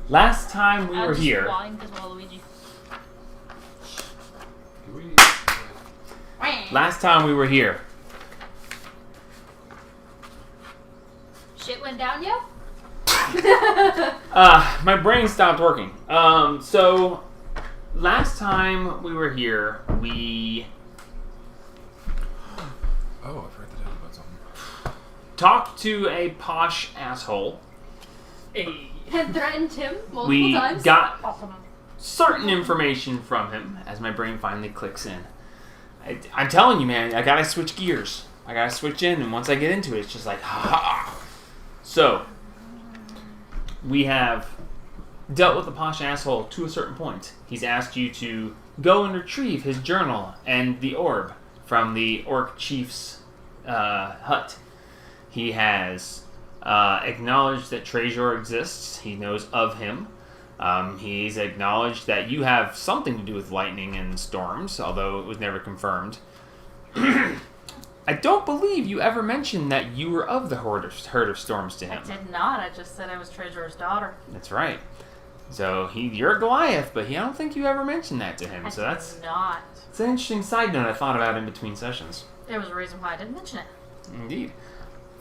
Last time we I'll were just here... whine as well, Luigi. Last time we were here... Shit went down, yo? My brain stopped working. So... Last time we were here, we... Oh, I forgot to tell you about something. talked to a posh asshole. And threatened him multiple We times. got Awesome. certain information from him as my brain finally clicks in. I'm telling you, man, I gotta switch gears. I gotta switch in, and once I get into it, it's just like, ha. So, we have dealt with the posh asshole to a certain point. He's asked you to go and retrieve his journal and the orb from the orc chief's hut. He has acknowledged that Trezor exists. He knows of him. He's acknowledged that you have something to do with lightning and storms, although it was never confirmed. I don't believe you ever mentioned that you were of the Herd of Storms to him. I did not. I just said I was Trezor's daughter. That's right. So you're Goliath, but I don't think you ever mentioned that to him. I So did that's not. it's an interesting side note I thought about in between sessions. There was a reason why I didn't mention it. Indeed.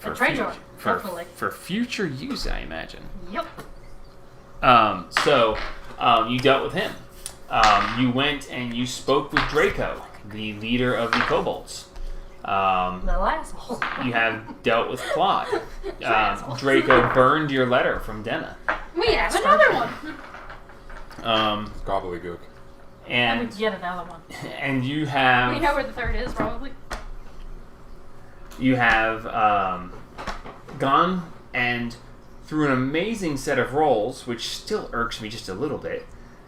And Trezor, hopefully. For future use, I imagine. Yep. So you dealt with him. You went and you spoke with Draco, the leader of the kobolds. Little asshole. You have dealt with Claude. Draco burned your letter from Denna. We have another one. Gobbledygook. And we And get another one. and you We have know where the third is, probably. gone and through an amazing set of rolls, which still irks me just a little bit,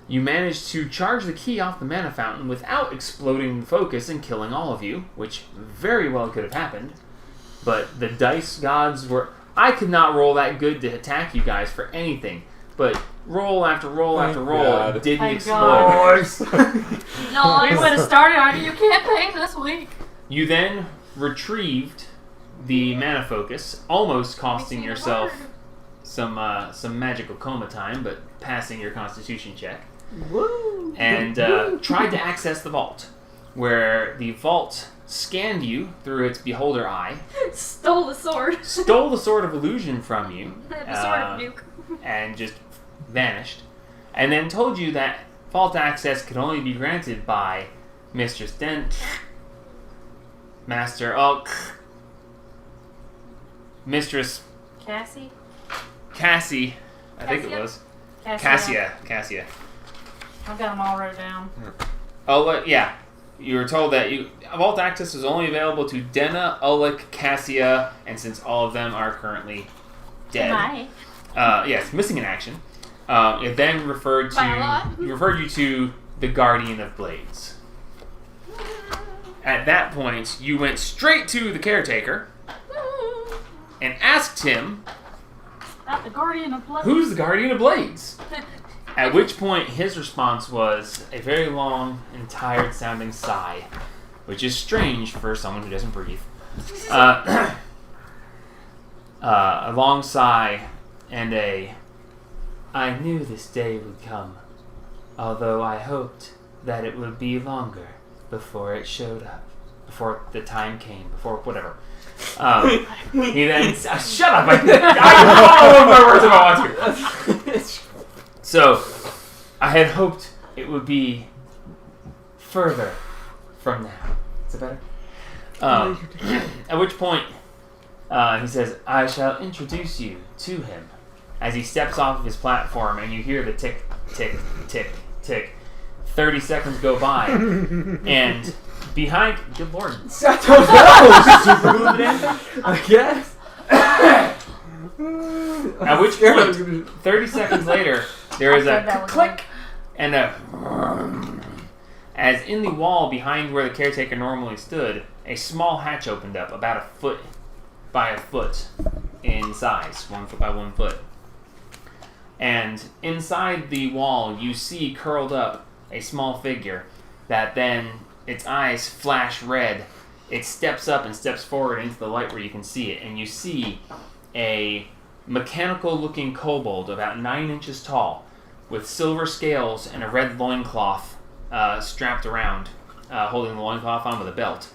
you managed to charge the key off the mana fountain without exploding the focus and killing all of you, which very well could have happened. But the dice gods were... I could not roll that good to attack you guys for anything, but roll after roll after roll, God. it didn't Thank explode. No, we would have started our new campaign this week. You then retrieved the mana focus, almost costing yourself some magical coma time, but passing your constitution check. Woo! And tried to access the vault, where the vault scanned you through its beholder eye, Stole the sword. stole the sword of illusion from you, The sword of nuke. and just vanished, and then told you that vault access could only be granted by Mistress Dent, Master Ulk, Mistress Cassie? Cassie, I think it Cassia? was. Cassia. Cassia. I've got them all wrote down. Oh, yeah. You were told that vault access was only available to Denna, Ulick, Cassia, and since all of them are currently dead. Hi. Yes, missing in action. It then referred By a lot. you to the Guardian of Blades. At that point, you went straight to the caretaker and asked him, Not the Guardian of Blood. "Who's the Guardian of Blades?" At which point, his response was a very long and tired-sounding sigh, which is strange for someone who doesn't breathe. A long sigh and I knew this day would come, although I hoped that it would be longer before it showed up, before the time came, before whatever. He then... shut up! I follow my words if I want to. So, I had hoped it would be further from now. Is it better? At which point, he says, "I shall introduce you to him." As he steps off of his platform, and you hear the tick, tick, tick, tick. 30 seconds go by, and behind... Good lord. I don't know! Super move it in? I guess. At which point, 30 seconds later, there is I said that a was click and a... As in the wall behind where the caretaker normally stood, a small hatch opened up, about a foot by a foot in size, 1 foot by 1 foot. And inside the wall, you see curled up a small figure that then, its eyes flash red. It steps up and steps forward into the light where you can see it, and you see a mechanical-looking kobold about 9 inches tall, with silver scales and a red loincloth strapped around, holding the loincloth on with a belt.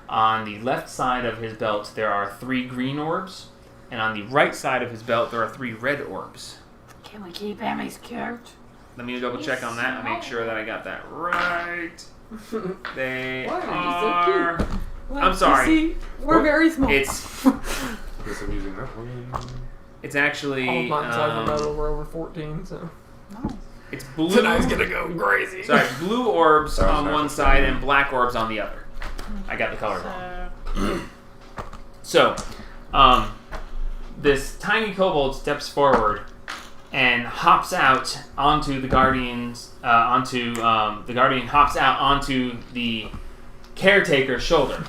On the left side of his belt, there are 3 green orbs, and on the right side of his belt, there are 3 red orbs. Can we keep him? He's cute. Let me double check on that and make sure that I got that right. They Why are... are you so cute? Well, I'm sorry. you see, we're very small. It's Guess I'm using that one. it's actually all mine's over metal. We're over 14, so it's blue. Tonight's gonna go crazy. Sorry, blue orbs Sorry, on sorry. one side and black orbs on the other. I got the color wrong. So, this tiny kobold steps forward and hops out onto the Guardian's the Guardian hops out onto the caretaker's shoulder.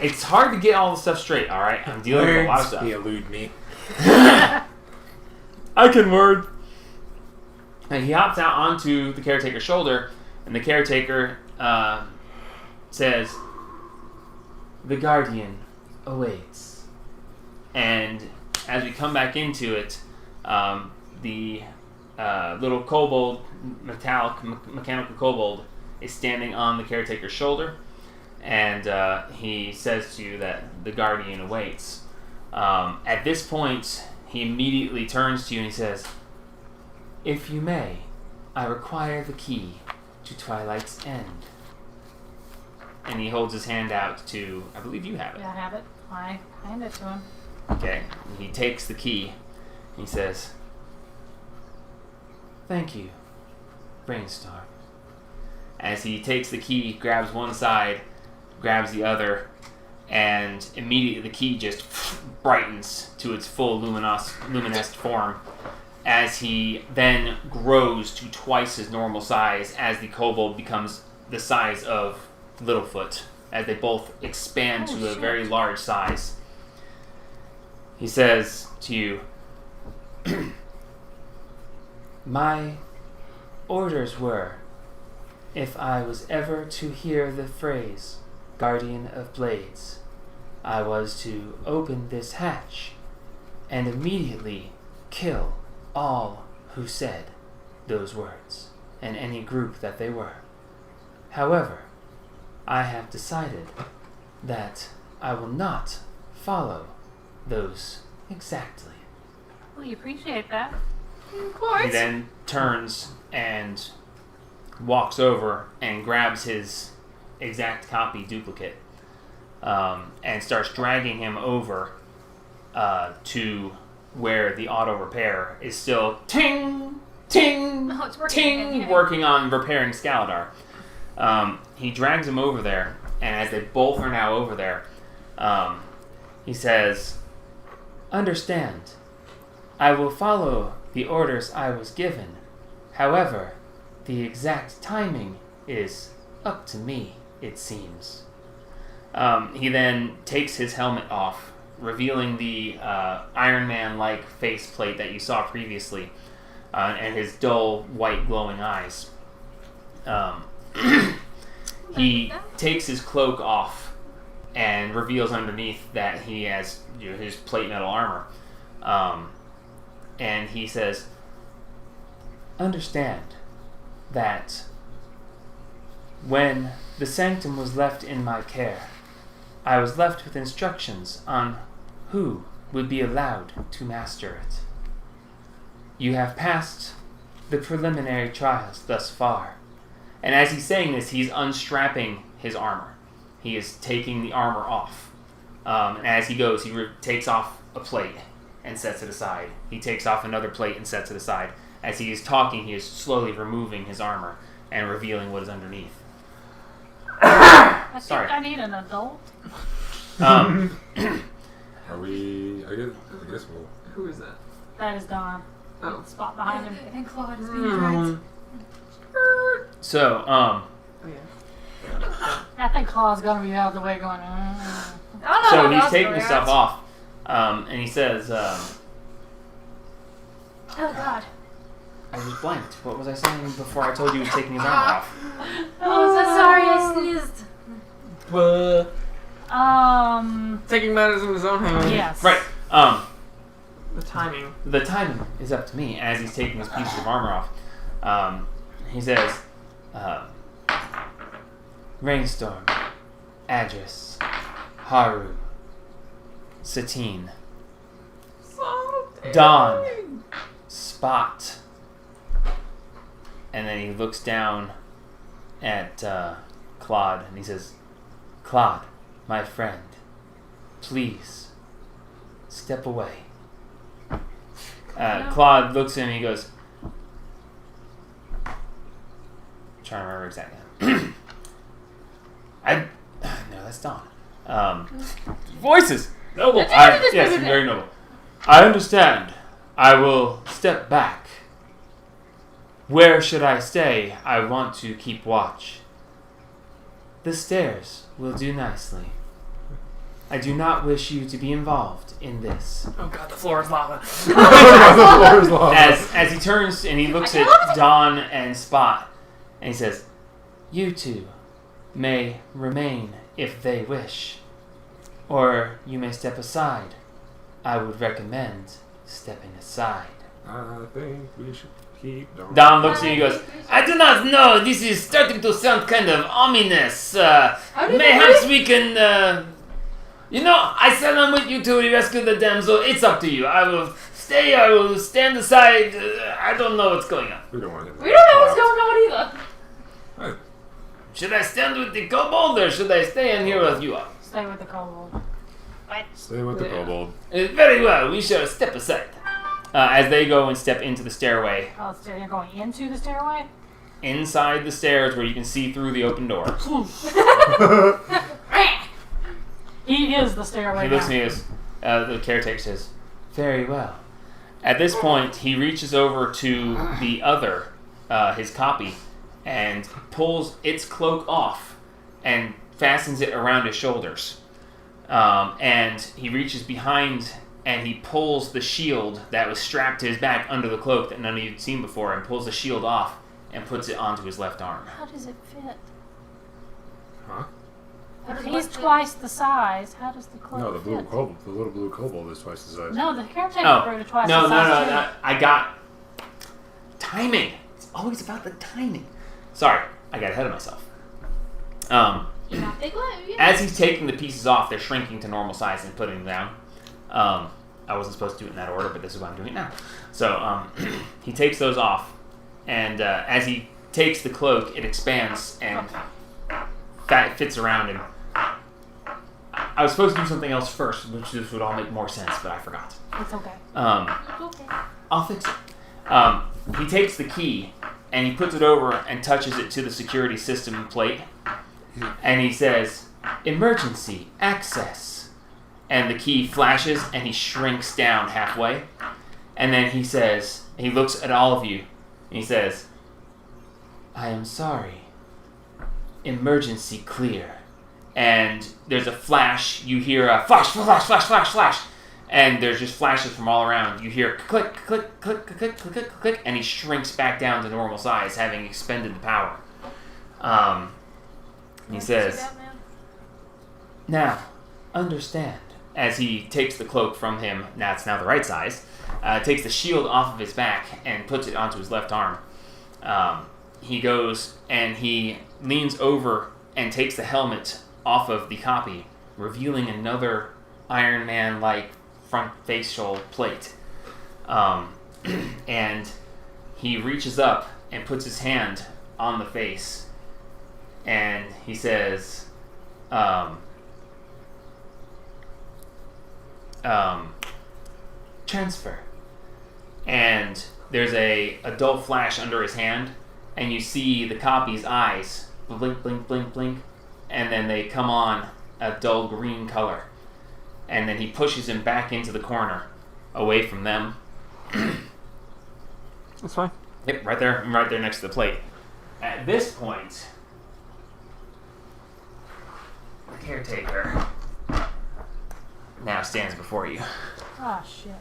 It's hard to get all the stuff straight. All right, I'm dealing with a lot of stuff. He elude me. I can word. And he hops out onto the caretaker's shoulder, and the caretaker says, "The Guardian awaits." And as we come back into it, the little kobold, mechanical kobold, is standing on the caretaker's shoulder, and he says to you that the Guardian awaits. At this point, he immediately turns to you and he says, "If you may, I require the key to Twilight's End." And he holds his hand out to, I believe you have it. Yeah, I have it. I hand it to him. Okay. He takes the key. He says, "Thank you, Brainstorm." As he takes the key, grabs one side, grabs the other, and immediately the key just brightens to its full luminescent form as he then grows to twice his normal size as the kobold becomes the size of Littlefoot, as they both expand to a very large size. He says to you, "My orders were, if I was ever to hear the phrase, Guardian of Blades, I was to open this hatch and immediately kill all who said those words, and any group that they were. However, I have decided that I will not follow those exactly." We appreciate that. He then turns and walks over and grabs his exact copy duplicate and starts dragging him over to where the auto repair is still ting, ting, Oh, it's working ting, again, yeah. working on repairing Scaladar. He drags him over there, and as they both are now over there, he says, "Understand, I will follow the orders I was given. However, the exact timing is up to me, it seems." He then takes his helmet off, revealing the Iron Man-like faceplate that you saw previously, and his dull, white, glowing eyes. He takes his cloak off and reveals underneath that he has his plate metal armor. And he says, "Understand that when the sanctum was left in my care, I was left with instructions on who would be allowed to master it. You have passed the preliminary trials thus far." And as he's saying this, he's unstrapping his armor. He is taking the armor off. And as he goes, he takes off a plate and sets it aside. He takes off another plate and sets it aside. As he is talking, he is slowly removing his armor and revealing what is underneath. I think Sorry. I need an adult. Are we? I guess we'll. who is that? That is Don. Oh. Spot behind him. I think Claude is being dragged. So, Oh yeah. I think Claw's gonna be out of the way going, I don't know so how he's that's taking gonna his stuff react. off, and he says, Oh God. I just blanked. What was I saying before I told you he was taking his armor off? Oh, so sorry, I sneezed. Taking matters in his own hands. yes. Right. The timing. The timing is up to me. As he's taking his pieces of armor off, he says, Rainstorm, Adris, Haru, Satine, Dawn, Spot. And then he looks down at Claude and he says, Claude, my friend, please step away. Claude looks at him and he goes, I'm trying to remember exactly. No, that's Dawn. Voices! Noble! Yes, very noble. I understand. I will step back. Where should I stay? I want to keep watch. The stairs will do nicely. I do not wish you to be involved in this. Oh god, the floor is lava. As he turns and he looks at Dawn and Spot, and he says, you two may remain if they wish. Or you may step aside. I would recommend stepping aside. I think we should keep going. Dawn looks at you and goes, I do not know. This is starting to sound kind of ominous. Mayhaps we can... I said I'm with you to rescue the damsel. It's up to you. I will stay. I will stand aside. I don't know what's going on. We don't want him. We don't know what's going on either. Should I stand with the kobold or should I stay in here with you all? Stay with the kobold. Stay with the kobold. Very well. We shall step aside. As they go and step into the stairway. Oh, so you're going into the stairway? Inside the stairs where you can see through the open door. He is the stairway. He looks at me as the caretaker says, very well. At this point, he reaches over to the other, his copy, and pulls its cloak off and fastens it around his shoulders. And he reaches behind and he pulls the shield that was strapped to his back under the cloak that none of you had seen before, and pulls the shield off and puts it onto his left arm. How does it fit? Huh? If he's twice the size, how does the cloak No, the blue fit? kobold. The little blue kobold is twice the size. No, the caretaker grew to twice no, the size. no. I got timing. It's always about the timing. Sorry, I got ahead of myself. As he's taking the pieces off, they're shrinking to normal size and putting them down. I wasn't supposed to do it in that order, but this is why I'm doing it now. So he takes those off, and as he takes the cloak, it expands and fits around him. I was supposed to do something else first, which this would all make more sense, but I forgot. It's okay. I'll fix it. He takes the key and he puts it over and touches it to the security system plate, and he says, "Emergency access." And the key flashes and he shrinks down halfway, and then he says, he looks at all of you and he says, "I am sorry. Emergency clear." And there's a flash. You hear a flash, flash, flash, flash, flash. And there's just flashes from all around. You hear click, click, click, click, click, click, click, click, and he shrinks back down to normal size, having expended the power. He says, "Now, understand." As he takes the cloak from him, now it's now the right size, takes the shield off of his back and puts it onto his left arm. He goes and he leans over and takes the helmet off of the copy, revealing another Iron Man-like front facial plate. And he reaches up and puts his hand on the face, and he says, transfer. And there's a dull flash under his hand, and you see the copy's eyes blink, blink, blink, blink, and then they come on a dull green color. And then he pushes him back into the corner, away from them. That's fine. Yep, right there next to the plate. At this point, the caretaker now stands before you. Oh, shit.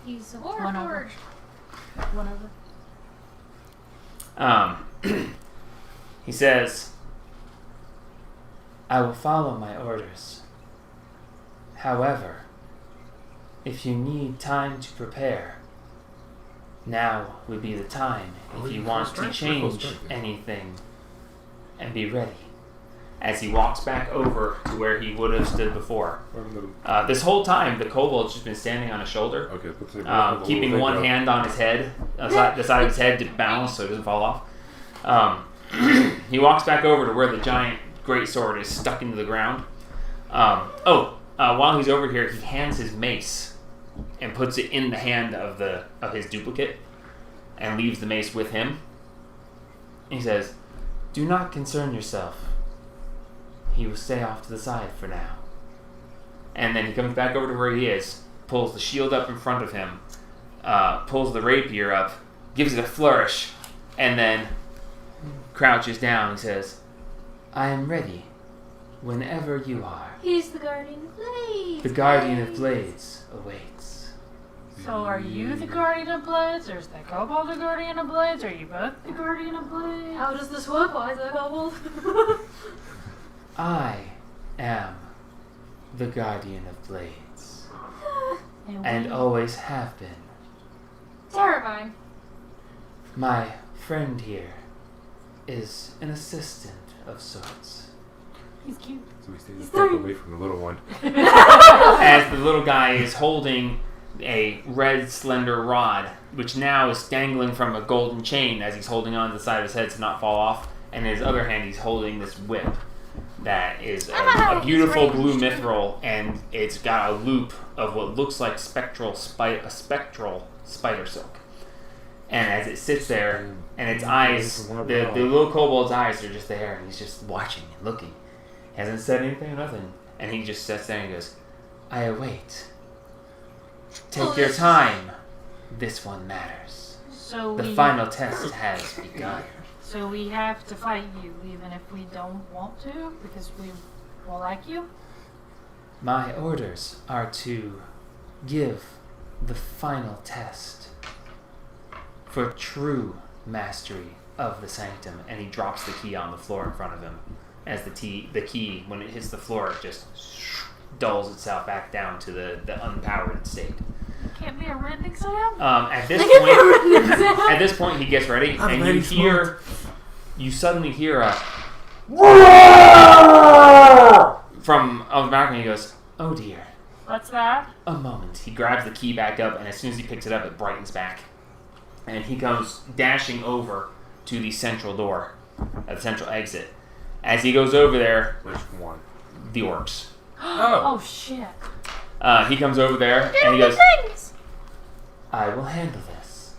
He's a One over. warforged. One over. He says, "I will follow my orders. However, if you need time to prepare, now would be the time if you want to change anything and be ready. As he walks back over to where he would have stood before. This whole time, the kobold's just been standing on his shoulder, keeping one hand on his head, the side of his head to balance so it doesn't fall off. He walks back over to where the giant greatsword is stuck into the ground. While he's over here, he hands his mace and puts it in the hand of his duplicate and leaves the mace with him. He says, "Do not concern yourself. He will stay off to the side for now." And then he comes back over to where he is, pulls the shield up in front of him, pulls the rapier up, gives it a flourish, and then crouches down and says, "I am ready whenever you are. He's the guardian of blades. The guardian of blades awaits." So are you the guardian of blades, or is the kobold the guardian of blades, or are you both the guardian of blades? How does this work? Why is that kobold? I am the guardian of blades, and always have been. Terrifying. My friend here is an assistant of sorts. He's cute. So we stay a step away from the little one. As the little guy is holding a red slender rod, which now is dangling from a golden chain as he's holding on to the side of his head to not fall off, and in his other hand he's holding this whip that is a beautiful blue mithril, and it's got a loop of what looks like spectral spider silk. And as it sits there, and its eyes, the little kobold's eyes are just there, and he's just watching and looking. He hasn't said anything, nothing. And he just sits there and goes, "I await. Take your time. This one matters. So The final test has begun." So we have to fight you, even if we don't want to, because we will like you? My orders are to give the final test for true mastery of the sanctum. And he drops the key on the floor in front of him. As the key, when it hits the floor, it just dulls itself back down to the unpowered state. Can't be a Rednick Sam? At this point, he gets ready, and you suddenly hear a from the balcony. He goes, "Oh dear." What's that? A moment. He grabs the key back up, and as soon as he picks it up, it brightens back. And he comes dashing over to the central door, the central exit. As he goes over there, Which one? the orcs. Oh shit. He comes over there, and he goes, "I will handle this."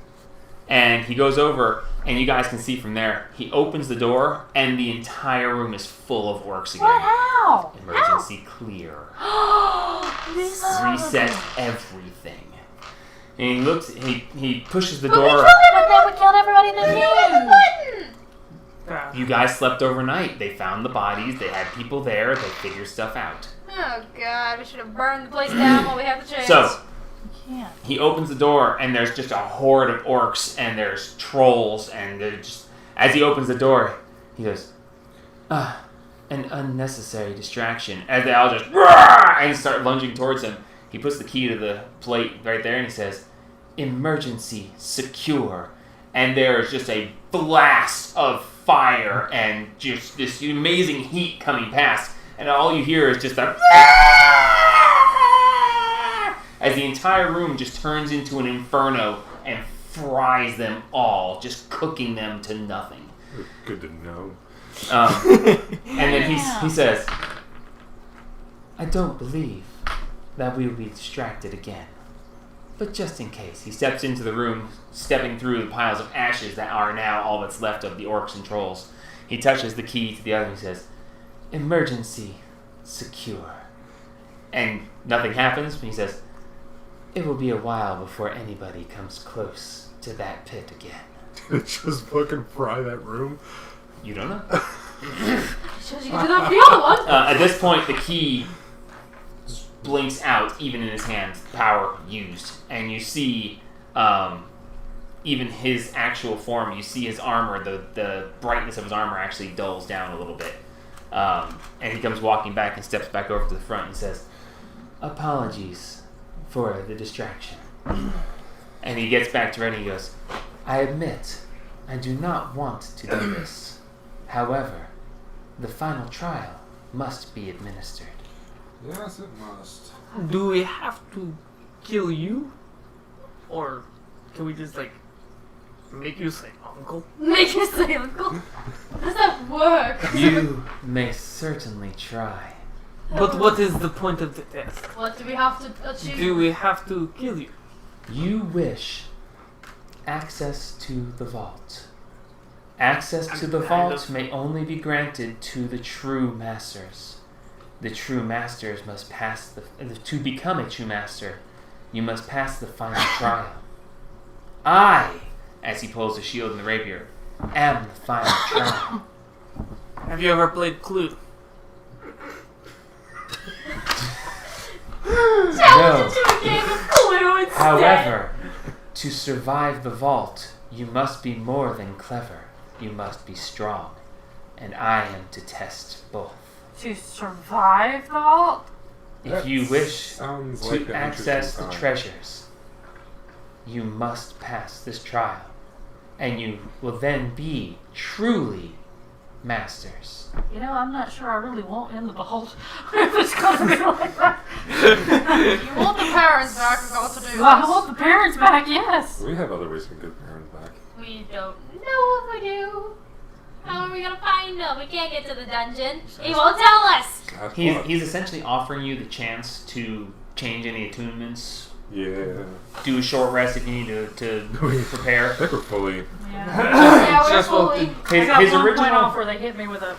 And he goes over, and you guys can see from there, he opens the door, and the entire room is full of orcs again. What? How? Emergency clear. Reset everything. And he looks, he pushes the door. But then we killed everybody in the game. You guys slept overnight. They found the bodies. They had people there. They figured stuff out. Oh god, we should have burned the place down while we have the chance. So, Can't. he opens the door, and there's just a horde of orcs, and there's trolls, and they're just... As he opens the door, he goes, an unnecessary distraction. As they all just... and start lunging towards him. He puts the key to the plate right there, and he says, "Emergency secure." And there is just a blast of fire, and just this amazing heat coming past. And all you hear is just a... as the entire room just turns into an inferno and fries them all, just cooking them to nothing. Good to know. And then he says, "I don't believe that we will be distracted again. But just in case," he steps into the room, stepping through the piles of ashes that are now all that's left of the orcs and trolls. He touches the key to the other and he says, "Emergency secure." And nothing happens, but he says, "It will be a while before anybody comes close to that pit again." Just fucking fry that room. You don't know? Shows you can do that for the other one. At this point, the key blinks out, even in his hand, power used. And you see even his actual form, you see his armor, the brightness of his armor actually dulls down a little bit. And he comes walking back and steps back over to the front and says, "Apologies for the distraction. And he gets back to Ren and he goes, I admit, I do not want to do this. However, the final trial must be administered. Yes, it must. Do we have to kill you? Or can we just, like, make you say uncle? Make you say uncle. How does that work? You may certainly try. But what is the point of the test? What do we have to achieve? Do we have to kill you? You wish access to the vault. Access to the vault may only be granted to the true masters. The true masters must pass to become a true master, you must pass the final trial. I, as he pulls the shield and the rapier, am the final trial. Have you ever played Clue? Challenge you to a game of Clue instead. However, to survive the vault, you must be more than clever. You must be strong. And I am to test both. To survive the vault? If you wish Sounds to like an access the interesting time. treasures, you must pass this trial. And you will then be truly masters. You know, I'm not sure I really want in the vault. If it's gonna be like that. You want the parents back and go to do I this. want the parents back, yes. We have other ways to get good parents back. We don't know if we do. How are we gonna find them? We can't get to the dungeon. He won't tell us. That's He's, what- he's essentially offering you the chance to change any attunements, Yeah. do a short rest if you need to I prepare. think we're fully. Yeah. Yeah, we're Just fully. I got His one point original off where they hit me with a...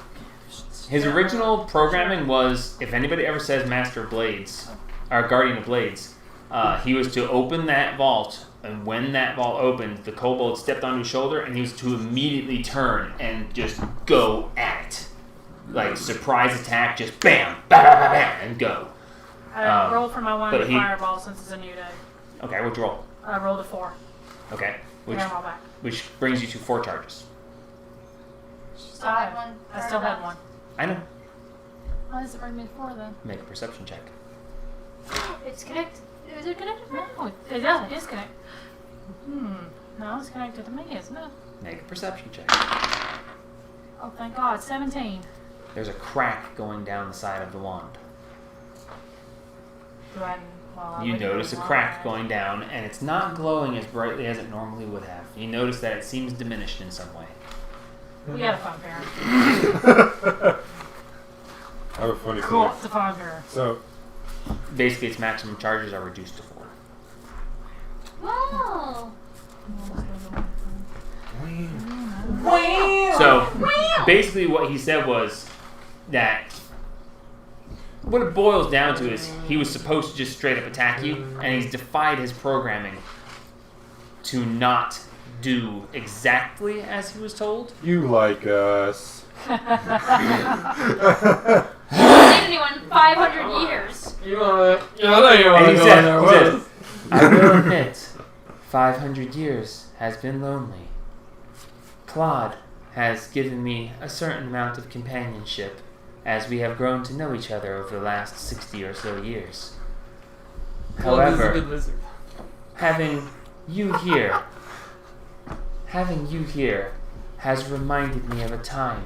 his original programming was if anybody ever says Master of Blades or Guardian of Blades, he was to open that vault, and when that vault opened, the kobold stepped on his shoulder, and he was to immediately turn and just go at it, like surprise attack, just bam, bam, bam, bam, and go. I rolled for my one but he- fireball since it's a new day. Okay, what'd you roll? I rolled a 4. Okay, which Yeah, I'm all back. which brings you to 4 charges. Still had one. I still had one. I know. Why does it bring me to 4 then? Make a perception check. It's connected. Is it connected? No, it doesn't. It's connected. No, it's connected to me, isn't it? Make a perception check. Oh, thank God. 17. There's a crack going down the side of the wand. Do I... Well, I You wouldn't notice a really crack want going down, and it's not glowing as brightly as it normally would have. You notice that it seems diminished in some way. that. We gotta find parents. I have a funny Cool. thing. To find parents. So, Basically, its maximum charges are reduced to 4. Wow. So, basically, what he said was that what it boils down to is he was supposed to just straight up attack you, and he's defied his programming to not do exactly as he was told. you like us. Haven't seen anyone in 500 years. You wanna... I know you wanna And he go said, in there he with said, us. I will admit, 500 years has been lonely. Claude has given me a certain amount of companionship as we have grown to know each other over the last 60 or so years. Claude is a However, good lizard. having you here has reminded me of a time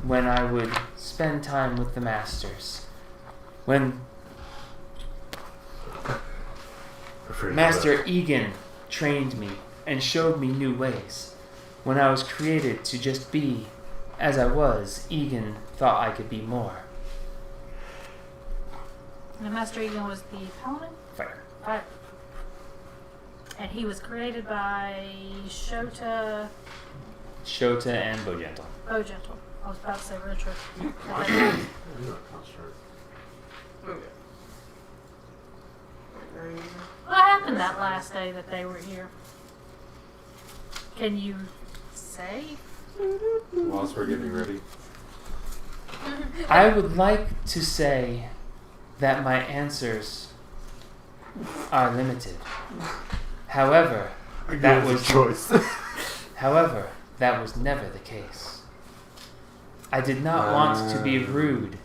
when I would spend time with the masters. When Master Egan trained me and showed me new ways. When I was created to just be as I was, Egan thought I could be more. And the Master Eagle was the paladin? Fire. Right. And he was created by Shota Shota and Bogentle. Bogentle. I was about to say Richard. What happened that last day that they were here? Can you say? Whilst we're getting ready. I would like to say that my answers are limited. However, that was choice. However, that was never the case. I did not want to be rude,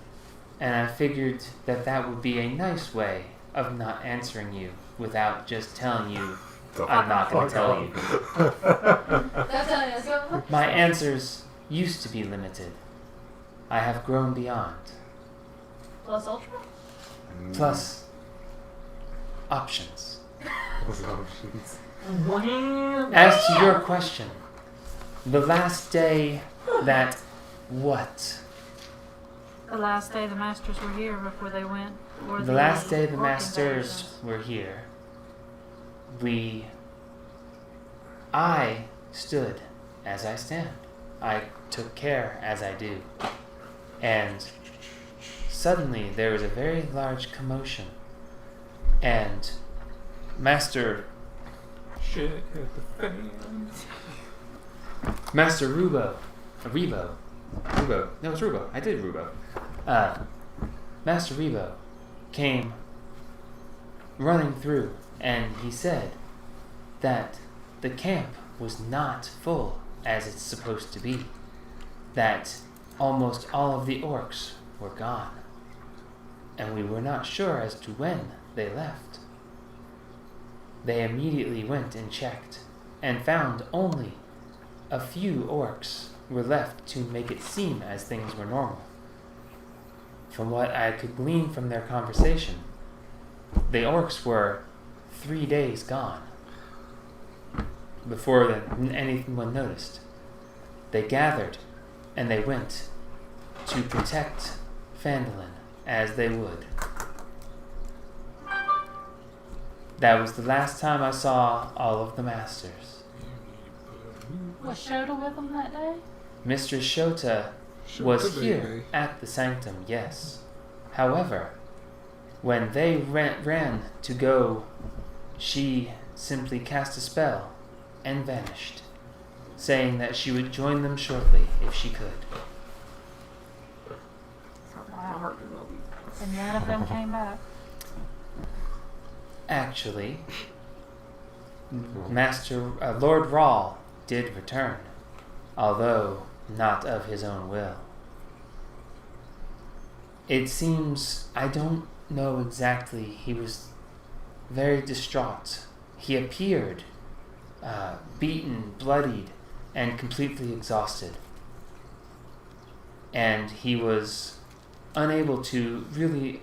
and I figured that that would be a nice way of not answering you without just telling you The I'm not going to fuck tell you. That's how let's go. My answers used to be limited. I have grown beyond. Plus Ultra? Plus options. Options. As to your question, the last day that what? The last day the masters were here before they went. Or The last day the orc masters invasions. were here, I stood as I stand. I took care as I do. And suddenly there was a very large commotion. And Master Shit hit the fan. Master Rubo. No, it's Rubo. I did Rubo. Master Rebo came running through, and he said that the camp was not full as it's supposed to be. That almost all of the orcs were gone, and we were not sure as to when they left. They immediately went and checked, and found only a few orcs were left to make it seem as things were normal. From what I could glean from their conversation, the orcs were 3 days gone before anyone noticed. They gathered and they went to protect Phandalin as they would. That was the last time I saw all of the masters. Was Shota with them that day? Mistress Shota was here at the sanctum, yes. However, when they ran to go, she simply cast a spell and vanished, saying that she would join them shortly if she could. Wow. And none of them came back. Actually, Lord Rahl did return, although not of his own will. It seems, I don't know exactly, he was very distraught. He appeared beaten, bloodied, and completely exhausted. And he was unable to really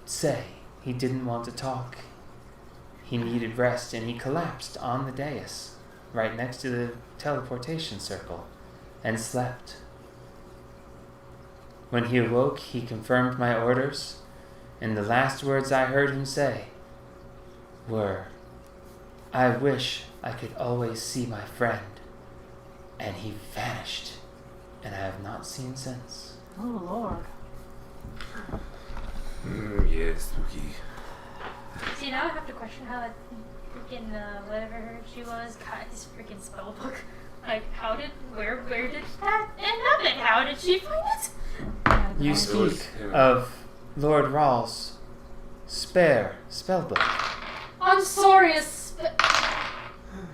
say. He didn't want to talk. He needed rest, and he collapsed on the dais, right next to the teleportation circle, and slept. When he awoke, he confirmed my orders, and the last words I heard him say were, "I wish I could always see my friend," and he vanished, and I have not seen since. Oh, Lord. Yeah, spooky. See, now I have to question how that freaking, whatever she was, got this freaking spell book. Like, where did that end up and how did she find it? You was speak him. of Lord Rahl's spare spellbook. I'm sorry,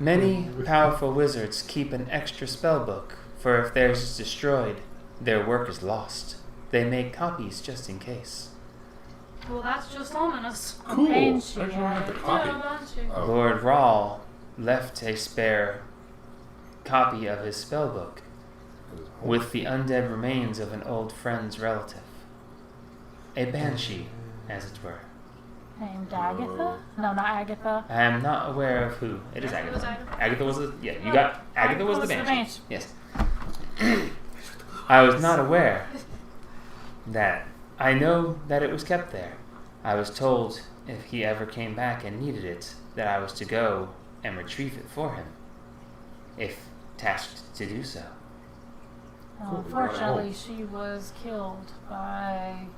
Many powerful wizards keep an extra spellbook, for if theirs is destroyed, their work is lost. They make copies just in case. well, that's just ominous. Cool. And she I just want had- the copy. Oh. Lord Rahl left a spare copy of his spellbook with the undead remains of an old friend's relative. A banshee, as it were. Named Agatha? No, not Agatha. I am not aware of who. It is It was Agatha. Agatha. Agatha was the... Yeah, you got... Agatha was the was the banshee. banshee. Yes. I was not aware that... I know that it was kept there. I was told if he ever came back and needed it, that I was to go and retrieve it for him, if tasked to do so. Unfortunately, she was killed by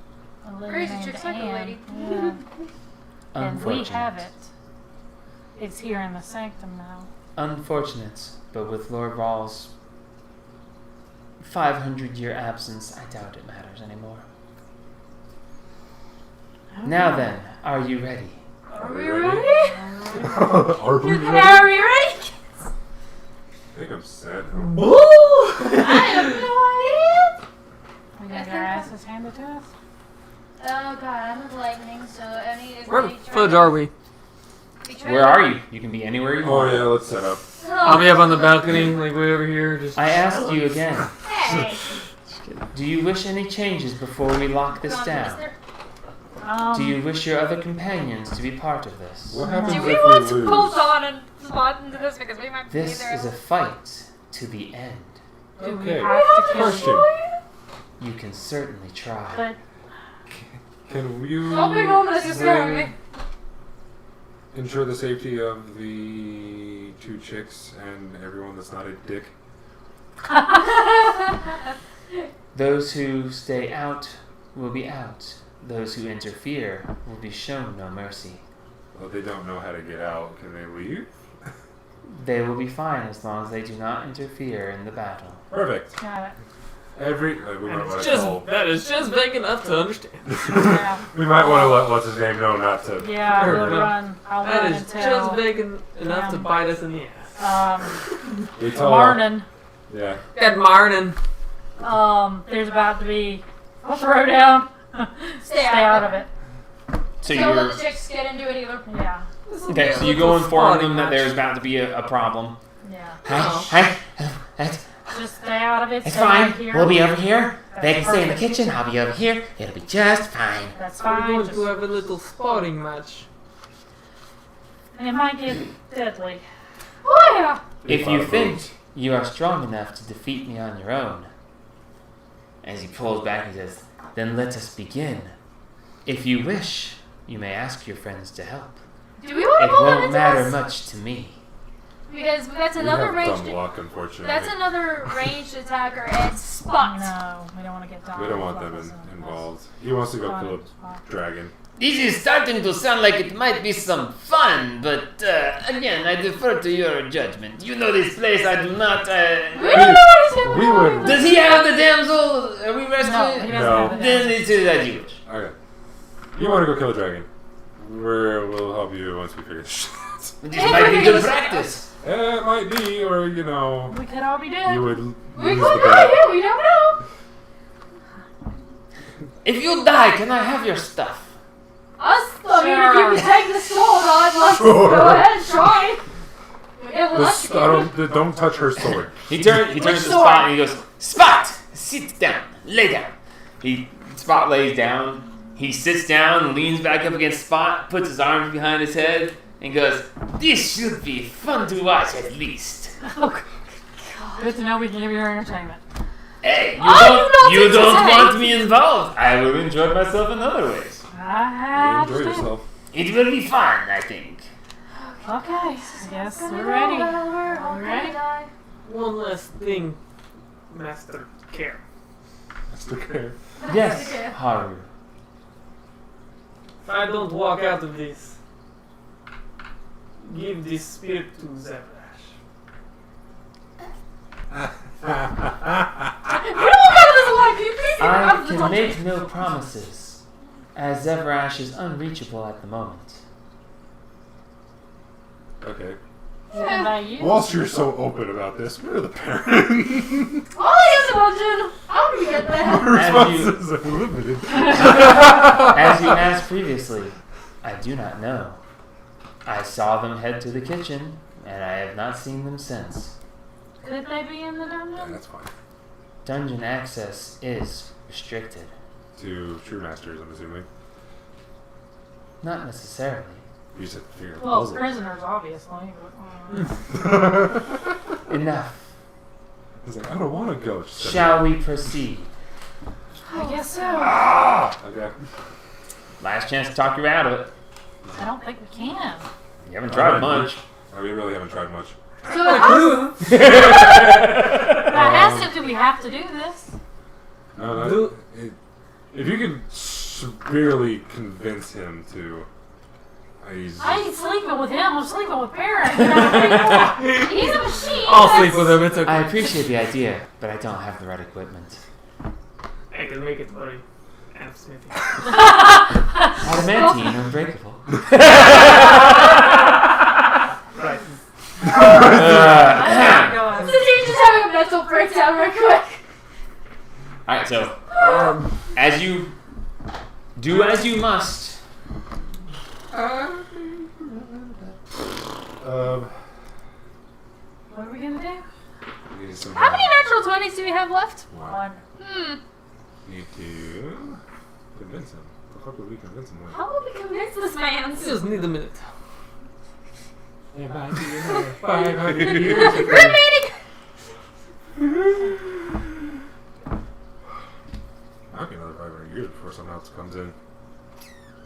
a lady Crazy named chick psycho Anne. lady. Yeah. And we Unfortunate. have it. It's here in the sanctum now. Unfortunate, but with Lord Rahl's 500-year absence, I doubt it matters anymore. Now then, are you ready? Are we ready? Are we ready? Are we ready? I think I'm sad now. I have no idea. We got our asses handed to us. Oh god, I'm with lightning, so any village are we? Where are you? You can be anywhere you Oh want. yeah, let's set up. I'll be up on the balcony, like way over here. Just I asked you again. Hey. Do you wish any changes before we lock this down? Do you wish your other companions to be part of this? What happens Do if we we want to lose? hold on and spot into this because we might be This there? is a fight to the end. Do we Okay. have to kill Question. you? You can certainly try. But Can you Don't be homeless, you're scaring me. ensure the safety of the 2 chicks and everyone that's not a dick? Those who stay out will be out. Those who interfere will be shown no mercy. Well, they don't know how to get out. Can they leave? They will be fine as long as they do not interfere in the battle. Perfect. got it. We might want to call. that is just vague enough to understand. Yeah, We might want to let what's his name know not to. yeah, Fair we'll enough. run. I'll That run is until just vague enough to bite us in the ass. We tell morning. Yeah. Good morning. There's about to be a throwdown. Stay out of it. So Don't let you're the chicks get into it either. Yeah, okay. So you go inform them that there's about to be a problem. yeah. Just stay out of it. It's stay fine. right here. We'll be over here. They can That's stay in the perfect. kitchen. I'll be over here. It'll be just fine. That's We're fine. going Just, to have a little sparring match. it might get deadly. Oh yeah. If you think you are strong enough to defeat me on your own, as he pulls back and says, then let us begin. If you wish, you may ask your friends to help. Do we want It to pull them won't into matter us? much to me. Because that's We another have ranged. dumb luck, unfortunately. That's another ranged attacker and spot. No, we don't want to get down. We don't want them involved. He wants to go kill a dragon. This is starting to sound like it might be some fun, but again, I defer to your judgment. You know this place. I do not. We don't know what he's doing. We would- Does he have the damsel? Are we No, he rescuing? doesn't No. have it. Then it is as you wish. Okay. You want to go kill a dragon? We'll help you once we figure this shit out. This might be good practice. It might be, or you know, We could all be dead. you would We lose could the be bet. here. We don't know. If you die, can I have your stuff? Us? I mean, if Sure. you can take the soul, I'd like Sure. to go ahead and try. Yeah, well, This, don't touch her sword. He turns to sword? Spot and he goes, Spot, sit down. Lay down. Spot lays down. He sits down, leans back up against Spot, puts his arms behind his head, and goes, This should be fun to watch at least. Good to know we can give you your entertainment. Hey, you don't want me involved. I will enjoy myself in other ways. I Enjoy understand. yourself. It will be fun, I think. Okay, I guess we're ready. Are we ready? One last thing, Master Care. That's okay. Yes, Okay. Haru. If I don't walk out of this, give this spirit to Zebrash. I can make no promises, as Zevrash is unreachable at the moment. Okay. What about you? Whilst you're so open about this, where are the parents? All I is a dungeon. How do we get there? Our responses are limited. As you asked previously, I do not know. I saw them head to the kitchen, and I have not seen them since. Could they be in the Yeah, dungeon? that's fine. Dungeon access is restricted. To True Masters, I'm assuming. Not necessarily. You just have to figure out the Well, puzzle. prisoners, obviously. But, Enough. He's like, I don't want to go. Just Shall we proceed? I guess so. Okay. Last chance to talk you out of it. I don't think we can. You haven't tried much. Oh, we really haven't tried much. So us, I asked him, do we have to do this? No, Do- if you can severely convince him to, he's I ain't sleeping with him. I'm sleeping with Parent. You know what I mean? he's a machine. I'll sleep with him, it's okay. I appreciate the idea, but I don't have the right equipment. I can make it, buddy. And Smithy. Adamantine unbreakable. Right. Go So ahead. you just having a mental breakdown real quick. Alright, so as you do as you must, What are we gonna do? Need some How many natural 20s do we have left? One. One. Need to convince him. The fuck would we convince him with? How will we convince this man? Just need a minute. It might be another 500 years. Remaining! Might be another 500 years before someone else comes in.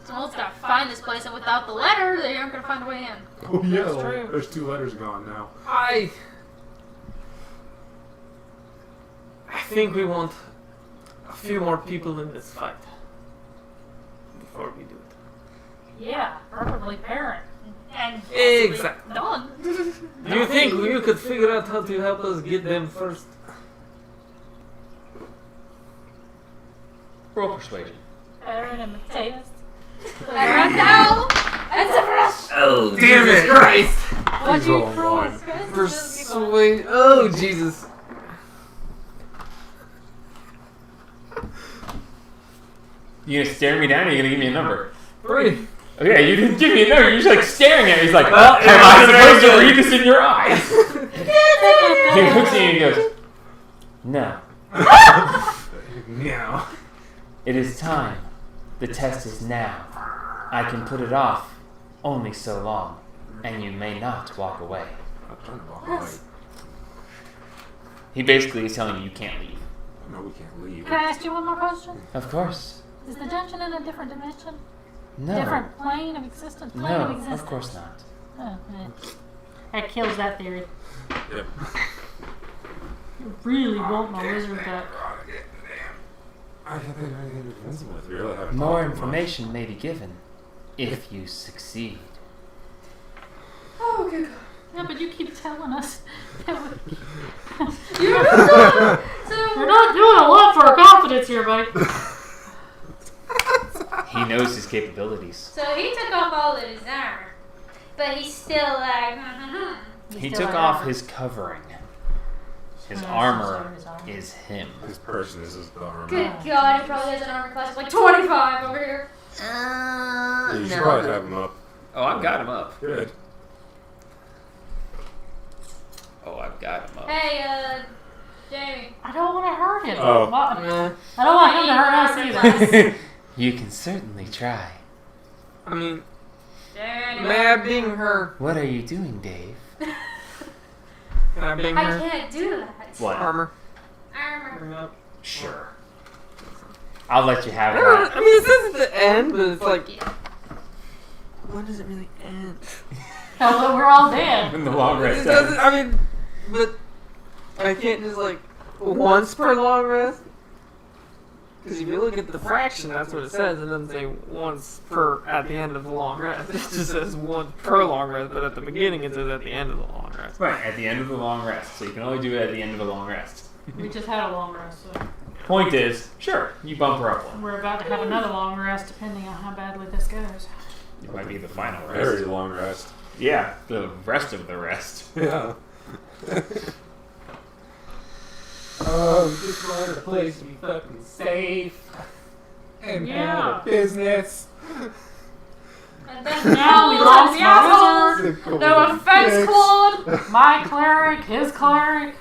Someone's gotta find this place, and without the letter, they aren't gonna find a way in. Oh yeah, That's true. there's 2 letters gone now. I think we want a few more people in this fight before we do it. Yeah, preferably parent. And Exactly. Dawn. Do you think you could figure out how to help us get them first? Roll persuasion. Parent and potatoes. Alright now! That's a rush! Oh, damn it, Christ! What'd you roll roll? one. Persuade. Oh, Jesus. You gonna stare me down or you gonna give me a number? 3. Okay, you didn't give me a number. You're just like staring at me. He's like, Well, am I supposed to very read this in your eyes? He looks at you and he goes, no. Now. It is time. The test is now. I can put it off only so long, and you may not walk away. I'm trying to walk away. He basically is telling you you can't leave. No, we can't leave. Can I ask you one more question? Of course. Is the dungeon in a different dimension? No. Different plane of existence? Plane of No, existence? of course not. Oh, that kills that theory. Yep. You really want my wizard back. I can't think of anything to convince him with. We really haven't More talked much. information may be given if you succeed. Oh, good. Yeah, but you keep telling us that You're we're not doing a lot for our confidence here, buddy. He knows his capabilities. So he took off all of his armor, but he's still like, He still took have off armor. his covering. His Yeah, armor his armor. is him. His person is his armor. Good God, he probably has an armor class of like 25 over here. You should probably have him up. Oh, I've got him up. Good. Oh, I've got him up. Hey, Jamie. I don't want to hurt him. Oh. What? I don't want him to hurt us either. You can certainly try. I mean, Jamie. may I bing her? What are you doing, Dave? Can I bing I her? can't do that. What? Armor. Armor. Bring up. Sure. I'll let you have I don't- it. I mean, it says at the end, but it's like, Yeah. when does it really end? Well, we're all dead. In the long It rest doesn't, I mean, but I can't just like once per long rest. Because if you look at the fraction, that's what it says. It doesn't say once per at the end of the long rest. It just says once per long rest, but at the beginning it says at the end of the long rest. Right, at the end of the long rest. So you can only do it at the end of a long rest. We just had a long rest, so Point is, sure, you bump her up one. we're about to have another long rest depending on how badly this goes. It might be the final Very rest. long rest. Yeah, the rest of the rest. Yeah. Oh, we just wanted a place to be fucking safe. And Yeah. out of business. And then Now we no, lost the my assholes. No offense, Claude. My cleric, his cleric.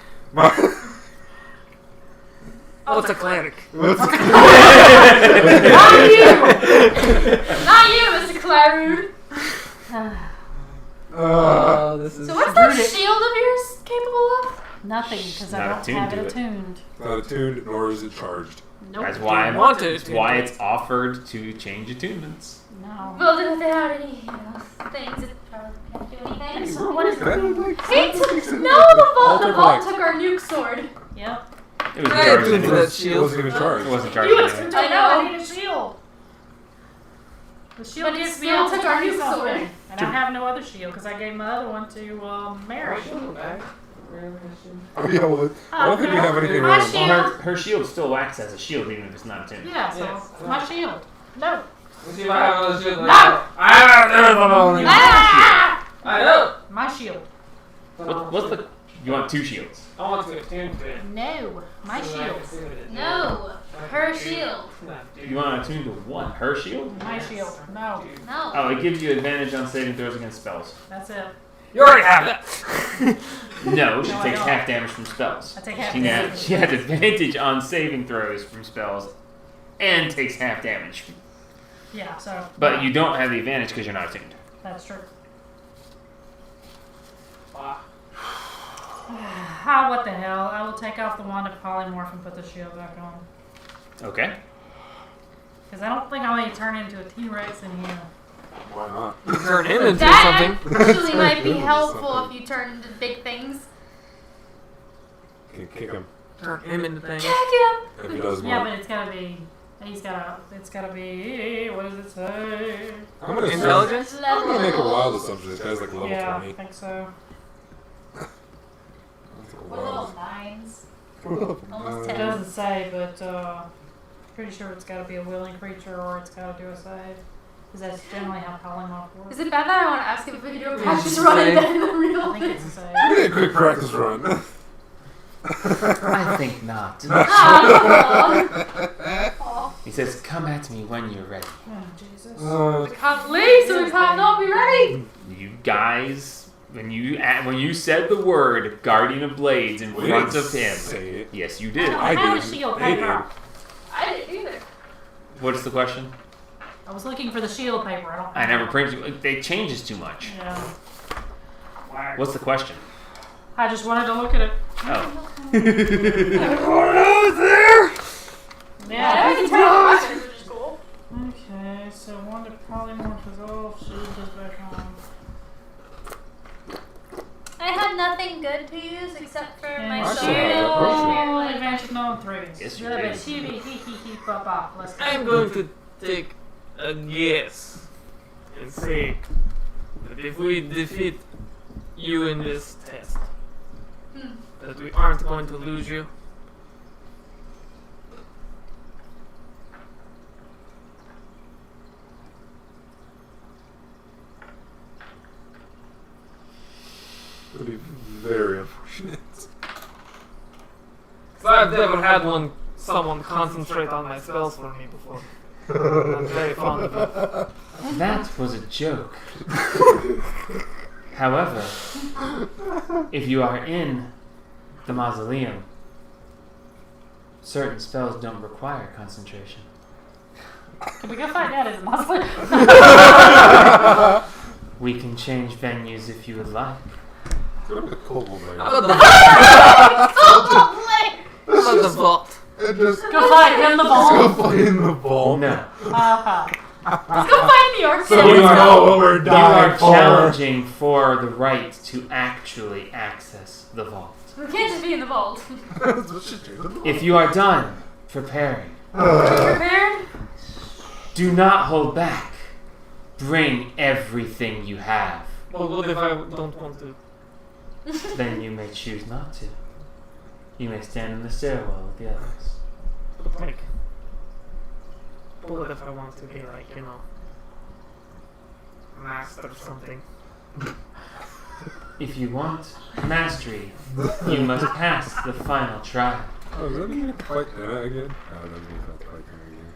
Oh, it's a cleric. Not you! Not you, Mr. Clarude. Oh, this is. So what's that shield of yours capable of? Nothing, because I Not don't attuned have to it it. attuned. Not attuned, nor is it charged. Nope. That's why I'm, want to that's attune why to it. it's offered to change attunements. No. Well, then if they had any, things, it probably can't do anything. So what is That it? was like He took, something- no, the vault Light. took our nuke sword. Yep. It was I charged. attuned to anyway. that It shield. wasn't even charged. It wasn't You charged. was anyway. I know. I need a shield. The shield But it gives me still all took our nuke something. sword. And I have no other shield because I gave my other one to Mary. Oh, yeah, well, I don't think we have anything My wrong. shield. Well, her shield still acts as a shield even if it's not attuned. Yeah, so Yes. my shield. No. Let's see if I have another shield. No! I have another Ah! I know. My shield. What's the? You want 2 shields? I want to attune to it. No. My shield. No, her shield. You want to attune to one? Her shield? My shield. No. No. Oh, it gives you advantage on saving throws against spells. That's it. You already have that. No, she No, I takes don't. half damage from spells. I take half She damage. has advantage on saving throws from spells and takes half damage. Yeah, so. But you don't have the advantage because you're not attuned. That's true. Wow. Ah, what the hell? I will take off the wand of polymorph and put the shield back on. Okay. Because I don't think I may turn into a T-Rex in here. Why not? You turn him into That something. actually might be Into helpful something. if you turn into big things. Can kick him Turn him into things. Check him! if he does Yeah, more. but it's gotta be. It's gotta be. What does it say? I'm gonna assume- Intelligence? I'm gonna make a wild assumption. This guy's like level Yeah, I 20. think so. That's a We're wild- little nines. Uh, Almost It 10. doesn't say, but pretty sure it's gotta be a willing creature or it's gotta do a save. Because that's generally how polymorph works. Is it bad that I want to ask him if we can do a Yeah, practice just run say- and then the I real think thing? it's a save. Give me a quick practice run. I think not. Oh, He says, come at me when you're ready. Oh, Jesus. we can't leave, so we can't not be ready. You guys, when you said the word Guardian of Blades in We front didn't of him. say it. Yes, you did. I I have a didn't. shield They paper. I didn't either. What's the question? I was looking for the shield paper. I don't. I never printed. It changes too much. Yeah. What's the question? I just wanted to look at it. Oh. Yeah. I can tell you which is cool. Okay, so wand of polymorph is off. Shield is back on. I had nothing good to use except for my And I shield. still have that potion. shield advantage no threes. Yes, you Yeah, do. but Let's go. I'm going to take a guess and say that if we defeat you in this test, Hmm. that we aren't going to lose you. It would be very unfortunate. 'Cause I've never had someone concentrate on my spells for me before. I'm very fond of it. That was a joke. However, if you are in the mausoleum, certain spells don't require concentration. Can we go find out? Is it possible? We can change venues if you would like. It's gonna be a cold one right How now. about the vault? And just Go find in the go vault. play in the ball. No. Let's go find the orc. So we know what we're You dying are for. challenging for the right to actually access the vault. We can't just be in the vault. That's what she did. If you are done preparing, Prepared? do not hold back. Bring everything you have. Well, what if I don't want to? Then you may choose not to. You may stand in the stairwell with the others. Like, what if I want to be like, master or something? If you want mastery, you must pass the final trial. Oh, does that mean you have to fight Anna again? Oh, that means you have to fight Anna again.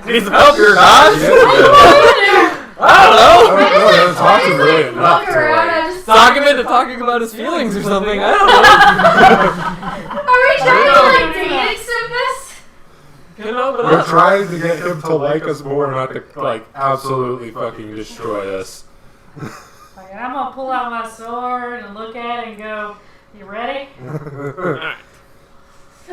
Needs help, you're not? I I don't know! don't know, talk to really enough Walk to around, like... I just Talk him into talking about his feelings or something, I don't know! Are we trying to like dating sim this? But We're trying to get him to like us more, not to like absolutely fucking destroy us. Like, I'm gonna pull out my sword and look at it and go, "You ready?"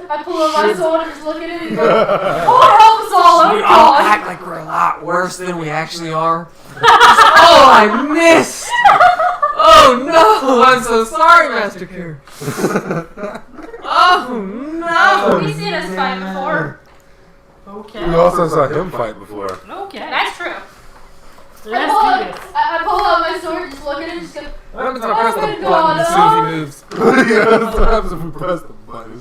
I pull up my sword and just look at it and go, oh, help us all, oh We all god. act like we're a lot worse than we actually are. Oh, I missed! Oh no! I'm so sorry, Master Cure. Oh no! We've seen us fight before. Okay. We also saw him fight before. Okay. That's true. Let's do this. I pull out my sword and just look at it and just go, What happens if I press Oh the my button God, as soon as he moves? Yeah, that's what happens if we press the button.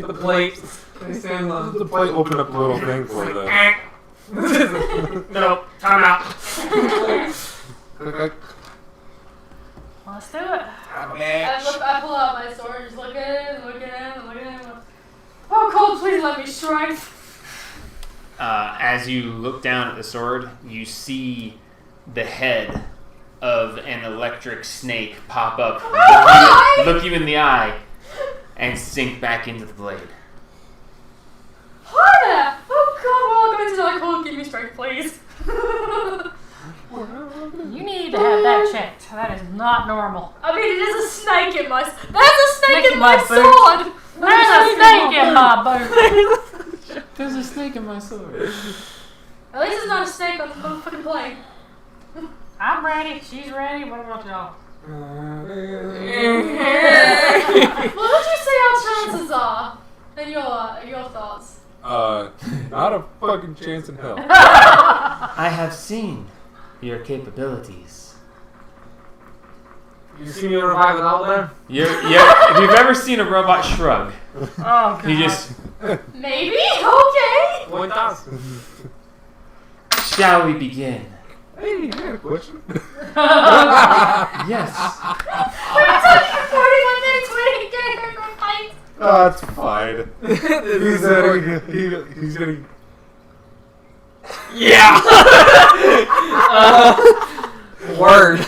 The plate. They stand on. The plate open up a little thing for them. No, time out. Let's do it. I pull out my sword and just look at it and look at it and look at it and look, oh, cold, please let me strike. as you look down at the sword, you see the head of an electric snake pop up, look you in the eye, and sink back into the blade. Hi there! Oh god, we're all going to die. Cold, give me strength, please. You need to have that checked. That is not normal. I mean, it is a snake in my... There's a snake in my boot. sword! There's a snake in my boot. There's a snake in my sword. At least it's not a snake on the motherfucking plane. I'm ready. She's ready. What about y'all? What would you say our chances are? And your thoughts? Not a fucking chance in hell. I have seen your capabilities. You see me revive an owl there? If you've ever seen a robot shrug, Oh, God. he just... Maybe? Okay! One toss. Shall we begin? Hey, I got a question. Yes. We're talking for 41 minutes waiting to get here to fight! Oh, it's fine. He's gonna. Yeah! Word.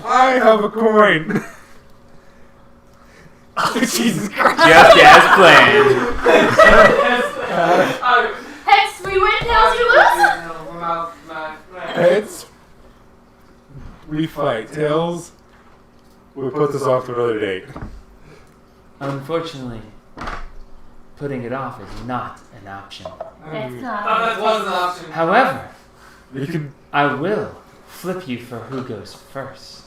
I have a coin. Oh, Jesus Christ. Just as planned. Heads we win, tails you lose? Heads, we fight. Tails, we put this off to another date. Unfortunately, putting it off is not an option. It's not. That was an option. However, You can. I will flip you for who goes first.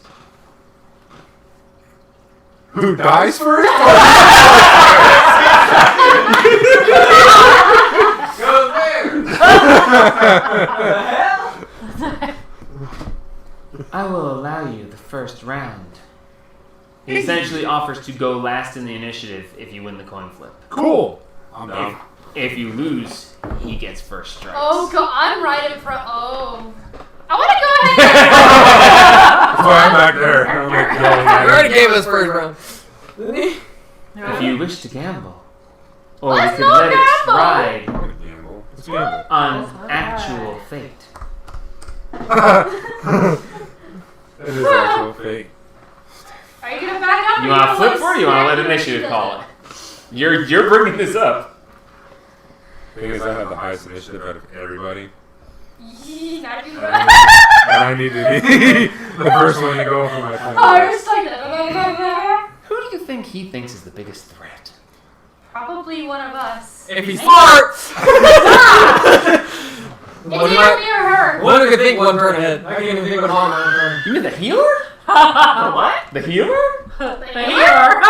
Who dies first? Go there! I will allow you the first round. He essentially offers to go last in the initiative if you win the coin flip. Cool. I'm down. If you lose, he gets first strikes. Oh god, I'm right in front. Oh. I want to go ahead That's why I'm back there. I'm like yelling You at already him. gave us first round. If you wish to gamble, or Let's you could not let it gamble. ride I'm gonna gamble. Let's gamble. on Let's not actual ride. fate. It is actual fate. Are you gonna back up? You want to flip for it, or you want to let initiative call it? You're bringing this up. Thing is, I have the highest initiative out of everybody. Yee, not you. And I need to be the first one to go for my Oh, plan. you're just like that. Who do you think he thinks is the biggest threat? Probably one of us. If he's smart! It's One either might- me or her. One could think one turn ahead. I can't even think of one turn. You mean the healer? What? The healer? Here.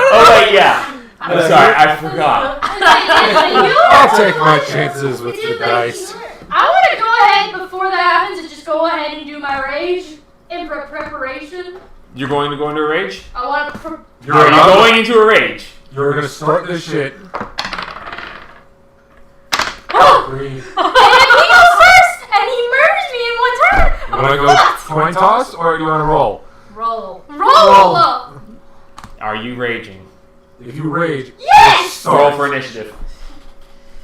Oh wait, yeah. I'm sorry, I forgot. I'll take my chances with the dice. I want to go ahead before that happens and just go ahead and do my rage in preparation. You're going to go into a rage? I want to. Are you going into a rage? You're gonna start this shit. Oh! Three. And if he goes first and he murders me in one turn, You wanna go coin toss or do you wanna roll? Roll. roll. Are you raging? If you rage, Yes! Roll for initiative.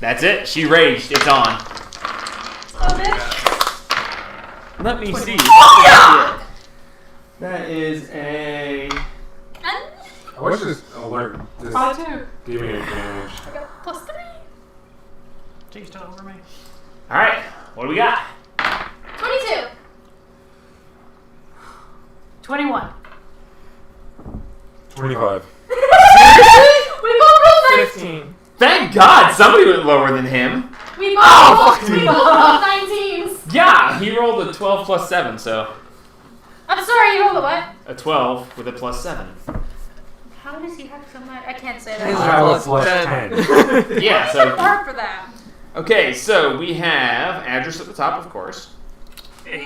That's it. She raged. It's on. So then, Let me see. That is a. and I wish this alert just I too. gave me an advantage. I got +3. She's still over me. All right. What do we got? 22. 21. 25. We both rolled 15. Thank God somebody went lower than him. We both rolled 19s. Yeah, he rolled a 12 plus 7, so I'm sorry, you rolled a what? a 12 with a plus 7. How does he have so much? I can't say His I that. have a plus plus 10. 10. Yeah. It's So hard for that. okay. So we have address at the top, of course,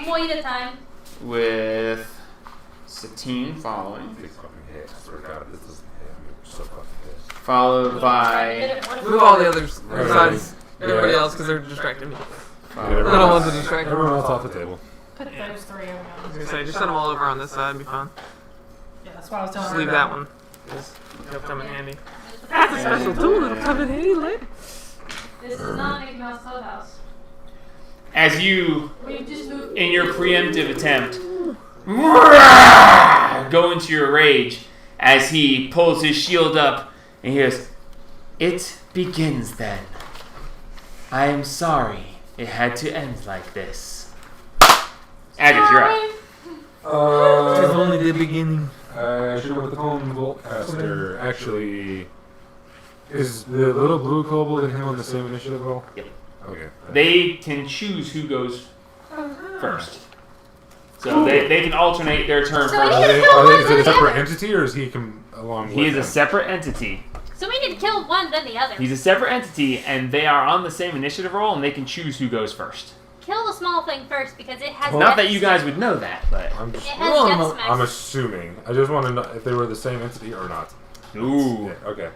One at a time. with Satine following, Big fucking hit. I swear to God, this doesn't hit. I'm so fucking pissed. followed by Move all the others besides Yeah. everybody else because they're distracting me. Get I don't everyone want else- to distract them. Everyone else off the table. Put those three over. I was gonna say, just send them all over on this side and be fine. Yeah, that's what I was telling Just her. leave that one. Just it'll come in handy. That's a special tool that'll come in handy later. This is not Mickey Mouse Clubhouse. As you, We just moved. in your preemptive attempt, go into your rage as he pulls his shield up and he goes, "It begins then. I am sorry it had to end like this." Agus, you're up. It's only the beginning. I should go with the Tone Boltcaster. Actually, is the little blue kobold and him on the same initiative roll? Yep. Okay. They can choose who goes first. So they can alternate their turn So Are first. we they, kill are one they, is it a or the separate other? entity, or is he along He with is a them? separate entity. So we need to kill one, then the other. He's a separate entity, and they are on the same initiative roll, and they can choose who goes first. Kill the small thing first because it has. Not that death you guys smack. would know that, but I'm It just, has Roll death them smack. I'm assuming. I just want to know if they were the same entity or not. ooh, Yeah, okay.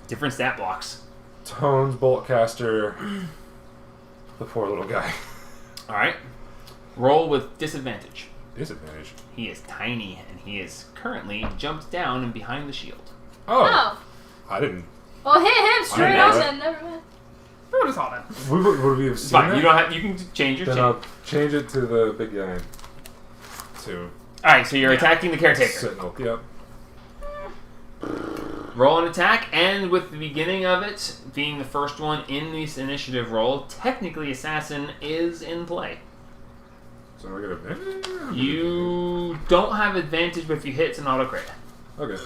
different stat blocks. Tones Boltcaster. The poor little guy. All right, roll with disadvantage. Disadvantage. He is tiny, and he is currently jumped down and behind the shield. Oh, Oh. I didn't. Well, hit him straight know up that. and never mind. I would have thought that. Would we have It's seen fine. that? You don't have. You can change your Then change. I'll change it to the big guy. To All right, so you're attacking the caretaker. Sentinel. Yep. Roll an attack, and with the beginning of it being the first one in this initiative roll, technically assassin is in play. So we're gonna. You don't have advantage, but if you hit, it's an auto crit. Okay.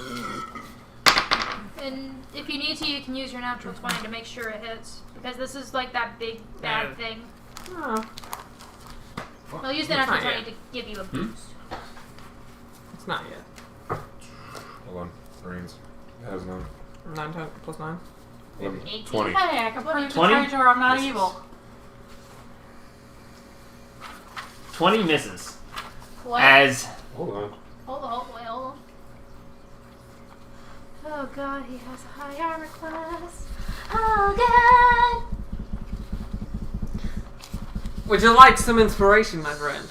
And if you need to, you can use your natural 20 to make sure it hits. Because this is like that big bad thing. Oh, I'll use the It's natural not 20 to give you a boost. it's not yet. Hold on. Brains. It has none. 9 plus 9. 11, 18. 20. Hey, I can put you to 20? treasure. I'm not evil. 20 misses. What? As Hold on. Hold on, wait, hold on. Oh god, he has a high armor class. Oh god! Would you like some inspiration, my friend?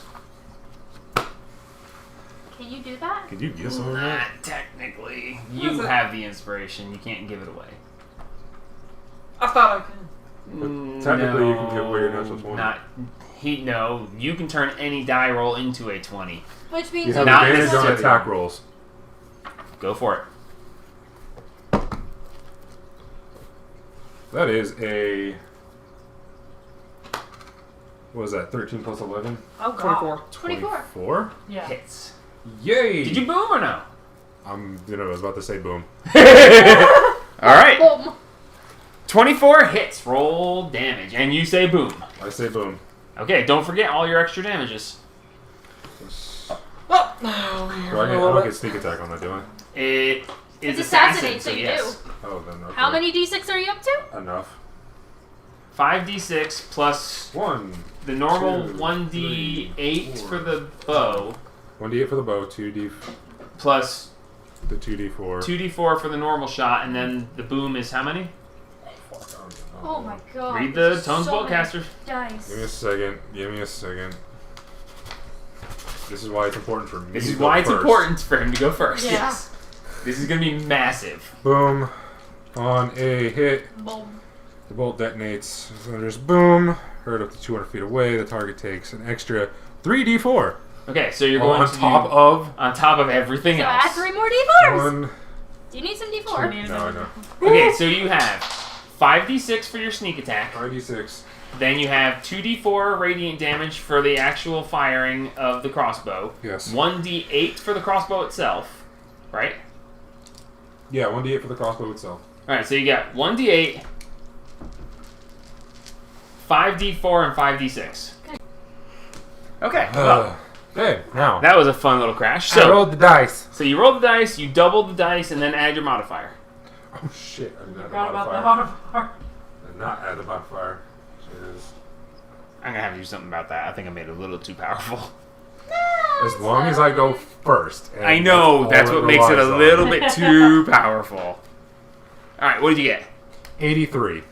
Can you do that? Could you get some of not that? technically. What's You it? have the inspiration. You can't give it away. I thought I could. Technically, you can give away your natural 20. Not. No. You can turn any die roll into a 20. Which means You have Not advantage on necessarily. attack rolls. Go for it. That is a. What was that? 13 plus 11? Oh god. 24. 24. 4? Yeah. Hits. Yay! Did you boom or no? I was about to say boom. All right. Boom. 24 hits. Roll damage, and you say boom. I say boom. Okay. Don't forget all your extra damages. Oh, no. I don't get sneak attack on that, do I? It is It's assassinate, so you yes. Oh, then okay. How many d6 are you up to? Enough. 5d6 plus 1. the normal 2, 1d8 3, 4. for the bow, 1d8 for the bow, 2d plus the 2d4. 2d4 for the normal shot, and then the boom is how many? Oh my god. Read the there's Tones so many Boltcaster. dice. Give me a second. Give me a second. This is why it's important for me This to is go why it's first. important for him to go first. Yeah. Yes. This is going to be massive. Boom. On a hit, Boom. the bolt detonates. So there's boom. Heard up to 200 feet away. The target takes an extra 3d4. Okay, so you're going on to top do, of on top of everything So else. add 3 more d4s. 1. Do you need some I d4? need No, I another- know. Okay, so you have 5d6 for your sneak attack. 5d6. Then you have 2d4 radiant damage for the actual firing of the crossbow. Yes. 1d8 for the crossbow itself, right? Yeah, 1d8 for the crossbow itself. Alright, so you got 1d8, 5d4, and 5d6. Okay, well, Okay, now. that was a fun little crash. I So, rolled the dice. so you roll the dice, you double the dice, and then add your modifier. Oh shit, I did not add the Forgot about the modifier. modifier. I did not add the modifier. Which is I'm gonna have to do something about that. I think I made it a little too powerful. as long as I go first. and I know, all that's what makes it a relies on. little bit too powerful. Alright, what did you get? 83.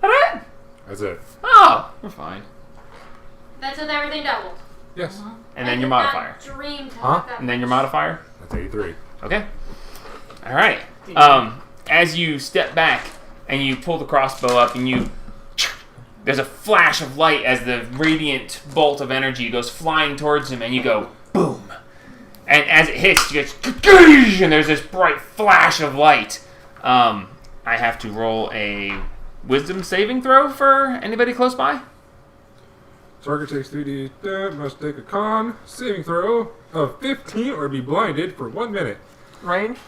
Ta-da! That's it. Oh, we're fine. That's with everything doubled. Yes. And then I your did not modifier. Dream to Huh? have that And then your much. modifier? That's 83. Okay. Alright. As you step back and you pull the crossbow up and you there's a flash of light as the radiant bolt of energy goes flying towards him, and you go boom. And as it hits, you get and there's this bright flash of light. I have to roll a wisdom saving throw for anybody close by. Target takes 3d damage, must take a con saving throw of 15 or be blinded for 1 minute. Range?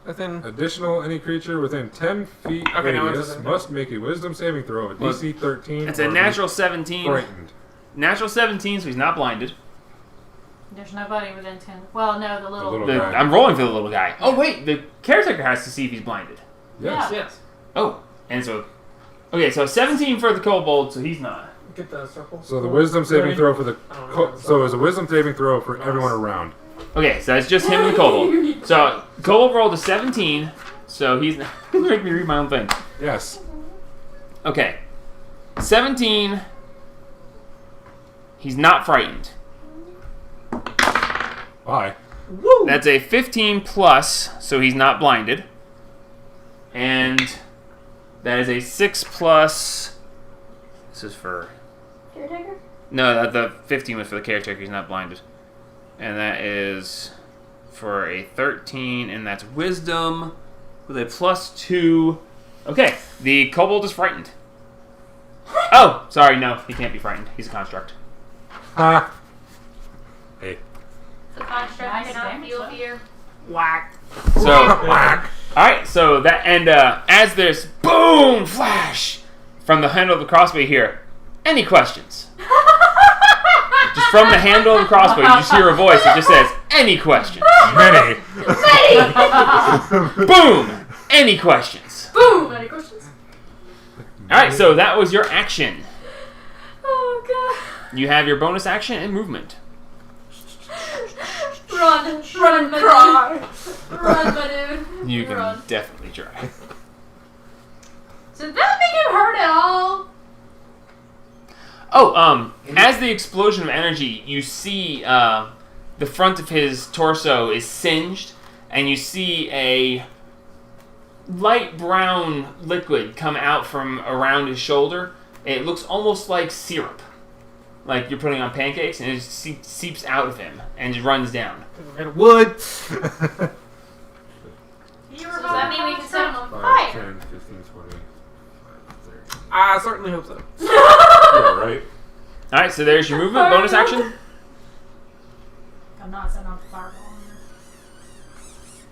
Within. Additional, any creature within 10 feet Okay, now it's radius within- must make a wisdom saving throw of a DC 13. It's or a be natural 17. frightened. Natural 17, so he's not blinded. There's nobody within 10. Well, no, the little. little The- guy. I'm rolling for the little guy. Oh wait, the caretaker has to see if he's blinded. Yes. Yes. Oh, and so, okay, so 17 for the kobold, so he's not. Get the circle. So the wisdom saving throw for the Oh, so it's a wisdom saving throw for everyone around. Okay, so that's just him and the kobold. So kobold rolled a 17, so he's not. Make me read my own thing. Yes. Okay, 17. He's not frightened. Why? Woo! That's a 15 plus, so he's not blinded. And that is a 6 plus. This is for. Caretaker? No, the 15 was for the caretaker. He's not blinded. And that is for a 13, and that's wisdom with a +2. Okay, the kobold is frightened. Oh, sorry, no, he can't be frightened. He's a construct. Ha. Hey. The construct Nice cannot damage, feel though. fear. Whack. So, Whack. alright, so that, and as there's boom, flash from the handle of the crossbow here, any questions? Just from the handle of the crossbow, you just hear a voice that just says, any questions? Many. Boom! Any questions? Boom! Any questions? Alright, so that was your action. Oh god. You have your bonus action and movement. Run, run, my dude. Run, my dude. You can Run. definitely try. So did that make him hurt at all? Oh, as the explosion of energy, you see the front of his torso is singed, and you see a light brown liquid come out from around his shoulder. It looks almost like syrup, like you're putting on pancakes, and it just seeps out of him and just runs down. It would. You were Does does that that mean we can set him on 5, fire? 10, 15, 20, 30. I certainly hope so. Yeah, right? Alright, so there's your movement, bonus action. I'm not setting off the fireball.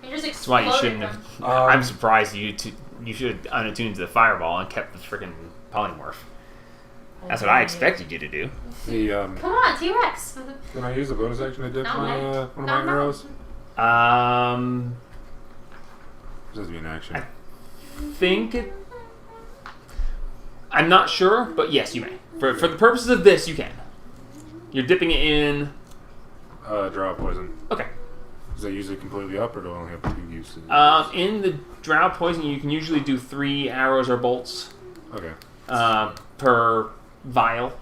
He just That's why you exploded shouldn't them. have. I'm surprised you should have unattuned to the fireball and kept the freaking polymorph. That's what I expected you to do. The Come on, T-Rex. can I use a bonus action to dip No, my no. one of No, my no. arrows? This has to be an action. Think it. I'm not sure, but yes, you may. For the purposes of this, you can. You're dipping it in. Draw poison. Okay. Is that usually completely up, or do I only have 2 uses? In the drow poison, you can usually do 3 arrows or bolts Okay. per vial.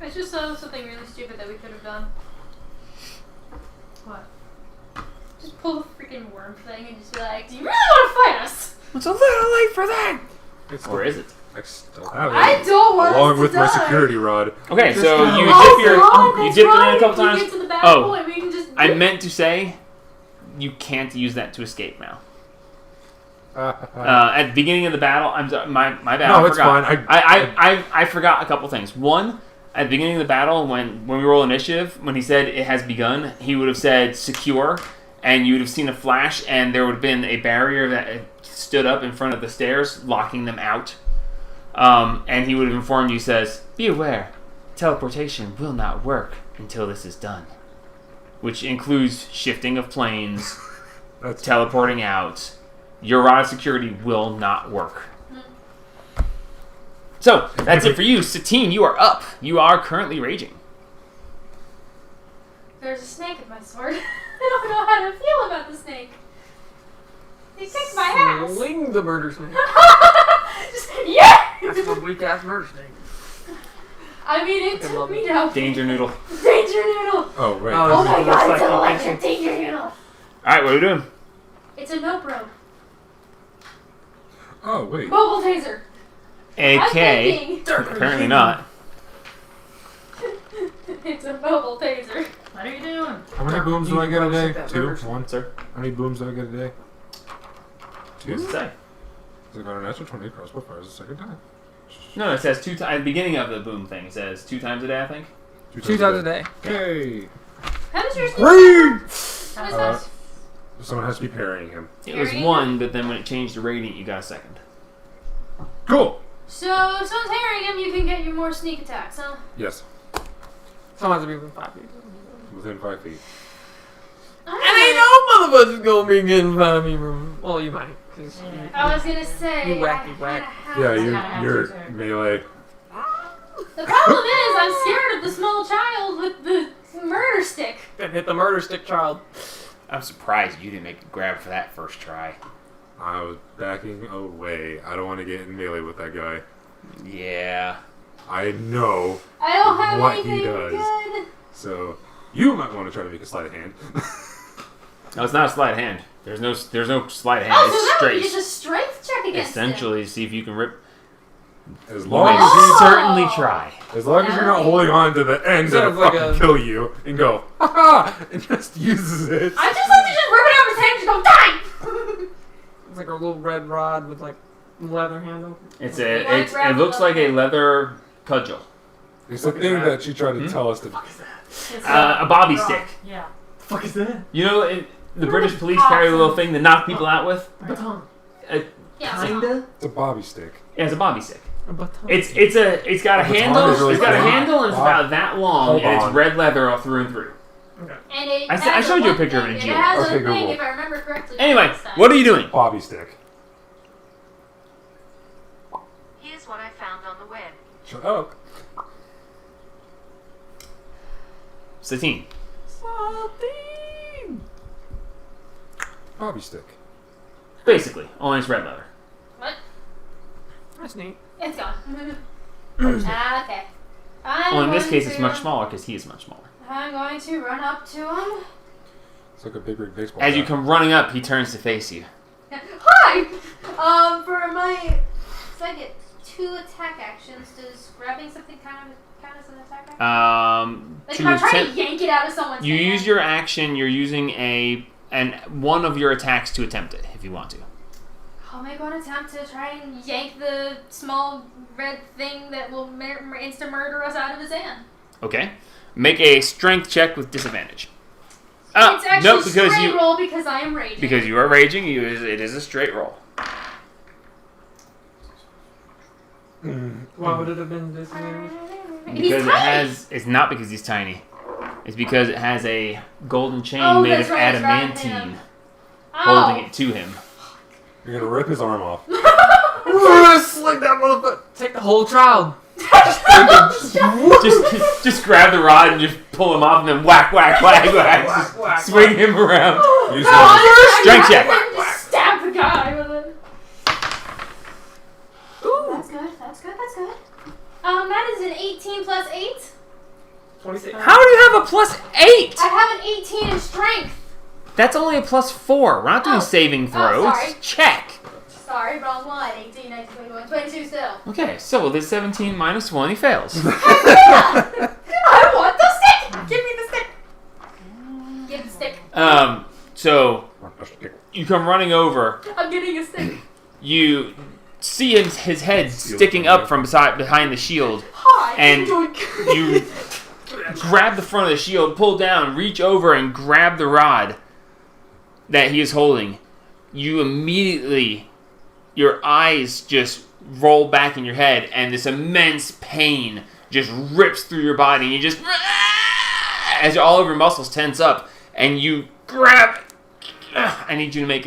I just saw something really stupid that we could have done. What? Just pull the freaking worm thing and just be like, do you really want to fight us? It's a little late for that. It's Or is it? I still have it. I don't want Along us with to my die. security rod. Okay, so you Oh, dip your God, you that's dip it in right. a couple If times. we get to the battle point, we can just I meant to say you can't use that to escape now. At the beginning of the battle, I'm sorry, my bad. No, I it's forgot. fine. I forgot a couple things. One, at the beginning of the battle, when we roll initiative, when he said it has begun, he would have said secure, and you would have seen a flash, and there would have been a barrier that stood up in front of the stairs, locking them out. And he would have informed you, says, "Be aware, teleportation will not work until this is done," which includes shifting of planes, That's teleporting out. Your rod of security will not work. So, that's it for you. Satine, you are up. You are currently raging. There's a snake in my sword. I don't know how to feel about the snake. He kicked my ass. Sling the murder snake. Just, yeah! That's one weak ass murder snake. I mean, it took me down. Danger Noodle. Danger Noodle! Oh, right. Oh, Oh my It looks god, like it's an you electric Danger Noodle! Alright, what are we doing? It's a no bro. Oh wait. Mobile taser. I'm AK. thinking Apparently not. it's a mobile taser. What are you doing? How many booms do I get a day? That 2? murders. 1? Sir? How many booms do I get a day? 2. What's it say? I got a natural 20 crossbow fires the second time. No, it says 2 times. At the beginning of the boom thing, it says 2 times a day, I think. 2 times a day. Okay. How does yours Green! How does Uh, that? Someone has to be parrying him. It was Parrying? 1, but then when it changed to radiant, you got a second. Cool! So if someone's herring him, you can get your more sneak attacks, huh? Yes. Someone has to be within 5 feet. Within 5 feet. And ain't no motherfuckers gonna be getting 5 feet from. Well, you might. 'Cause Yeah. I was gonna say. You wacky I whack. have Yeah, to. you're have to. melee. The problem is, I'm scared of the small child with the murder stick. Then hit the murder stick child. I'm surprised you didn't make a grab for that first try. I was backing away. I don't want to get in melee with that guy. Yeah. I know. I don't have What he anything does. good. So, you might want to try to make a sleight of hand. No, it's not a sleight of hand. There's no sleight of hand. Oh, it's so that would be straight. just a strength check against him. Essentially, see if you can rip. As You long may as, Oh! certainly try. you're not holding on to the end Instead that of like fucking a- kill you and go, haha, and just uses it. I just like to just rip it out of his hand and just go, die! It's like a little red rod with like leather handle. It's You a. wanna It grab looks the- like a leather cudgel. It's the thing that she tried to tell us to. It's A bobby rock. stick. Yeah. Fuck is that? You know, the What British are the police carry a cops little and- thing to knock people out with. Baton. Yeah, Kinda. It's a bobby stick. Yeah, it's a bobby stick. A baton. It's got a The baton handle. is really It's got a thin. handle and it's Wow. about that long, Hold and it's on. red leather all through and through. And it I has showed you a one picture of it in thing- June. It has Okay, a thing, Google. if I remember correctly. from Anyway, last time. what are you doing? Bobby stick. Here's what I found on the web. Shut up. Satine. Bobby stick. Basically, only it's red leather. What? That's neat. It's gone. Bobby stick. Okay. I'm Well, in this going case, it's to- much smaller because he is much smaller. I'm going to run up to him. It's like a big rig baseball. As you bat. come running up, he turns to face you. Hi! For my... So I get 2 attack actions. Does grabbing something count as an attack action? Like if To I'm trying attempt, to yank it out of someone's you hand. use your action. You're using one of your attacks to attempt it if you want to. I'll make one attempt to try and yank the small red thing that will insta-murder us out of his hand. Okay. Make a strength check with disadvantage. It's actually no, because straight you roll because I am raging. because you are raging. It is a straight roll. Why would it have been this way? He's Because it tiny. has. It's not because he's tiny. It's because it has a golden chain Oh, made that's of right, it's grabbing adamantine him. holding it to him. You're gonna rip his arm off. Slick that motherfucker. Take the whole child. just grab the rod and just pull him off and then whack, whack, whack, whack. Just swing him around. Use No, that. Strength check. Just stab the guy with it. Ooh, that's good. That's good. That's good. That is an 18 plus 8. 26. How do you have a +8? I have an 18 in strength. That's only a +4. We're not doing Oh. saving throws. sorry. Check. Sorry, wrong one. 18, 19, 21, 22 still. Okay, so with this 17 minus 1, he fails. I want the stick. Give me the stick. Give the stick. So you come running over. I'm getting a stick. You see his head sticking up from behind the shield. Hi. And you grab the front of the shield, pull down, reach over, and grab the rod that he is holding. You immediately, your eyes just roll back in your head, and this immense pain just rips through your body, and you just, as all of your muscles tense up, and you grab. I need you to make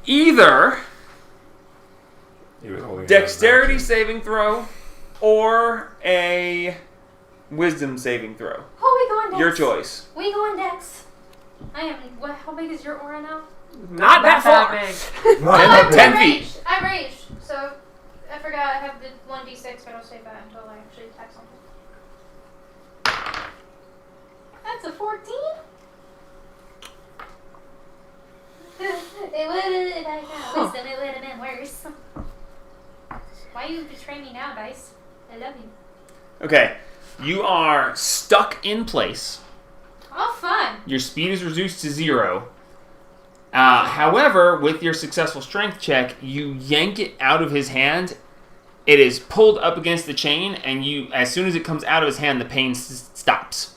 either He was holding it dexterity as an saving throw or a wisdom saving throw. Oh, we going Dex. Your choice. We going Dex. I am. What? How big is your aura now? Not that far. big. action. Oh, I'm 10 raged. feet. I'm raged. So I forgot I have the 1d6, but I'll save that until I actually attack something. That's a 14. It would, if I had wisdom, it would have been worse. Why you betray me now, Dice? I love you. Okay, you are stuck in place. Oh, fun. Your speed is reduced to 0. However, with your successful strength check, you yank it out of his hand. It is pulled up against the chain, and as soon as it comes out of his hand, the pain stops.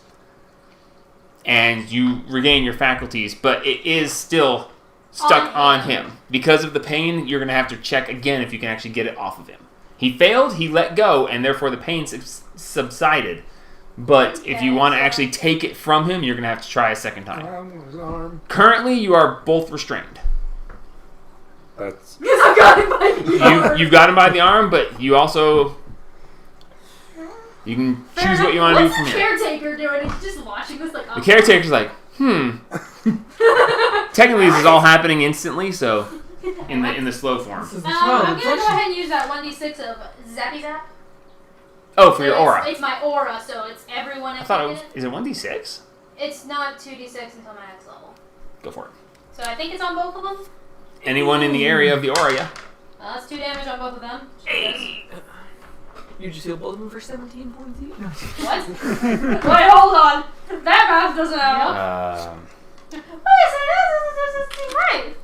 And you regain your faculties, but it is still stuck on him. Because of the pain, you're going to have to check again if you can actually get it off of him. He failed, he let go, and therefore the pain subsided. But if you want to actually take it from him, you're going to have to try a second time. His arm. Currently, you are both restrained. That's. Because I got him by the arm. You've got him by the arm, but you also... You can choose what you want to do from What's the here. caretaker doing? He's just watching this like... The caretaker's like, Technically, this is all happening instantly, so... In the slow form. This is the I'm gonna smell. go ahead and use that 1d6 of Zappy Zap. Oh, for your aura. It's my aura, so it's everyone. I thought it was... Is it 1d6? It's not 2d6 until my next level. Go for it. So I think it's on both of them. Anyone in the area of the aura, yeah. That's 2 damage on both of them. You just heal both of them for 17 points each. What? Wait, hold on. That math doesn't add up. Wait a second, that doesn't seem right.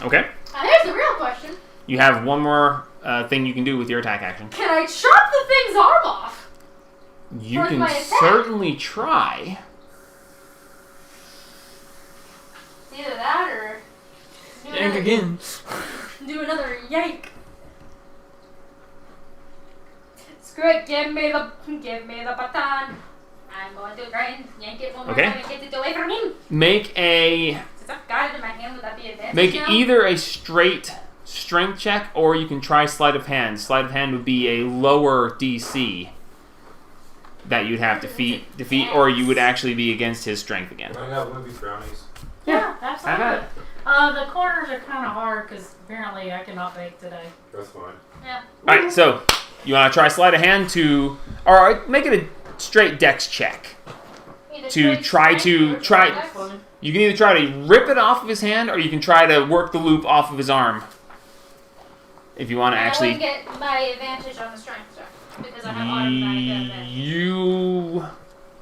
Okay. Here's the real question. You have one more thing you can do with your attack action. Can I chop the thing's arm off? You For can my attack? certainly try. It's either that or... do Yank another- again. Do another yank. Screw it, give me the baton. I'm going to try and yank it one more Okay. time and get it away from him. Make a... Since I've got it in my hand, would that be advantage Make now? either a straight strength check, or you can try sleight of hand. Sleight of hand would be a lower DC that you'd have to defeat, or you would actually be against his strength again. Can I have one of these brownies? Yeah, Have absolutely. at it. The corners are kind of hard because apparently I cannot bake today. That's fine. Yeah. Alright, so you want to try sleight of hand to... Or make it a straight dex check. Either To straight try strength to... or try. dex. You can either try to rip it off of his hand, or you can try to work the loop off of his arm. If you want to I actually... wouldn't get my advantage on the strength check because I have automatic advantage. You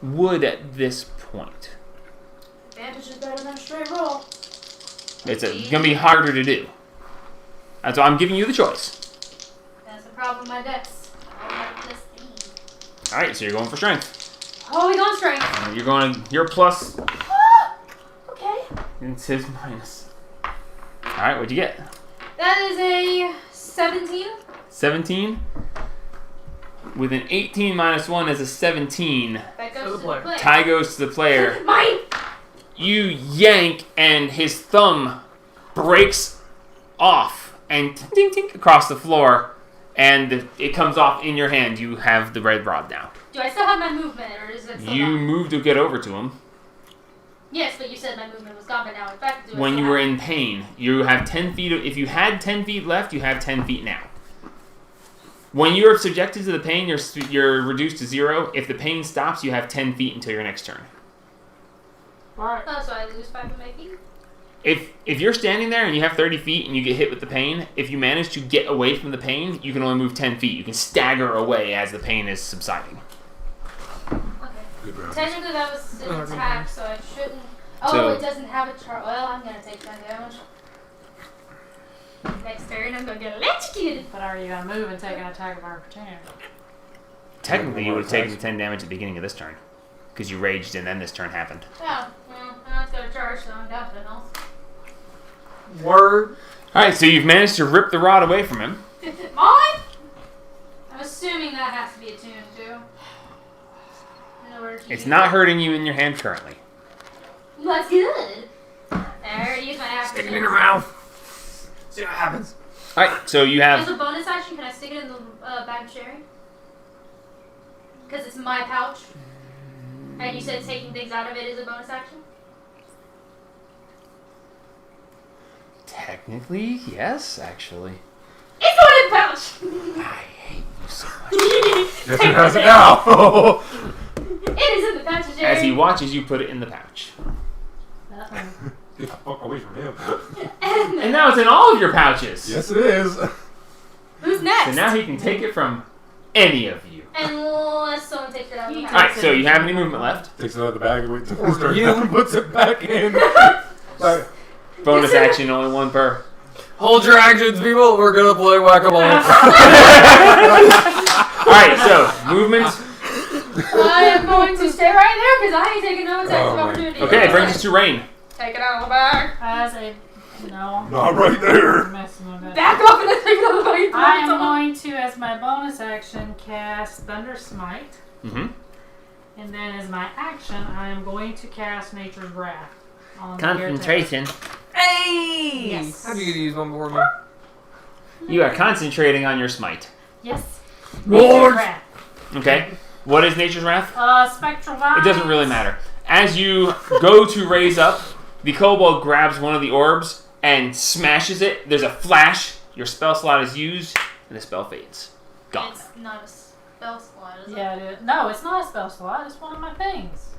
would at this point. Advantage is better than a straight roll. It's going to be harder to do. That's why I'm giving you the choice. That's the problem with my dex. I like this thing. Alright, so you're going for strength. Oh, we going strength. You're going... Your plus... Okay. It's his minus. Alright, what'd you get? That is a 17. 17. With an 18 minus 1 as a 17. That To goes the to player. the player. Tie goes to the player. Mine! You yank, and his thumb breaks off and tink tink across the floor, and it comes off in your hand. You have the red rod now. Do I still have my movement, or is it still You gone? move to get over to him. Yes, but you said my movement was gone, but now in fact, do I When still you were have in pain, you have 10 feet. If you had 10 feet left, you have 10 feet now. When you are subjected to the pain, you're reduced to 0. If the pain stops, you have 10 feet until your next turn. Alright. Oh, so I lose 5 of my feet? If you're standing there and you have 30 feet and you get hit with the pain, if you manage to get away from the pain, you can only move 10 feet. You can stagger away as the pain is subsiding. Okay. Good brownies. Technically, that was an Oh, attack, so I shouldn't. Oh, So- it doesn't have a char. Well, I'm gonna take 10 damage. Next turn, I'm gonna get electrocuted. But are you going to move and take an attack of opportunity? Technically, you would have taken 10 damage at the beginning of this turn. Because you raged and then this turn happened. Oh, well, now it's got a charge, so I'm down to health. Word. Alright, so you've managed to rip the rod away from him. Mine? I'm assuming that has to be attuned too. In order to It's use not it. hurting you in your hand currently. That's good. I already used my action. Stick it in your mouth. See what happens. Alright, so you As have... a bonus action, can I stick it in the bag of Sherry? Because it's my pouch. And you said taking things out of it is a bonus action? Technically, yes, actually. It's not in pouch! I hate you so much. Yes, it has it now. It is in the pouch of Sherry. As he watches you put it in the pouch. Get the fuck away from him. And now it's in all of your pouches. Yes, it is. Who's next? So now he can take it from any of you. Unless someone takes it out of the house. Alright, so you have any movement left? Takes it out of the bag and waits Or starts you. and puts it back in. Like, Bonus action, only one per. Hold your actions, people. We're gonna play whack-a-mole. Alright, so movement. I am going to stay right there because I ain't taking no attacks of my opportunity. Okay, it brings us to Rain. Take it out of the bag. As a no. not right there. I'm messing with it. Back off and then take it out of the bag. I am going to, as my bonus action, cast Thunder Smite. Mm-hmm. And then as my action, I am going to cast Nature's Wrath. On the Concentration. Hey! Yes. How'd you get to use one before me? You are concentrating on your smite. Yes. Lord! Nature's Wrath. Okay. What is Nature's Wrath? Spectral Vines. It doesn't really matter. As you go to raise up, the kobold grabs one of the orbs and smashes it. There's a flash. Your spell slot is used, and the spell fades. Gone. It's not a spell slot, is it? Yeah, it is. No, it's not a spell slot. It's one of my things.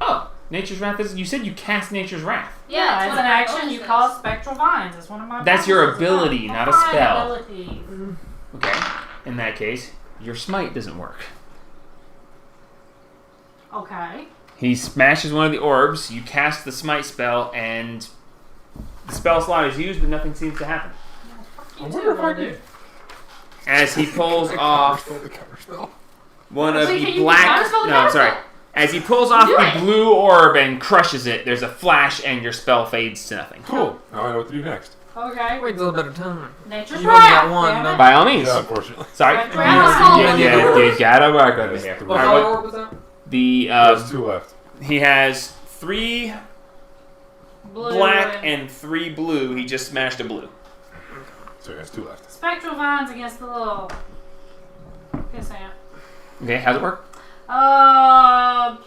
Oh, Nature's Wrath is. You said you cast Nature's Wrath. Yeah, as one an of my action, you bonuses. call Spectral Vines. It's one of my That's your bonuses. ability, It's not a my spell. ability. Okay. In that case, your smite doesn't work. Okay. He smashes one of the orbs. You cast the smite spell, and the spell slot is used, but nothing seems to happen. I wonder if I did. As he pulls off The cover spell. one of Wait, the can you black. counterspell the No, sorry. counterspell? As he pulls off Do the it. blue orb and crushes it, there's a flash, and your spell fades to nothing. Cool. Now I know what to do next. Okay. Wait till a better time. Nature's You only got Wrath. one, damn no? it. By all means. Yeah, unfortunately. Sorry. Right, You, right. you gotta work over here. What What Alright, color what- orb was that? the There's two left. he has 3 Blue black and 3 blue. He just smashed a blue. So he has two left. Spectral Vines against the little piss ant. Okay, how's it work?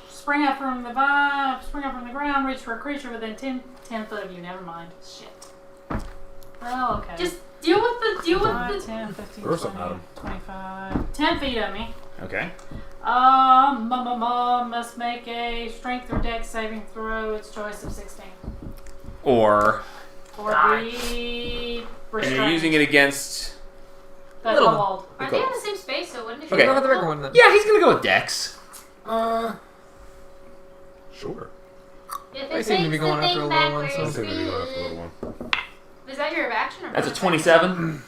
Spring up from the vine, spring up from the ground, reach for a creature within 10 foot of you. Never mind. Shit. Well, okay. Just deal with the 5, 10, 15, Throw something at 20, him. 25, 10 feet of me. Okay. Must make a strength or dex saving throw. Its choice of 16. Or Or be and restrained. you're using it against. The Little one. kobold. Are they in the same space? So wouldn't it? Okay. Go with the bigger one then. Yeah, he's gonna go with Dex. Sure. If They it seem to be takes going the after thing a back little one, where so- I it's think they're going after the good. little one. Is that your action or That's a bonus 27.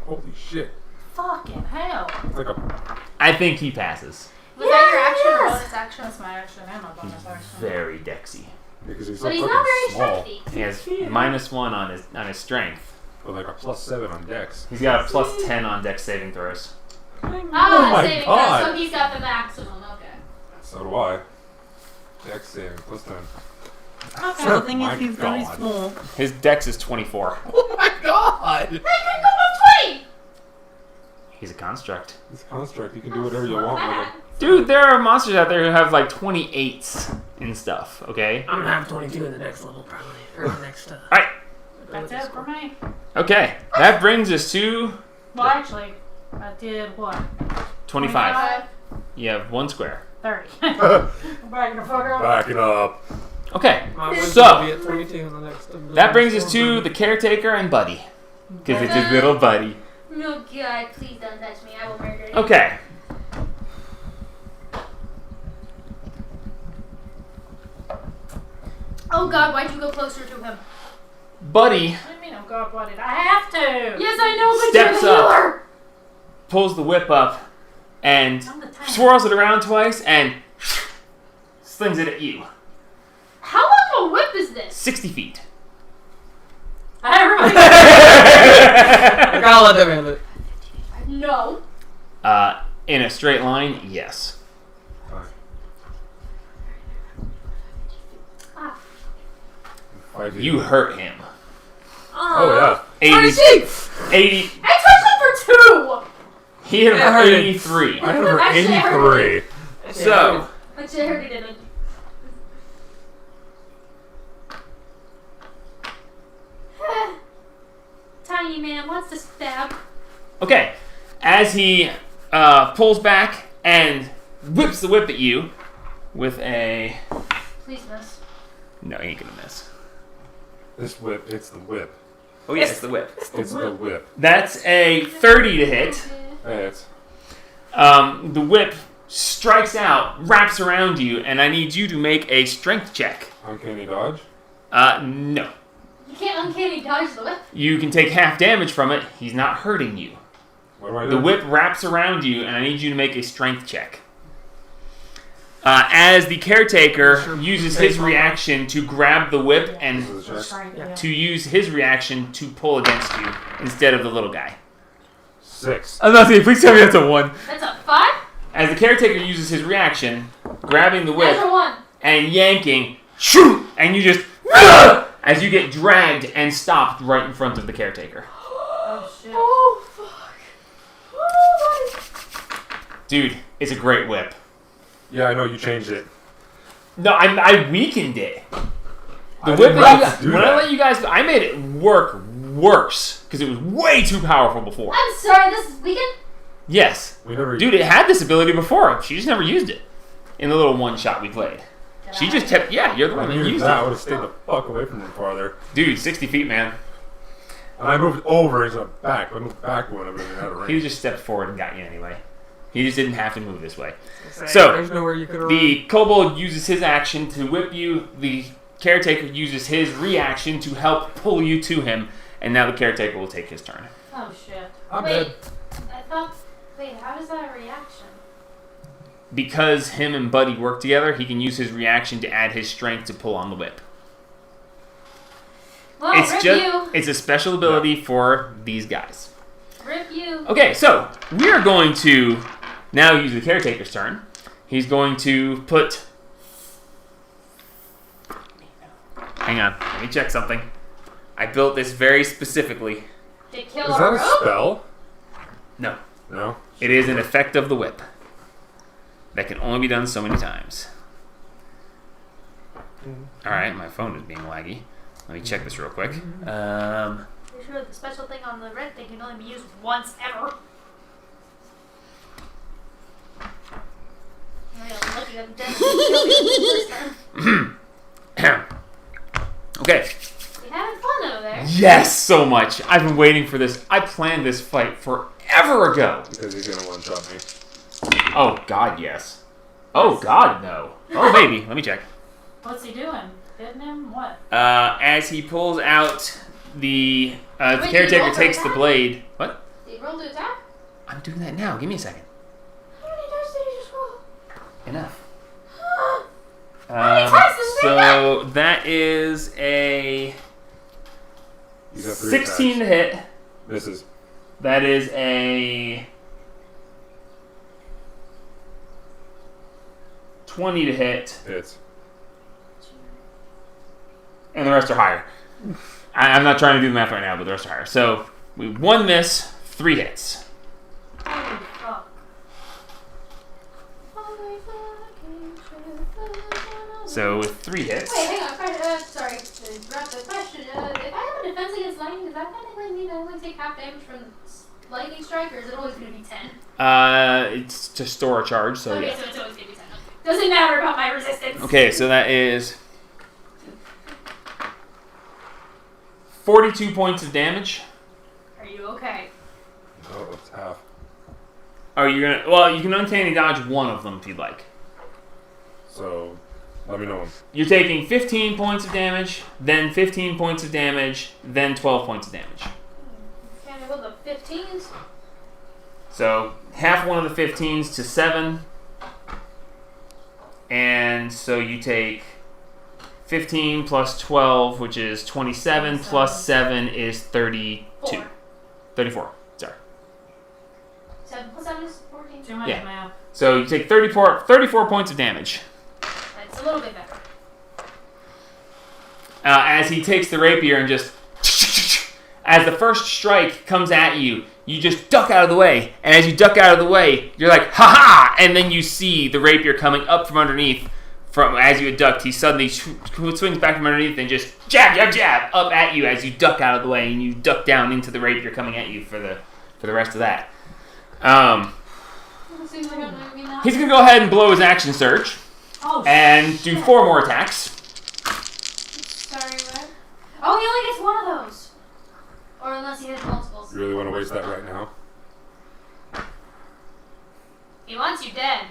Holy shit. Fucking hell. It's like a. I think he passes. action? Was that your action or Yes. bonus action? That's my action and my bonus action. Very Dexy. Because he's so But he's fucking not very small. strengthy. He has -1 on his strength. But like a +7 on Dex. He's got a +10 on Dex saving throws. Ah, my saving God. throw. So he's got the maximum. Okay. So do I. Dex saving +10. Okay. So the thing My is, he's very God. small. His Dex is 24. Oh my god! Hey, can go up 20. He's a construct. This construct, you can do whatever you want with Bad. it. Dude, there are monsters out there who have like 28s and stuff, okay? I'm gonna have 22 in the next level, probably. Or the next, Alright, That's it for me. okay. That brings us to Well, actually, I did what? 25. You have 1 square. 30. I'm backing the fuck up. Back it up. Okay, My wisdom So- will be at 22 in the next. that brings us to the caretaker and Buddy. Because it's his little buddy. No, God, please don't touch me. I will murder you. Okay. Oh God, why'd you go closer to him? Buddy What do you mean, oh god, what did I have to? Yes, I know, but Steps you're the up. healer. pulls the whip up and I'm the tank. swirls it around twice and slings it at you. How long of a whip is this? 60 feet. Everybody. I gotta let them handle it. No. In a straight line, yes. Ah. 5 feet. You hurt him. Oh 80, she? 80 I touched him for 2. he hit him Yeah, I for heard it. 83. yeah. I had over Actually, I heard 83. So, But you already did it. Tiny man wants to stab. okay. As he pulls back and whips the whip at you with a... Please miss. No, he ain't gonna miss. This whip, it's the whip. Oh yes, the whip. It's the whip. That's a 30 to hit. Hey, it's The whip strikes out, wraps around you, and I need you to make a strength check. uncanny dodge. No. You can't uncanny dodge the whip. You can take half damage from it. He's not hurting you. What do I do? The whip wraps around you, and I need you to make a strength check. As the caretaker uses his reaction to grab the whip and This is a check. Strength, Yeah. yeah. to use his reaction to pull against you instead of the little guy. 6. I'm not saying, please tell me that's a 1. That's a 5. As the caretaker uses his reaction, grabbing the whip That's a 1. and yanking, shoo, and you just, as you get dragged and stopped right in front of the caretaker. Oh shit. Oh fuck. Oh Dude, it's a great whip. Yeah, I know you changed it. No, I weakened it. The I whip didn't that have to do when I that. let you guys, I made it work worse because it was way too powerful before. I'm sorry. This is weekend. Yes, We never. dude, it had this ability before. She just never used it in the little one shot we played. She just kept, yeah, you're the If I one that knew used that, I it. would have stayed the fuck away from him farther. Dude, 60 feet, man. And I moved over instead of back. If I moved back, one, I would have been out of He range. just stepped forward and got you anyway. He just didn't have to move this way. Say, So, there's nowhere you could run. The kobold uses his action to whip you. The caretaker uses his reaction to help pull you to him. And now the caretaker will take his turn. Oh shit. I'm Wait. dead. I thought. Wait. How does that a reaction? Because him and Buddy work together, he can use his reaction to add his strength to pull on the whip. Well, It's rip just you. it's a special ability for these guys. Rip you. Okay, so we are going to now use the caretaker's turn. He's going to put. Hang on, let me check something. I built this very specifically. To kill Is a that a rope? spell? No, No. it is an effect of the whip that can only be done so many times. All right, my phone is being laggy. Let me check this real quick. Pretty sure the special thing on the red thing can only be used once ever. I got lucky I'm dead. Okay. You having fun over there? Yes, so much. I've been waiting for this. I planned this fight forever ago. Because he's gonna one shot me. Oh God, yes. Oh God, no. Oh maybe. Let me check. What's he doing? Hitting him? What? As he pulls out the Wait, caretaker you roll for takes the attack? blade. What? Did you roll to attack? I'm doing that now. Give me a second. How many dice did you just roll? Enough. many times does it So that is a He's got 3 16 to attacks. hit. Misses. That is a 20 to hit, Hits. and the rest are higher. I'm not trying to do the math right now, but the rest are higher. So we 1 miss, 3 hits. Holy fuck. Holy fuck. So with 3 hits, Wait, hang on. Sorry to interrupt the question. If I have a defense against lightning, does that technically mean I only take half damage from lightning strike, or is it always going to be 10? it's to store a charge. So Okay, yeah. so it's always going to be 10. Doesn't matter about my resistance. Okay, so that is 42 points of damage. Are you okay? Oh, it's half. Oh, you're gonna. Well, you can uncanny dodge one of them if you'd like. So, let me know. You're taking 15 points of damage, then 15 points of damage, then 12 points of damage. Can I roll the 15s? So half one of the 15s to 7, and so you take 15 plus 12, which is 27, plus 7 is 32. 4. 34. Sorry. 7 plus 7 is 14. Too much Yeah. math. So you take 34 points of damage. That's a little bit better. As he takes the rapier and just, as the first strike comes at you, you just duck out of the way. And as you duck out of the way, you're like, ha ha! And then you see the rapier coming up from underneath. From as you had ducked, he suddenly swings back from underneath and just jab, jab, jab up at you as you duck out of the way, and you duck down into the rapier coming at you for the rest of that. Seems like I'm gonna be now. He's gonna go ahead and blow his action surge Oh, and do 4 more attacks. Sorry, what? Oh, he only gets one of those. Or unless he has multiples. You really want to waste that right now? He wants you dead.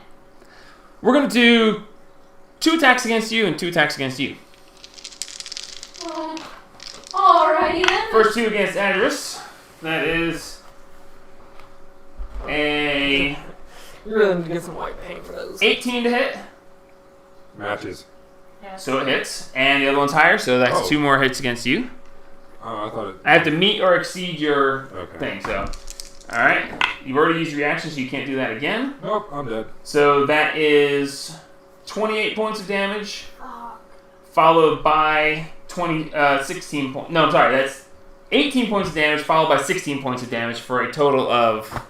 We're gonna do 2 attacks against you and 2 attacks against you. Alrighty then. First 2 against Adris. That is a You really need to get some white paint for those. 18 to hit. Matches. Yes. So it hits. And the other one's higher, so that's Oh. 2 more hits against you. Oh, I thought it. I have to meet or exceed your Okay. thing, so. Alright. You've already used your reaction, so you can't do that again. Nope, I'm dead. So that is 28 points of damage, Fuck. followed by 16 points. No, I'm sorry, that's 18 points of damage, followed by 16 points of damage for a total of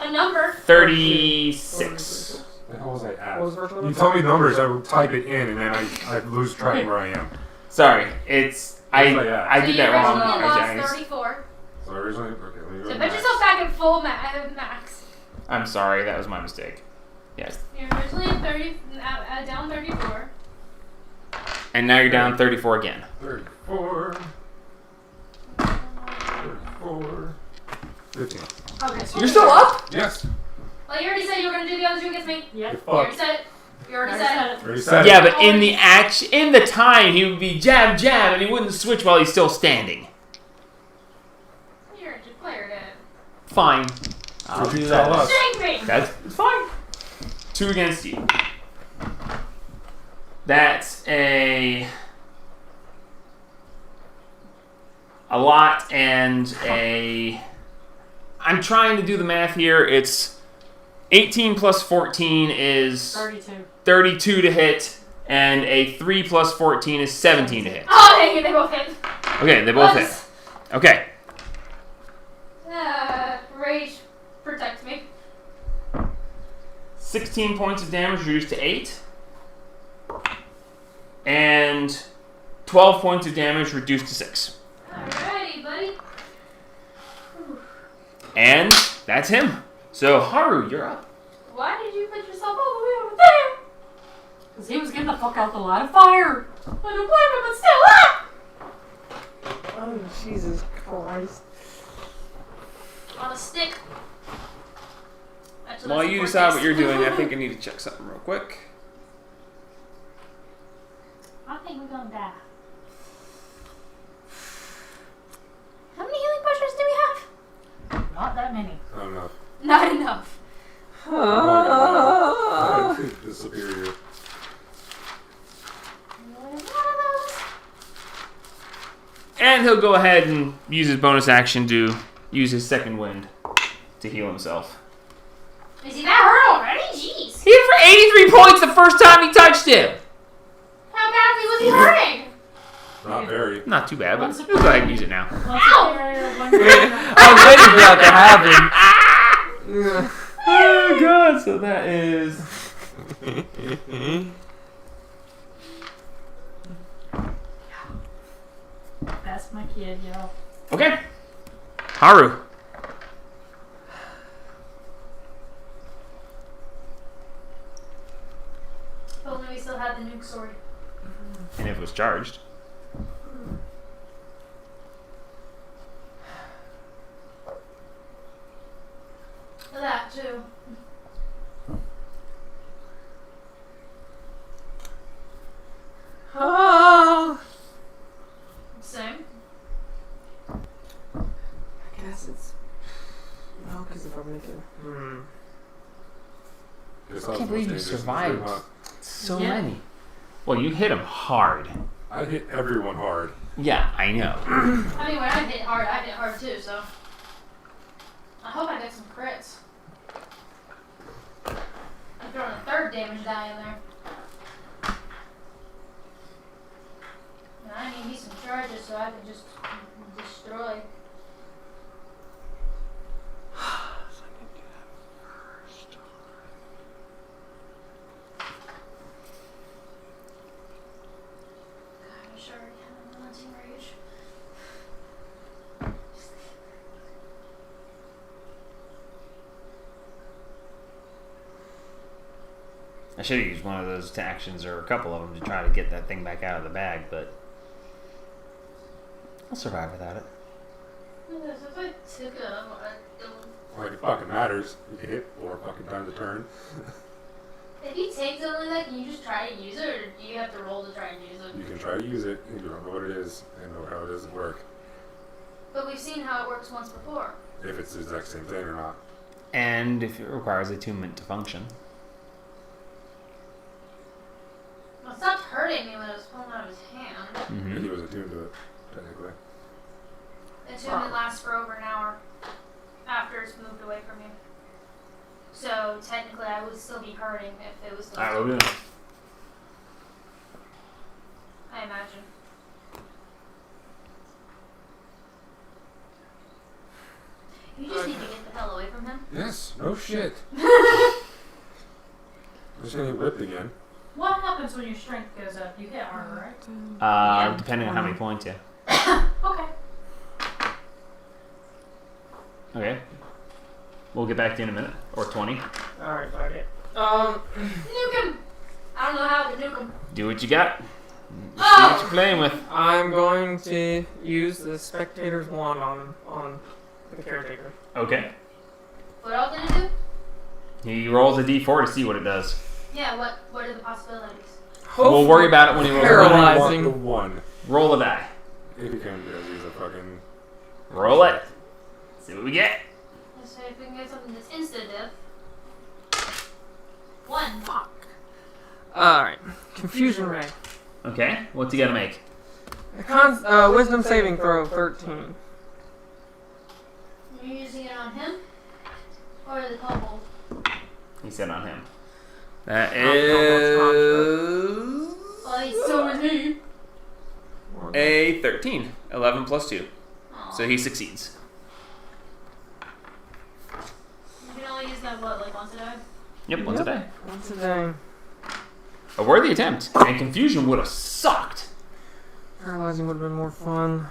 A number. 36. The hell was I at? What was the first one? You tell me numbers, I would type it in, and then I lose track of where I am. Sorry, it's. I What's that? I did that wrong. You originally Guys. lost 34. So originally, okay, let me go So to put yourself back at full max. I'm sorry, that was my mistake. Yes. You're originally at 30, down 34. And now you're down 34 again. 34. 34. 15. Okay, so You're still up? Yes. Well, you already said you were going to do the other 2 against me. Yep. You already said it. You already said it. Already said Yeah, it. but in the time, he would be jab, jab, and he wouldn't switch while he's still standing. You're a good player, Dad. Fine. I'll Would you do tell that. us? Shank me! That's it's fine. 2 against you. That's a lot and a. I'm trying to do the math here. It's 18 plus 14 is 32. 32 to hit, and a 3 plus 14 is 17 to hit. Oh, dang it, they both hit. Okay, they both hit. Okay. Rage, protect me. 16 points of damage reduced to 8. And 12 points of damage reduced to 6. Alrighty, buddy. And that's him. So, Haru, you're up. Why did you put yourself all the way over there? Because he was getting the fuck out the line of fire. I don't blame him, but still up! Oh, Jesus Christ. On a stick. Actually, While that's you the decide what worst. you're doing, I think I need to check something real quick. I think we're gonna die. How many healing potions do we have? Not that many. I don't know. Not enough. The superior. One of those. And he'll go ahead and use his bonus action to use his second wind to heal himself. Is he that hurt already? Jeez. He hit for 83 points the first time he touched him. How badly was he hurting? Not very. Not too bad, but we'll go ahead and use it now. Once Ow! a barrier, one I was waiting for that to happen. Oh god, so that is That's my kid, yo. okay. Haru. If only we still had the nuke sword. And if it was charged. That too. Oh. Same. I guess it's. No, because if I'm making. I can't believe you survived so Yeah. many. Well, you hit him hard. I hit everyone hard. Yeah, I know. I mean, when I hit hard too, so. I hope I get some crits. I'm throwing a third damage die in there. And I need me some charges so I can just destroy. God, I sure already have a melting rage. I should have used one of those actions or a couple of them to try to get that thing back out of the bag, but I'll survive without it. If I took a... Like, it fucking matters. You can hit 4 fucking times a turn. If you take something like that, can you just try to use it, or do you have to roll to try and use it? You can try to use it, and you don't know what it is, and know how it doesn't work. But we've seen how it works once before. If it's the exact same thing or not. And if it requires attunement to function. Well, it stopped hurting me when it was pulling out of his hand. Mm-hmm. He was attuned to it, technically. Attunement lasts for over an hour after it's moved away from you. So technically, I would still be hurting if it was still. Alright, we'll do it. I imagine. You just need to get the hell away from him. Yes, no shit. I'm just gonna get whipped again. What happens when your strength goes up? You hit harder, right? Yeah. Depending on how many points, yeah. Okay. Okay. We'll get back to you in a minute. Or 20. Alright, fuck it. Nuke him! I don't know how to nuke him. Do what you got. See Oh! what you're playing with. I'm going to use the spectator's wand on the caretaker. Okay. What else did it do? He rolls a d4 to see what it does. Yeah, what are the possibilities? We'll worry about it when he rolls Paralyzing. The one. Roll a die. If he can, because he's a fucking... Roll it. See what we get. Let's see if we can get something that's instant death. 1. Fuck. Alright. Confusion ray. Okay. What's he got to make? Wisdom saving throw 13. Are you using it on him? Or the kobold? He said on him. That I don't know is Well, he's so with me. a 13. 11 plus 2. Aw. So he succeeds. You can only use that, what, like once a day? Yep, once a day. Once a day. A worthy attempt. And confusion would have sucked. Paralyzing would have been more fun.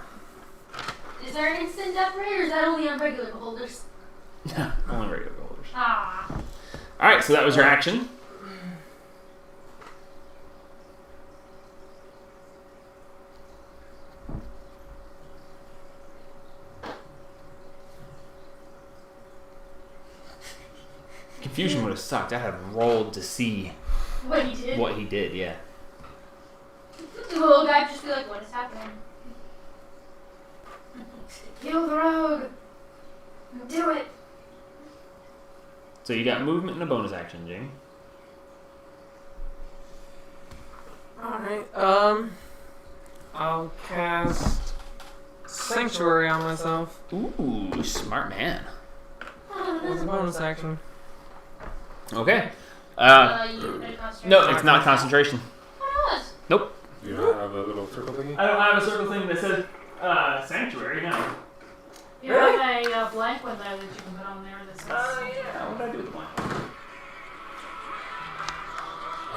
Is there an instant death ray, or is that only on regular beholders? Only regular holders. Ah. Alright, so that was your action. Confusion would have sucked. I had rolled to see What he did? what he did, yeah. The little guy would just be like, what is happening? Kill the rogue! Do it! So you got movement and a bonus action, Jamie. Alright, I'll cast Sanctuary on myself. Ooh, smart man. As a bonus action. Okay. You put a No, it's not concentration. What else? Nope. Do you not have a little circle thingy? I don't have a circle thing that says sanctuary, no. You have a blank one there that you can put on there that says. yeah. What did I do with the blank?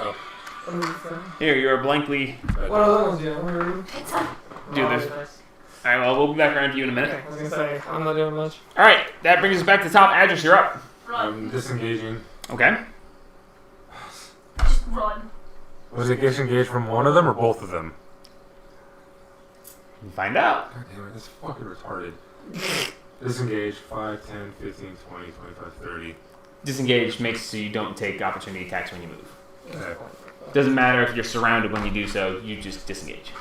Oh. Here, you're blankly. What other ones do you have? Pizza! Do this. Alright, well, we'll be back around to you in a minute. Okay, I was gonna say, I'm not doing much. Alright, that brings us back to top. Address, you're up. Run. I'm disengaging. Okay. Just run. Was it disengaged from one of them or both of them? You find out. God damn it, this is fucking retarded. Disengage 5, 10, 15, 20, 25, 30. Disengage makes so you don't take opportunity attacks when you move. Okay. Doesn't matter if you're surrounded when you do so, you just disengage.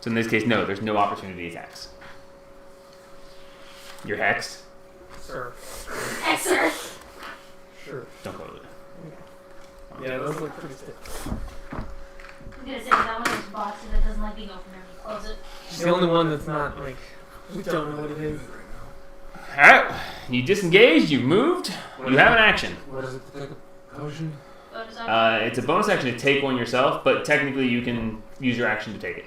So in this case, no, there's no opportunity attacks. You're hexed. Sir. Exer! Sure. Don't close it. Yeah, those look pretty stiff. I'm gonna say that one of those boxes that doesn't like being opened when you close it. It's the only one that's not, like, we don't know what it is. Alright, you disengaged, you've moved, you have an action. What is it to take a potion? Bonus action. It's a bonus action to take one yourself, but technically you can use your action to take it.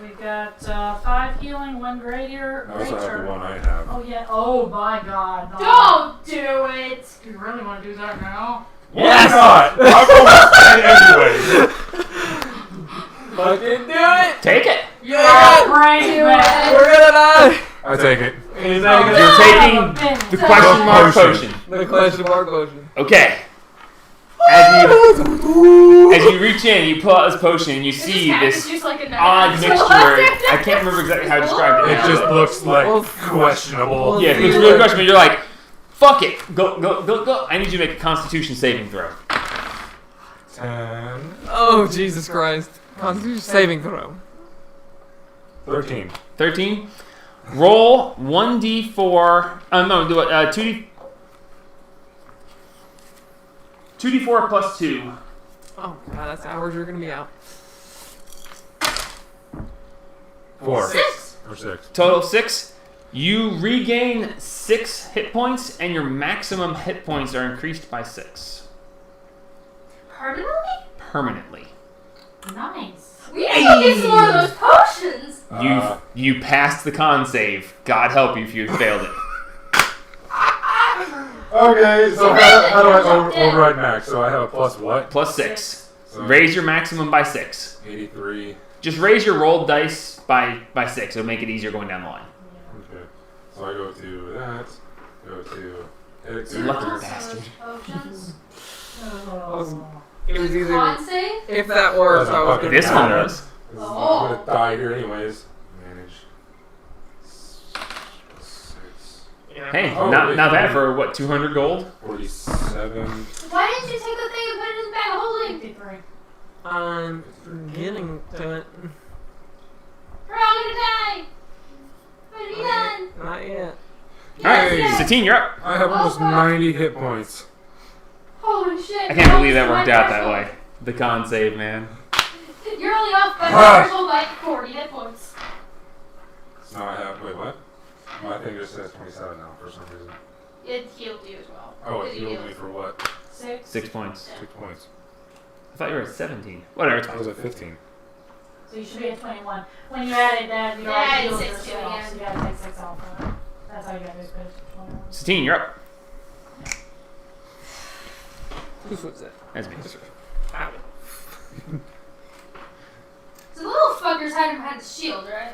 We've got 5 healing, 1 greater. I also have the one I have. Oh yeah. Oh my God. No. Don't do it! Do you really want to do that now? Yes! Why not? I'm going to anyway. Fucking do it! Take it! Yeah, brain, man. We're gonna die! I take it. You're taking the question mark potion. The question mark potion. Okay. As you reach in, you pull out this potion, and you see this Just like a odd mixture. I can't remember exactly how I described it. It just looks like questionable. Yeah, it's really questionable. You're like, fuck it. Go. I need you to make a Constitution saving throw. 10, Oh, Jesus Christ. Constitution saving throw. 13. 13. Roll 1d4. No, do it. 2d4 plus 2. Oh, God, that's hours you're going to be out. 4. 6. Or 6. Total 6. You regain 6 hit points, and your maximum hit points are increased by 6. Permanently? Permanently. Nice. We need to go get some more of those potions. You passed the con save. God help you if you had failed it. Okay, so how do I override max? So I have a plus what? Plus 6. So Raise your maximum by 6. 83. Just raise your rolled dice by 6. It'll make it easier going down the line. Okay. So I go to that. Go to elixir. Lucky Also, bastard. Potions. It was either. Con save? If that works, I was going to This one does. I'm gonna die here anyways. Manage. 6. Hey, Oh, not wait, bad wait. for what, 200 gold? 47. Why didn't you take the thing and put it in the bag of holding? 53. I'm getting to it. We're all gonna die. When are we done? Not yet. Alright, Yes. Satine, you're up. I have almost 90 hit points. Holy shit. I can't believe that worked out that way. The con save, man. You're only off by Ah. threshold by 40 hit points. So now I have, wait, what? My thing just says 27 now for some reason. It healed you as well. Oh, it Did you healed me for what? 6. 6 points. 6 points. I thought you were at 17. Whatever, it's I fine. was at 15. So you should be at 21. When you added that, you Yeah, already I healed did 6 too, yourself, yeah. so you gotta take 6 off of it. That's how you got those bits for 21. Satine, you're up. Whose was that? That's me. So the little fuckers had the shield, right?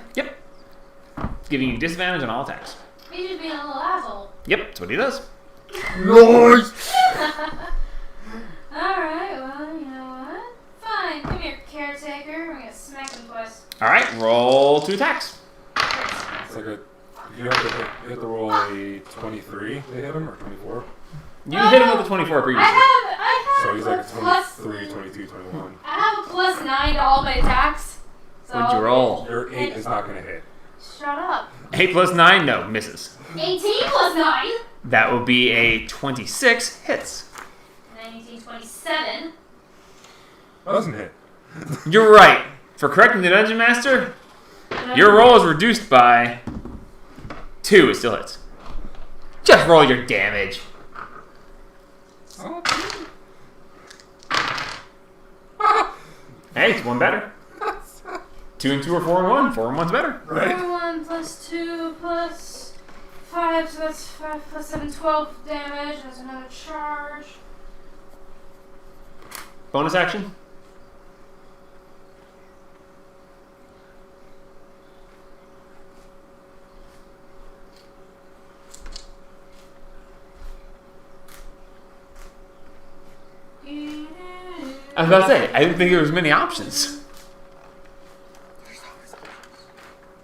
It's giving you disadvantage on all attacks. He's just being a little asshole. Yep, that's what he does. Nice! Alright, well, you know what? Fine, come here, caretaker. I'm gonna smack him twice. Alright, roll 2 attacks. It's like a. You have to roll a 23 to hit him, or 24? You hit him with a 24 previously. I have So he's like a plus 23, 22, 21. I have a plus 9 to all my attacks. So What'd you roll? Your 8 is not going to hit. Shut up. 8 plus 9, no, misses. 18 plus 9. That would be a 26 hits. 19, 27. Doesn't hit. You're right. For correcting the Dungeon Master, your roll is reduced by 2. It still hits. Just roll your damage. Hey, it's 1 better. 2 and 2 are 4 and 1. 4 and 1's better. Right? 1 plus 2 plus 5, so that's 5 plus 7, 12 damage. That's another charge. Bonus action. I was about to say, I didn't think there was many options.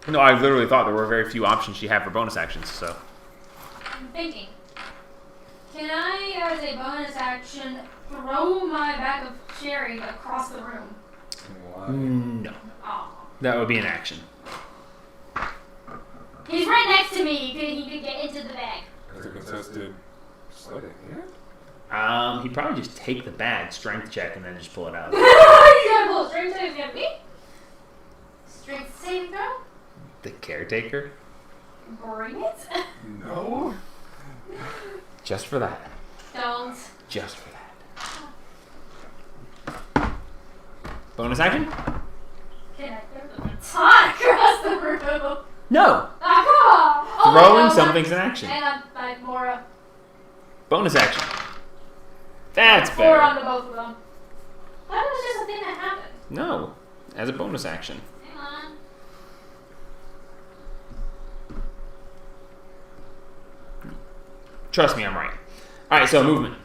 No, I literally thought there were very few options she had for bonus actions, so. I'm thinking. Can I, as a bonus action, throw my bag of cherry across the room? No. Oh. That would be an action. He's right next to me. He could get into the bag. It's a contested sleight of hand? He'd probably just take the bag, strength check, and then just pull it out. He's gonna pull a strength save against me. Strength saving throw. The caretaker? Bring it. No. Just for that. Don't. Just for that. Bonus action? Can I throw the baton across the room? No. Ah, come on. Oh, Throwing no, something's an action. Hang on, my Mora. Bonus action. That's 4 better. on the both of them. That was just a thing that happened. No. As a bonus action. Hang on. Trust me, I'm right. Alright, so movement.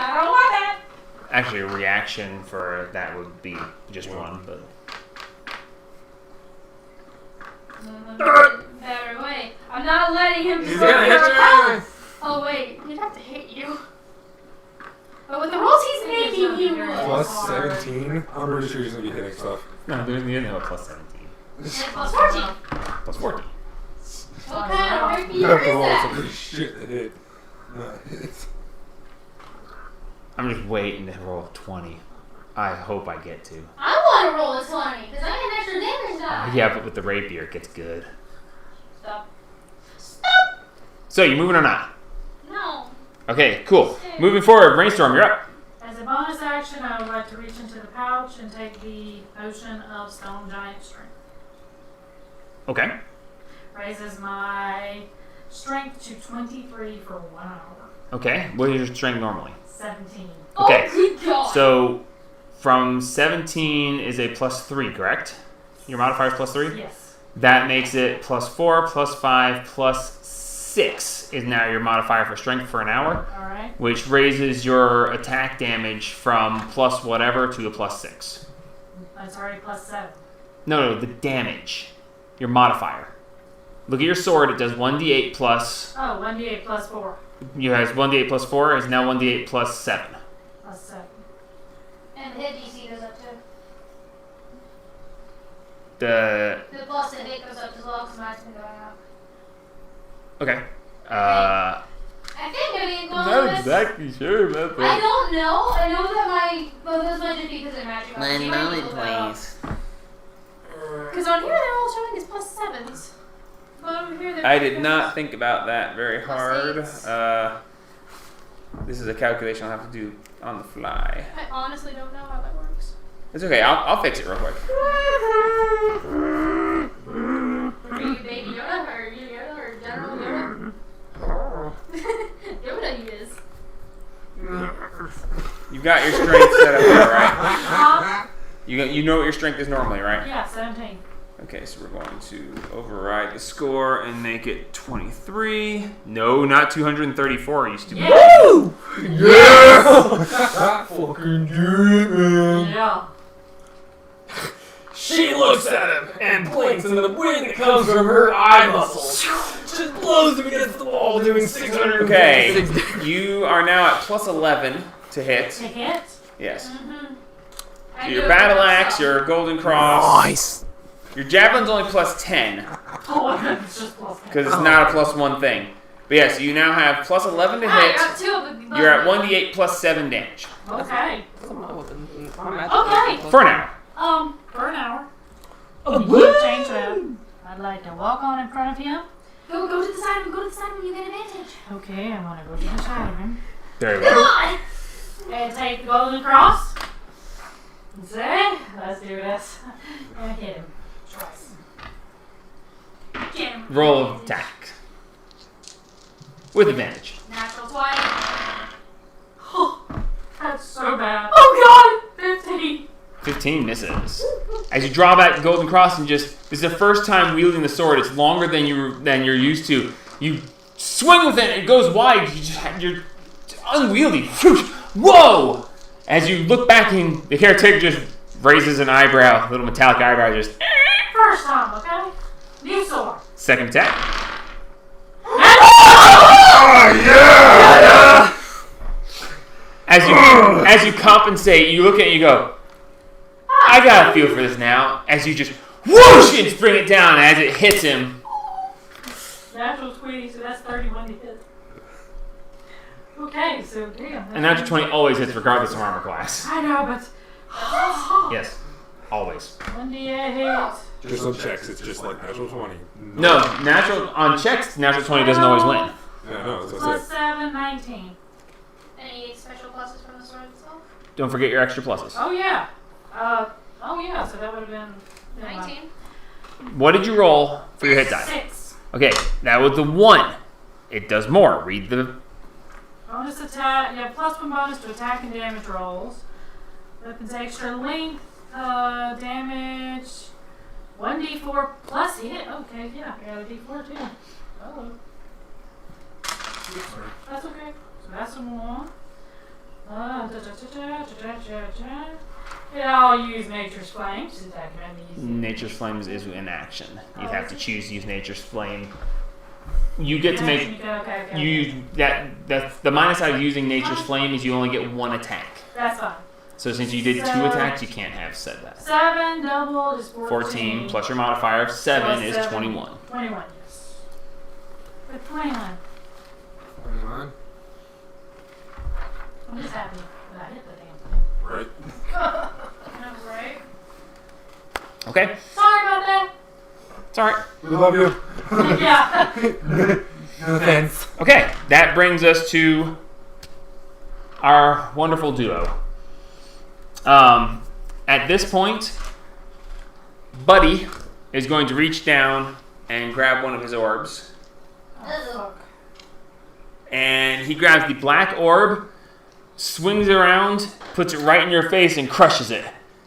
I don't want that. Actually, a reaction for that would be just one, but Better way. I'm not letting him He's destroy gonna your hit you account. anyway. Oh wait, he'd have to hit you. But with the rolls he's making, he would. Plus 17. I'm pretty sure he's gonna be hitting stuff. no, they didn't have a plus 17. And plus 14. Plus 14. What kind of weird You have beer to is roll some that? pretty shit to hit. Not hit. I'm just waiting to roll 20. I hope I get to. I want to roll a 20 because I get an extra damage die. Yeah, but with the rapier, it gets good. Stop. So, you moving or not? No. Okay, cool. Moving forward, Brainstorm, you're up. As a bonus action, I would like to reach into the pouch and take the potion of Stone Giant Strength. Okay. Raises my strength to 23 for 1 hour. Okay. What is your strength normally? 17. Okay. Oh, good God. So, from 17 is a plus 3, correct? Your modifier is plus 3? Yes. That makes it plus 4, plus 5, plus 6 is now your modifier for strength for an hour, Alright. which raises your attack damage from plus whatever to a plus 6. That's already plus 7. No, the damage. Your modifier. Look at your sword, it does 1d8 plus... Oh, 1d8 plus 4. You has 1d8 plus 4, is now 1d8 plus 7. Plus 7. And hit DC goes up too. The... The plus to hit goes up as well because mine's been going up. Okay. I think I mean, well, Not that's- exactly sure about I don't know. I know that well, this might just be because of magic. Because on here they're all showing as plus 7s. But over here they're I did not think about that very Plus hard. eights. This is a calculation I'll have to do on the fly. I honestly don't know how that works. It's okay, I'll fix it real quick. Are you Baby Yoda or you Yoda or General Yoda? Yoda he is. You've got your strength set up there, right? You know what your strength is normally, right? Yeah, 17. Okay, so we're going to override the score and make it 23. No, not 234. It used to be. Woo! Yeah! Fucking do it, man. Yeah. She looks at him and blinks, and the wind that comes from her eye muscles just blows him against the wall, doing 600. Okay, you are now at plus 11 to hit. To hit? Yes. Mm-hmm. So your battle axe, your golden cross. Nice. Your javelin's only plus 10 Oh, it's just plus 10. because it's not a plus 1 thing. But yes, you now have plus 11 to You're hit. up 2 of them. You're at 1d8 plus 7 damage Okay. Okay. for an hour. For an hour. We'll change that. I'd like to walk on in front of him. Go to the side of him. Go to the side of him. You get advantage. Okay, I'm gonna go to the side of him. Very Come well. on. And take the golden cross. See? Let's do this. And hit him. Twice. Jam. Roll of attack with advantage. Natural 20. That's so bad. Oh God. 15. 15 misses. As you draw back the golden cross and this is the first time wielding the sword. It's longer than you're used to. You swing with it. It goes wide. You're unwieldy. Whoa! As you look back, and the caretaker just raises an eyebrow, a little metallic eyebrow. Just First time, okay? New sword. second attack. As you compensate, you look at it and you go, I got a feel for this now. As you just whoosh and bring it down as it hits him. Natural 20, so that's 31 to hit. Okay, so damn. A natural 20 always hits regardless of armor class. I know, but Yes. Always. 1d8 hit. Just on checks, it's just like natural 20. No, natural on checks, natural 20 doesn't always win. Yeah, no, that's what I Plus said. 7, 19. Any special pluses from the sword itself? Don't forget your extra pluses. Oh yeah. So that would have been 19. What did you roll for your hit die? 6. Okay, that was the 1. It does more. Read the... Bonus attack. You have +1 bonus to attack and damage rolls. Weapons extra length, damage. 1d4 plus hit. Okay, yeah, I got a d4 too. Oh. That's okay. So that's a 1. Yeah, I'll use Nature's Flame to attack him. Nature's Flame is in action. You'd have to choose to use Nature's Flame. You get to make Okay. you that's the minus side of using Nature's Flame is you only get one attack. That's fine. So since you did 2 attacks, you can't have said that. 7 double is 14 plus your modifier of 7 Plus is 7. 21. 21, yes. But 21. I'm just happy that I hit the damn thing. Right. Right? Okay, Sorry about that. it's all right. We love you. Yeah. No offense. Okay, that brings us to our wonderful duo. At this point, Buddy is going to reach down and grab one of his orbs. And he grabs the black orb, swings it around, puts it right in your face, and crushes it.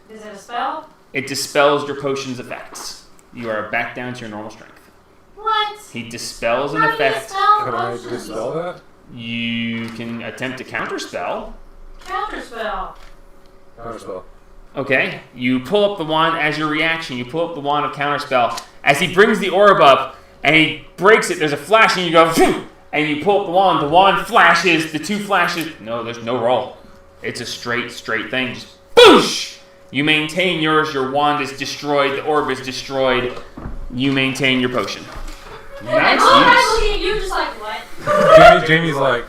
Is it a spell? It dispels your potion's effects. You are back down to your normal strength. What? He dispels an How do you effect. spell Can I potions? dispel that? You can attempt to counterspell. Counterspell. Counterspell. Okay, you pull up the wand as your reaction. You pull up the wand of counterspell. As he brings the orb up and he breaks it, there's a flash, and you go, phew, and you pull up the wand. The wand flashes. The 2 flashes. No, there's no roll. It's a straight thing. Just boosh. You maintain yours. Your wand is destroyed. The orb is destroyed. You maintain your potion. Nice I'm use. looking at you just like, what? Jamie's like,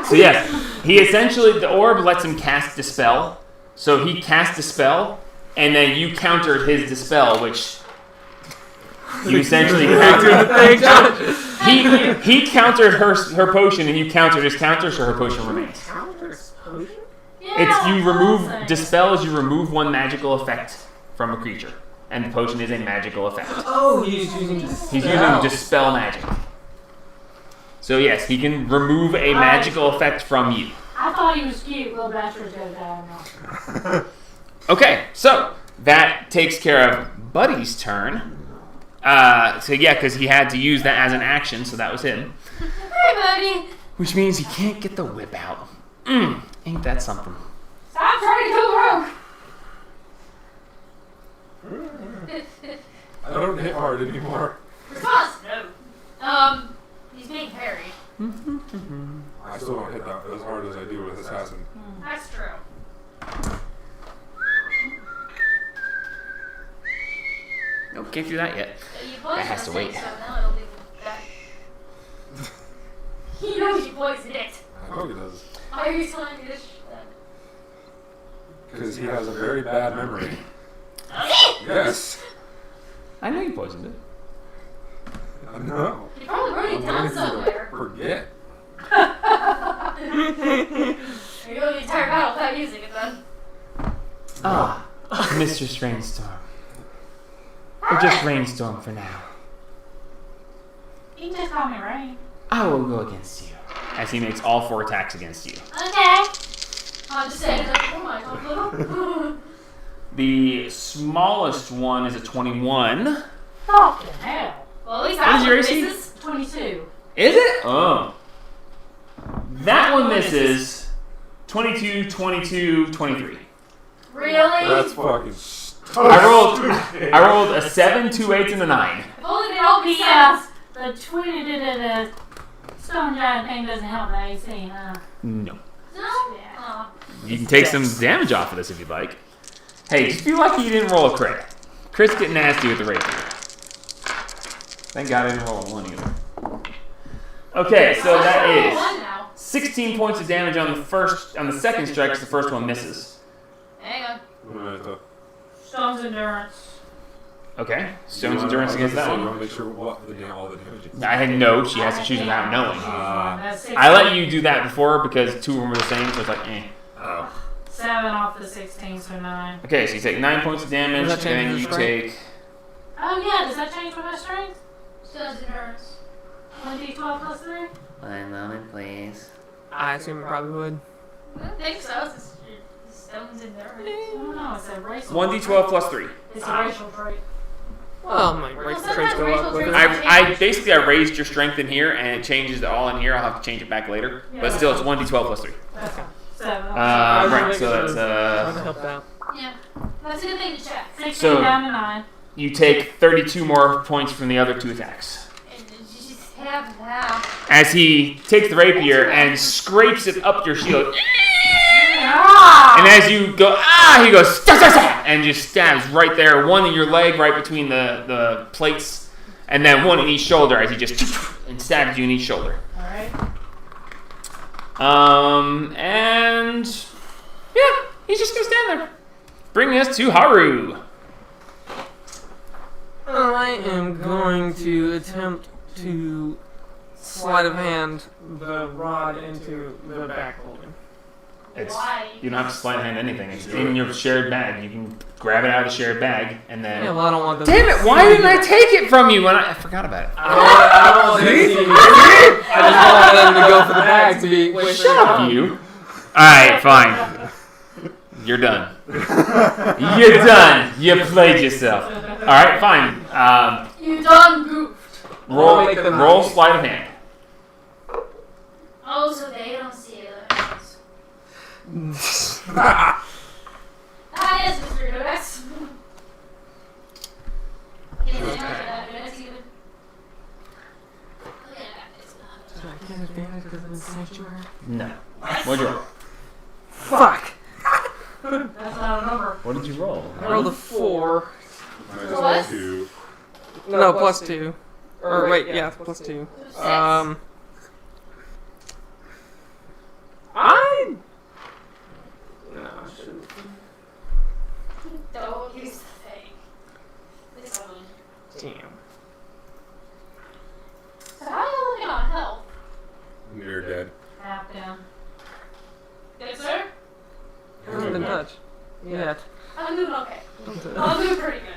So yes, he essentially, the orb lets him cast Dispel. So he cast Dispel, and then you countered his Dispel, which you essentially countered. He countered her potion, and you countered his counter, so her potion remains. Yeah, It's you remove something. Dispel is you remove one magical effect from a creature, and the potion is a magical effect. Oh, he's using this. He's using Dispel magic. So yes, he can remove a magical effect from you. I thought he was cute. Little bastard's gonna die. Okay, so that takes care of Buddy's turn. So yeah, because he had to use that as an action, so that was him. Hey, buddy. Which means he can't get the whip out. Ain't that something? Stop trying to go I don't hit hard anymore. Response, no. He's being parried. I still don't hit that as hard as I do with Assassin. That's true. Nope, can't do that yet. You poisoned has to the thing, wait. So now it'll be back. He knows you poisoned it. I know he does. Why are you telling me this? Because he has a very bad memory. Yes. I know you poisoned it. I know. You probably wrote it down somewhere. Forget. You're going the entire battle without using it then. Ah, Mr. Rainstorm. Or just Rainstorm for now. You can just call me Rain. I will go against you. As he makes all 4 attacks against you. Okay. I'm just saying that. Oh my god. The smallest one is a 21. Fucking hell. Well, at least What that is your one AC? misses. 22. Is it? Oh. That one misses. 22, 22, 23. Really? That's fucking. I rolled a 7, 2 8s, and a 9. If only they'd all be The tweeted the stone giant thing doesn't help the AC, huh? No. No? Yeah. Oh. You can take some damage off of this if you'd like. Hey, just be lucky you didn't roll a crit. Crits get nasty with the rapier. Thank God I didn't roll a 1 either. Okay, so that is One now. 16 points of damage on the second strike, 'cause the first one misses. Hang on. Stone's endurance. Okay, Stone's endurance against that You one. want to make sure what all the damage is. I had no, she has to choose without knowing. That's 16. I let you do that before because 2 of them were the same, so it's like, eh. Oh. 7 off the 16, so 9. Okay, so you take 9 points of damage, Does that change then your you strength? take... Oh yeah, does that change with my strength? Stone's endurance. 1d12 plus 3? One moment, please. I assume it probably would. I don't think so. It's Stone's endurance. I don't know, it's a racial 1d12 plus 3. It's a racial trait. Well, my racial traits go up with it. I basically I raised your strength in here, and it changes it all in here. I'll have to change it back later, but still, it's 1d12 plus 3. Okay. So, Right, so Trying to that's help out. Yeah. That's a good thing to check. 16 So- down to 9. you take 32 more points from the other 2 attacks. And you just have that. As he takes the rapier and scrapes it up your shield. Ah! And as you go, he goes, stab, stab, stab, and just stabs right there, one in your leg, right between the plates, and then one in each shoulder as he just and stabs you in each shoulder. Alright. And yeah, he's just gonna stand there, bringing us to Haru. I am going to attempt to sleight of hand the rod into the back holding. Why? You don't have to sleight of hand anything. It's in your shared bag. You can grab it out of the shared bag and then. Yeah, well, I don't want them. Damn it! Why didn't I take it from you when I forgot about it? I don't want them to see me. I just want them to go for the bag to be. Wait, Shut up, you. Alright, fine. You're done. You're done. You played yourself. Alright, fine. You done goofed. I'll make them Roll happy. sleight of hand. Oh, so they don't see it. Yes, Mr. Codex. Can you that Codex even? Look at that. It's not. Did I get advantage because I'm in sanctuary? No. What'd you roll? Fuck! That's not a number. What did you roll? I rolled a 4. What? 2. No, plus 2. Or wait, yeah, plus 2. I. No, I shouldn't. Don't use the thing. This one. Damn. So how are you looking on health? You're dead. Half down. Good, sir? Hasn't been touched. Yet. I'm doing okay. I'm doing pretty good.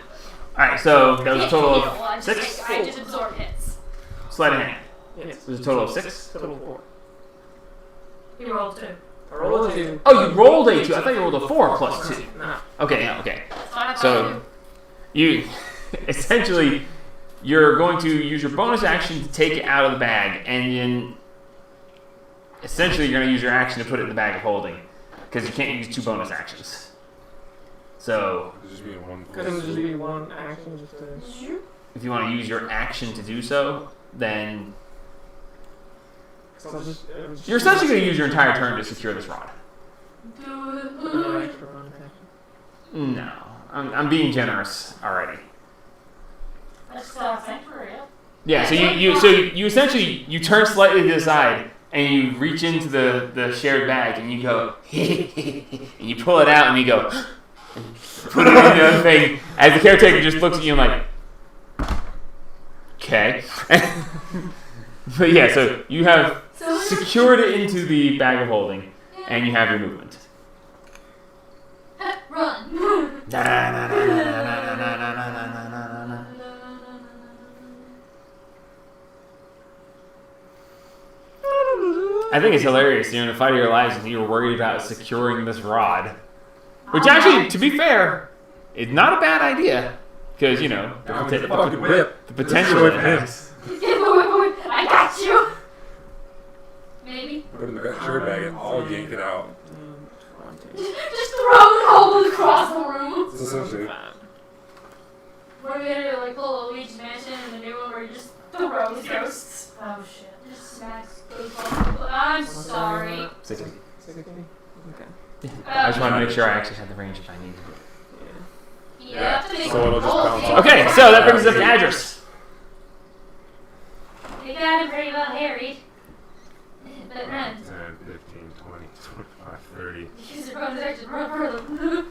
Alright, so that was a total Can't heal, I of just 6. I just absorb hits. Sleight of hand. Yes. It was a total of 6. Total 4. You rolled 2. I rolled a 2. Oh, you rolled a 2. I thought you rolled a 4 plus 2. No. Okay, yeah, okay. That's what I thought So, you essentially, you're going to use your bonus action to take it out of the bag, and then essentially you're going to use your action to put it in the bag of holding, because you can't use 2 bonus actions. So, It'll just be in one Couldn't place. just be one action just to. if you want to use your action to do so, then you're essentially going to use your entire turn to secure this rod. No extra bonus action. No, I'm being generous already. That's sanctuary, Yeah, yeah. so you essentially you turn slightly to the side and you reach into the shared bag and you go and you pull it out and you go put it in the other thing as the caretaker just looks at you and like, okay. But yeah, so you have secured it into the bag of holding and you have your movement. Run. I think it's hilarious. You're in a fight of your lives and you're worried about securing this rod. Which actually, to be fair, is not a bad idea. Because, you know, the Fucking whip. potential it has. I got you. Maybe. Put it in the shirt bag and all yank it out. Just throw it all across the room. It's essentially. What are we gonna do? Like pull a Luigi's Mansion and the new one where you just throw ghosts? Oh shit. Just smacks ghosts all. I'm sorry. 60. 60? Okay. I just want to make sure I actually have the range if I need it. You have to make So it'll just roll bounce things. off. Okay, so that brings us up to Adris. You got him pretty well harried. But run. 10, 15, 20, 25, 30. Use your bonus action. Run further.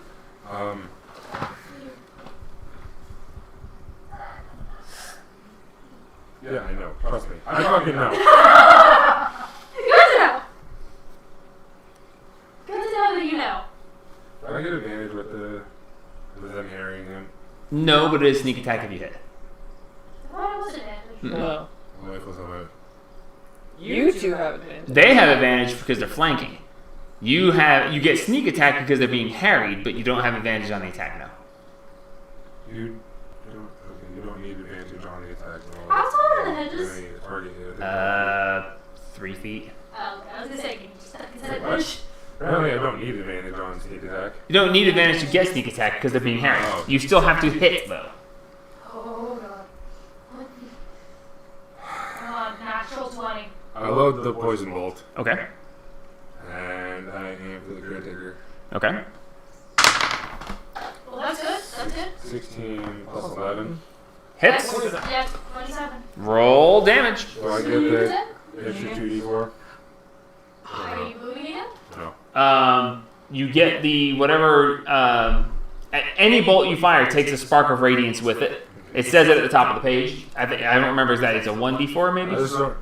Yeah, I know. Trust me. I fucking know. Good to know. Good to know that you know. Do I get advantage with them harrying him? No, but it is sneak attack if you hit. Why wasn't it? No. Only if it's on a- You two have advantage. They have advantage because they're flanking. You get sneak attack because they're being harried, but you don't have advantage on the attack now. You don't. Okay, you don't behind the hedges? 3 feet. Oh, okay. I was gonna say, can you just stuck his head What? bush? Apparently, I don't need advantage on sneak attack. You don't need advantage to get sneak attack because they're being harried. You still have to hit though. Oh god. Come on, natural 20. I load the poison bolt, Okay. and I aim for the Grit Digger. Okay. Well, that's good. That's good. 16 plus 11. Hits. Yeah, 27. Roll damage. So I get the extra 2d4. Are you moving again? No. You get the whatever. Any bolt you fire takes a spark of radiance with it. It says it at the top of the page. I don't remember exactly. It's a 1d4 maybe. I just don't.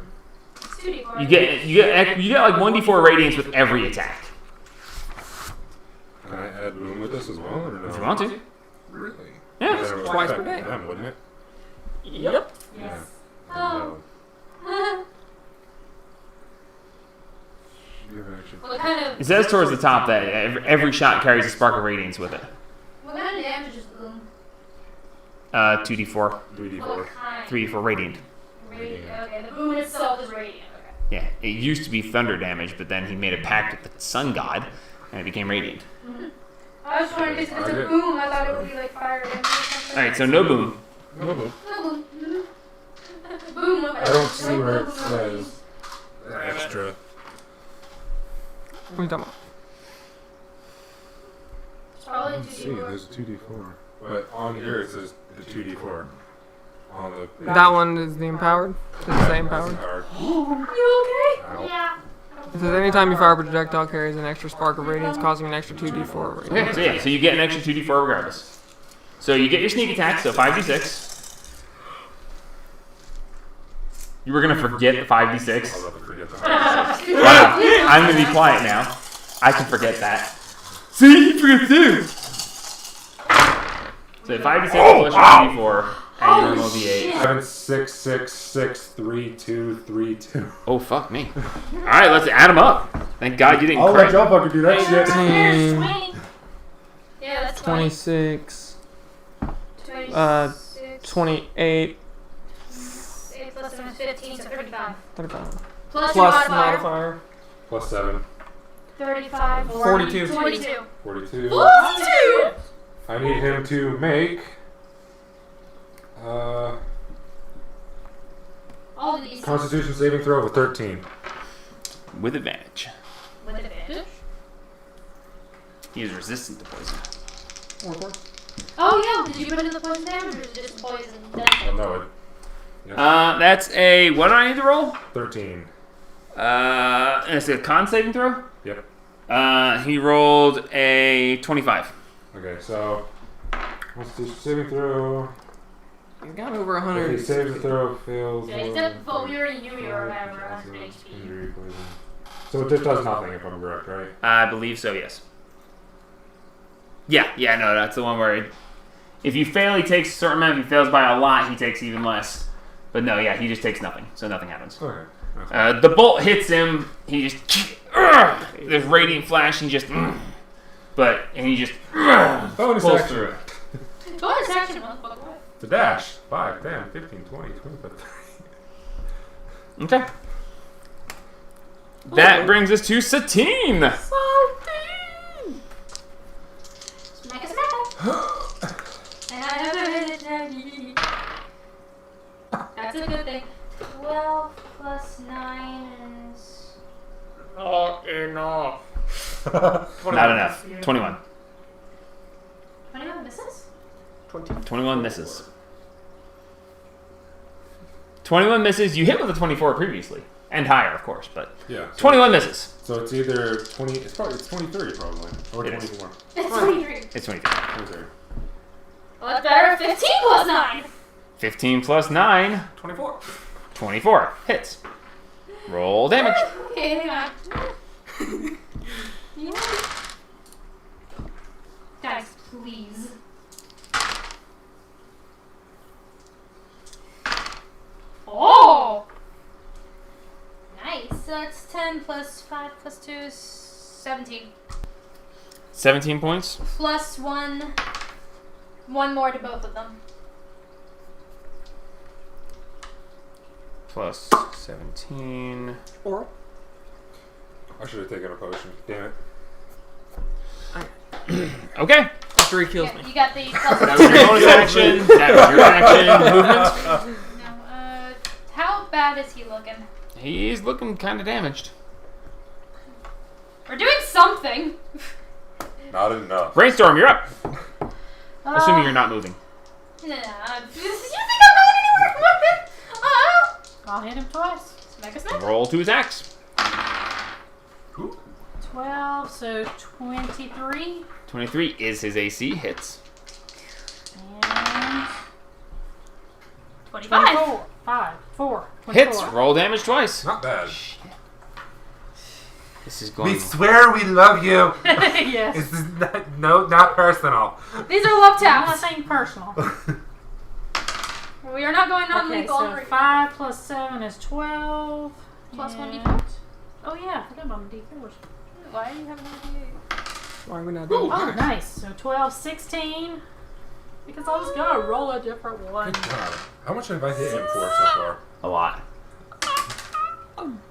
It's 2d4. You get like 1d4 radiance with every attack. Can I add boom with this as well, or no? If you want to. Really? Yeah. That would Twice per affect day. them, wouldn't it? Yep. Yeah. Oh. You have an action. What kind of It says towards the top that every shot carries a spark of radiance with it. what kind of damage is boom? 2d4, What 3d4. kind? 3d4 radiant. Radiant. Okay, the boom itself is radiant. Okay. Yeah, it used to be thunder damage, but then he made a pact with the sun god, and it became radiant. I was trying to get it's a boom. I thought it would be like fire damage or something. All right, so no boom. No boom. No boom. Boom. I don't see where it says extra. What are you talking about? It's probably Let's see, there's a 2d4. But on here it says the 2d4. On the That one is the empowered. Does it say empowered? You okay? Ow. Yeah. It says anytime you fire a projectile carries an extra spark of radiance, causing an extra 2d4 radiance. Okay, so yeah, so you get an extra 2d4 regardless. So you get your sneak attack, so 5d6. You were gonna forget the I'll 5d6. have to forget that. Wow, I'm gonna be quiet now. I can forget that. See, you forget too. So 5d6 plus your d4 and your normal d8. 7, 6, 6, 6, 3, 2, 3, 2. Oh fuck me! All right, let's add them up. Thank God you didn't I'll let crit. y'all fucking do that shit. 18, 20. Yeah, that's 26, 26. 28, 8 plus 7 is 15, so 35. 35. Plus your Plus modifier. modifier. Plus 7, 35. 42. 42. 42. 42! I need him to make. All of these. Constitution saving throw of a 13. With advantage. With advantage. He is resistant to poison. Oh, yeah. Did you put in the poison damage or is it just poison? Oh, no, it. That's a what do I need to roll? 13. And it's a con saving throw. Yep. He rolled a 25. Okay, so. Constitution saving throw. He's got over If he 100. saves the throw, fails. Yeah, except for we already knew you were around 100 HP. Injury, poison. So it just does nothing if I'm correct, right? I believe so. Yes. Yeah. No, that's the one where if you fail, he takes a certain amount. If he fails by a lot, he takes even less. But no, yeah, he just takes nothing, so nothing happens. Okay. The bolt hits him. He just there's radiant flash. He just and he just Bonus pulls action. through it. Bonus action, motherfucker. The dash. 5, 10, 15, 20, 25. Okay. That brings us to Satine. Smack a smack. And I never hit it down. That's a good thing. 12 plus 9 is... Not enough. Not enough. 21. 21 misses? 21 misses. 21 misses. You hit with a 24 previously. And higher, of course, but Yeah. So 21 misses. So it's either 20. It's 2030 probably, or It is. 24. It's 23. It's 23. 23. Well, that's better. 15 plus 9. 15 plus 9. 24. 24. Hits. Roll damage. Okay, hang on. Yeah. Guys, please. Oh! Nice. So that's 10 plus 5 plus 2 is 17. 17 points. Plus 1. 1 more to both of them. plus 17. Or I should have taken a potion. Damn it. Okay. after he kills Yeah, me. you got the That plus. was your bonus action. That was your action movement. No, how bad is he looking? He's looking kind of damaged. We're doing something. Not enough. Brainstorm, you're up. Assuming you're not moving. Nah, you think I'm going anywhere with it? I'll hit him twice. Mega Snap? Roll 2 attacks. 12, so 23. 23 is his AC. Hits. And 25. 24. 5. 4. 24. Hits. Roll damage twice. Not bad. This is going. We swear we love you. Yes. This is not personal. These are love I'm not taps. saying personal. We are not going on Okay, legal. so 5 plus 7 is 12. Plus one and- d4? Oh yeah, I forgot about the D4s. Why are you having a Why are we not doing Oh, nice. So 12, 16. Because I was going to roll a different one. Good God. How much have I hit him for so far? A lot.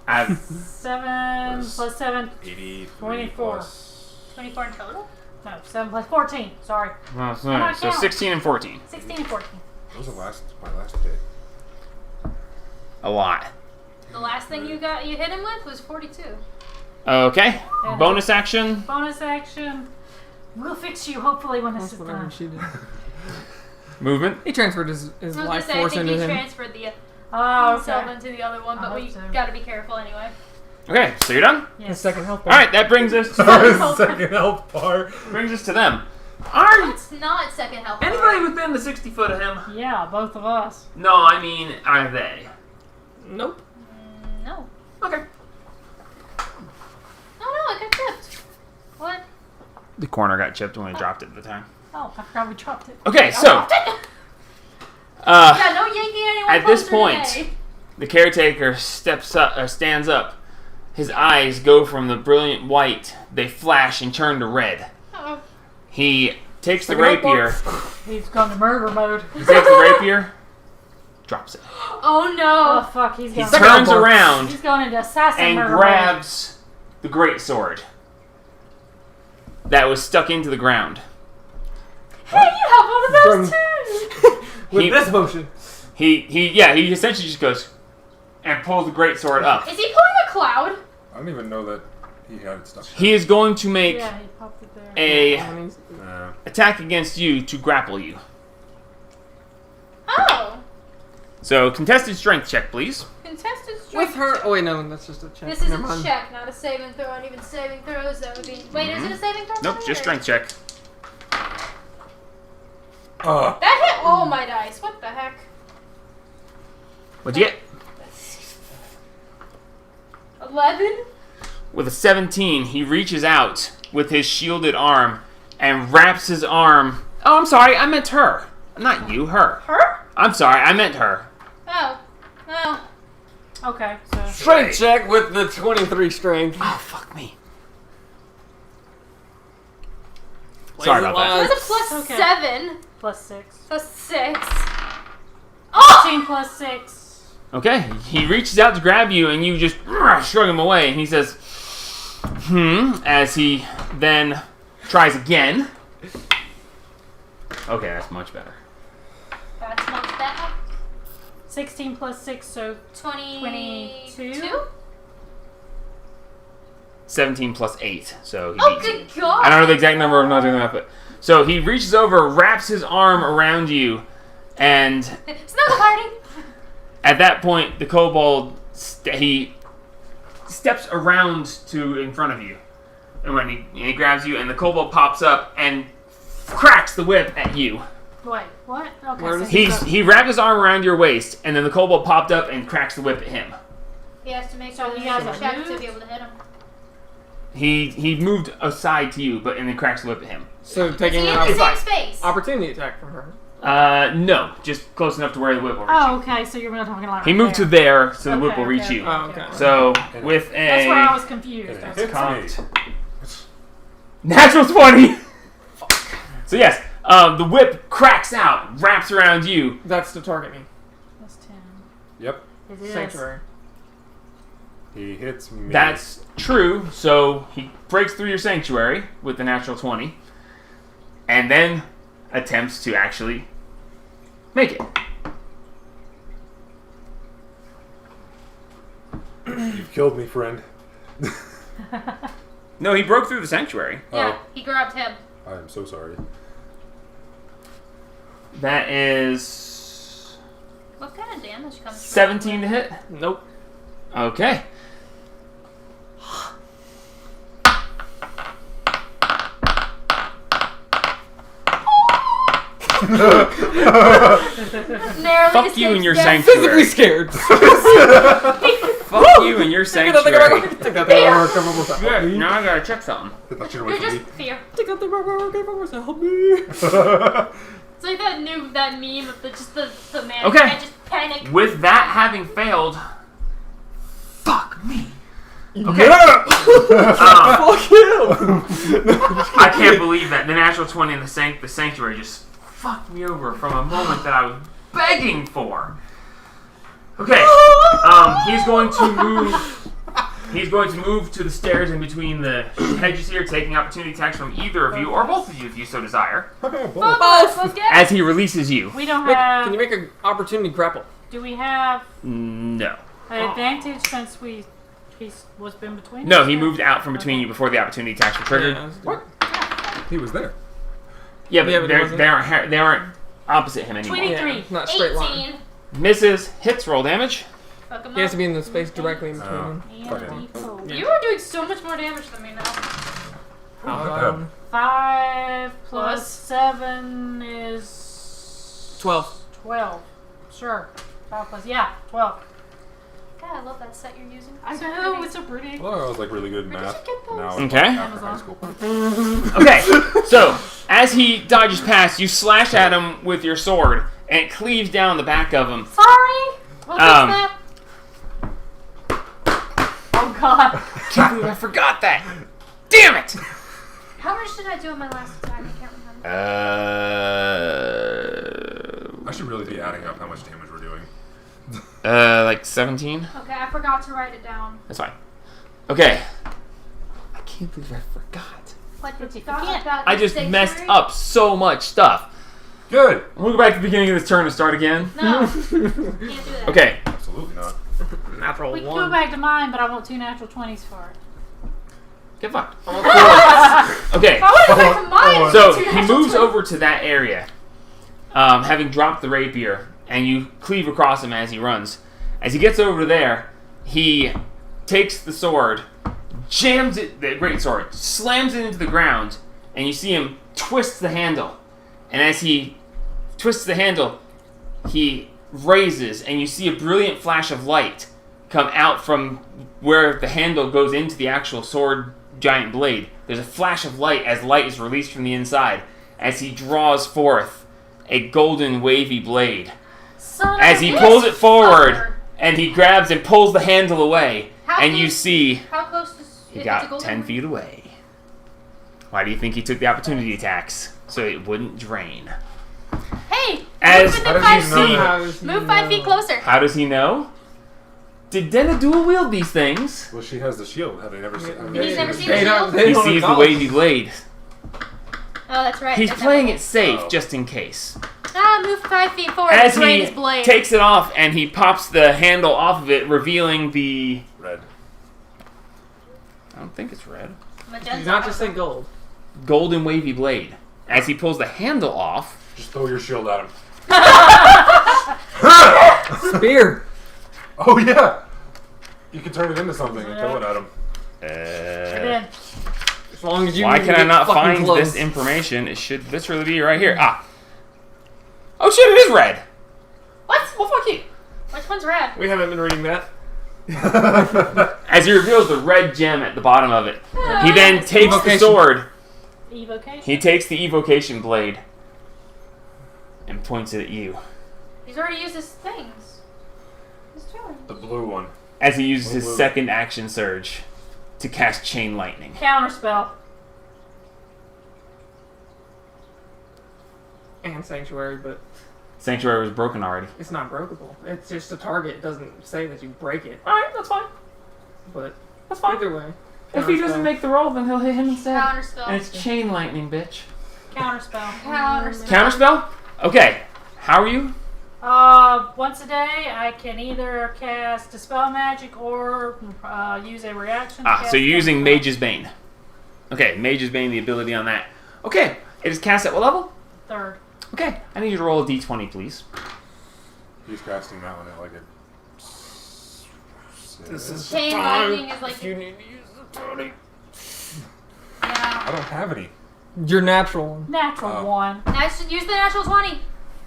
I've 7 plus 7. 83 24. plus... 24 in total? No, 7 plus 14. Sorry. so 16 and 14. 16 and 14. What was my last hit? A lot. The last thing you hit him with was 42. Okay. And Bonus action. Bonus action. We'll fix you hopefully when this That's is whatever done. she did. Movement. He transferred his I was gonna life say, I force think into he him. transferred the Oh, himself okay. into the other one, I but hope we so. gotta be careful anyway. Okay, so you're done. His Yes. second health All bar. right, that brings us Second health bar. to them. Are It's not second health. anybody within the 60 foot of him? Yeah, both of us. No, I mean, are they? Nope. No. Okay. Oh no, I got chipped. What? The corner got chipped when I dropped it at the time. Oh, I forgot we dropped it. Okay, so Yeah, no yanking anyone at this closer point, today. the caretaker stands up. His eyes go from the brilliant white, they flash and turn to red. Uh-oh. He takes the Second health rapier. bar. He's gone to murder mode. He takes the rapier, drops it. Oh Oh no. fuck, he's He going. turns around He's going into assassin and murder grabs the great sword that was stuck into the ground. Hey, you have one of those too. With He- this motion. He essentially just goes and pulls the great sword up. Is he pulling a cloud? I don't even know that he had stuff. He is going to mode. make Yeah, he popped it there. a Uh, attack against you to grapple you. Oh. So contested strength check, please. Contested strength. With her. Oh wait, no, that's just a check. This is Never a mind. check, not a saving throw, and even saving throws, that would be... Wait, is it a saving throw? Nope, just strength check. That hit all my dice, what the heck? What'd you get? 11? With a 17, he reaches out with his shielded arm and wraps his arm. Oh, I'm sorry, I meant her. Not you, her. Her? I'm sorry, I meant her. Oh. Oh. Okay, so Strength check with the 23 strength. Oh, fuck me. Sorry about that. That's a plus Okay. 7. plus 6. Plus 6. Oh! 15 plus 6. Okay, he reaches out to grab you and you just shrug him away and he says, as he then tries again. Okay, that's much better. That's much better. 16 plus 6, so 22? 17 plus 8, so he Oh, beats you. good God! I don't know the exact number, I'm not doing that, but... So he reaches over, wraps his arm around you, and Snuggle party! at that point, the kobold, he steps around to in front of you. And when he grabs you, and the kobold pops up and cracks the whip at you. wait, what? Okay, Where so does He wrapped his arm around your waist, and then the kobold popped up and cracks the whip at him. He has to make So sure you he guys has are a check to moved? be able to hit him. He moved aside to you, and then cracks the whip at him. So Is taking he in an the fine. same space? opportunity attack from her. No, just close enough to where the whip will reach Oh, you. okay, so you're not talking like He moved to there, so the whip will reach you. Oh, okay. So, with That's where I a was confused. and it That's hits me. natural 20! So yes, the whip cracks out, wraps around you. That's to target me. That's 10. Yep. It is. Sanctuary. He hits me. That's true. So he breaks through your sanctuary with the natural 20, and then attempts to actually make it. You've killed me, friend. No, he broke through the sanctuary. Yeah, he grabbed him. I am so sorry. That is What kind of damage comes 17 to hit. Nope. Okay. Narrowly Fuck you and your escapes Physically sanctuary. scared. Fuck you and your sanctuary. Take out the armor, cover myself. Good. Now I gotta check something. I thought you death. were You're waiting just for me. fear. Take out the armor, cover myself. Help me. It's like that meme of the man Okay. that just panic. With that having failed, fuck me. Okay. Yeah! Um, Fuck him. I can't believe that the natural 20 in the sanctuary just fucked me over from a moment that I was begging for. Okay. He's going to move. He's going to move to the stairs in between the hedges here, taking opportunity attacks from either of you or both of you if you so desire, Both. Let's get as he releases you. We don't have. Can you make an opportunity grapple? Do we have No. an advantage since he's was been between? No, us? he moved out from between you before the opportunity attacks were triggered. Yeah, What? He was there. Yeah, but, Yeah, but it wasn't- they aren't opposite him anymore. 23. Yeah, not straight line. 18. Misses, hits, roll damage. Fuck him He has up. to be in the space directly in between Oh. them. And Fucking- D4. Yeah. You are doing so much more damage than me now. Um, 5 plus Plus? 7 is 12. 12. Sure. 5 plus 12. God, I love that set you're using. I So know, pretty. it's so pretty. Well, I was like really good in Where did math. you get those? Now I'm Okay. after high school. Okay, so as he dodges past, you slash at him with your sword, and it cleaves down the back of him. Sorry. We'll fix that. Oh god. Can't believe I forgot that. Damn it! How much did I do on my last attack? I can't remember. I should really be adding up how much damage we're doing. Like 17? Okay, I forgot to write it down. That's fine. Okay. I can't believe I forgot. What did you forget? forget about I the just messed sanctuary? up so much stuff. Good. We'll go back to the beginning of this turn and start again. No. Can't do that. Okay. Absolutely not. Natural We can go 1. back to mine, but I want 2 natural 20s for it. Get fucked. If Okay. I would have back to mine. So two he natural moves 20s. over to that area, having dropped the rapier, and you cleave across him as he runs. As he gets over there, he takes the sword, jams it, the great sword, slams it into the ground, and you see him twist the handle. And as he twists the handle, he raises, and you see a brilliant flash of light come out from where the handle goes into the actual sword giant blade. There's a flash of light as light is released from the inside as he draws forth a golden wavy blade. Son of As he a pulls it forward fucker. and he grabs and pulls the handle away, How and you close- see How close is he it got to golden 10 one? feet away. Why do you think he took the opportunity attacks? So it wouldn't drain. Hey! As move How within does he 5 know feet. that? How does he Move 5 feet know? closer. How does he know? Did Denna dual wield these things? Well, she has the shield. Have they never seen? He's never seen They the don't- shield? they He don't sees the know. wavy blade. Oh, that's right. He's That's playing not it safe Oh. cool. just in case. Move 5 feet forward. As Drain he his blade. takes it off and he pops the handle off of it, revealing the... Red. I don't think it's red. Magenta. Did not just say gold. Golden wavy blade. As he pulls the handle off, Just throw your shield at him. Spear. Oh yeah. You can turn it into something and throw it at him. Then, As long as you why can I get not fucking find close. this information? It should literally be right here. Ah. Oh shit, it is red. What? Well, fuck you. Which one's red? We haven't been reading that. As he reveals the red gem at the bottom of it. He then takes the Evocation. sword. evocation. He takes the evocation blade and points it at you. He's already used his things. He's doing. The blue one. As he uses his Blue. second action surge to cast chain lightning. Counterspell. And Sanctuary, but Sanctuary was broken already. It's not breakable. It's just a target. It doesn't say that you break it. All right, that's fine. But That's fine. either way. If he doesn't make the roll, then he'll hit him instead. Counterspell. And it's chain lightning, bitch. Counterspell. Counterspell. Counterspell? Okay. How are you? Once a day, I can either cast Dispel Magic or use a reaction. to Ah, cast so you're using Counterspell. Mage's Bane. Okay, Mage's Bane, the ability on that. Okay, it is cast at what level? 3rd. Okay, I need you to roll a d20, please. He's casting that one at like a. This is Chain lightning is like. you need to use the Tony. Yeah. I don't have any. Your natural one. Natural Oh. 1. Use the natural 20.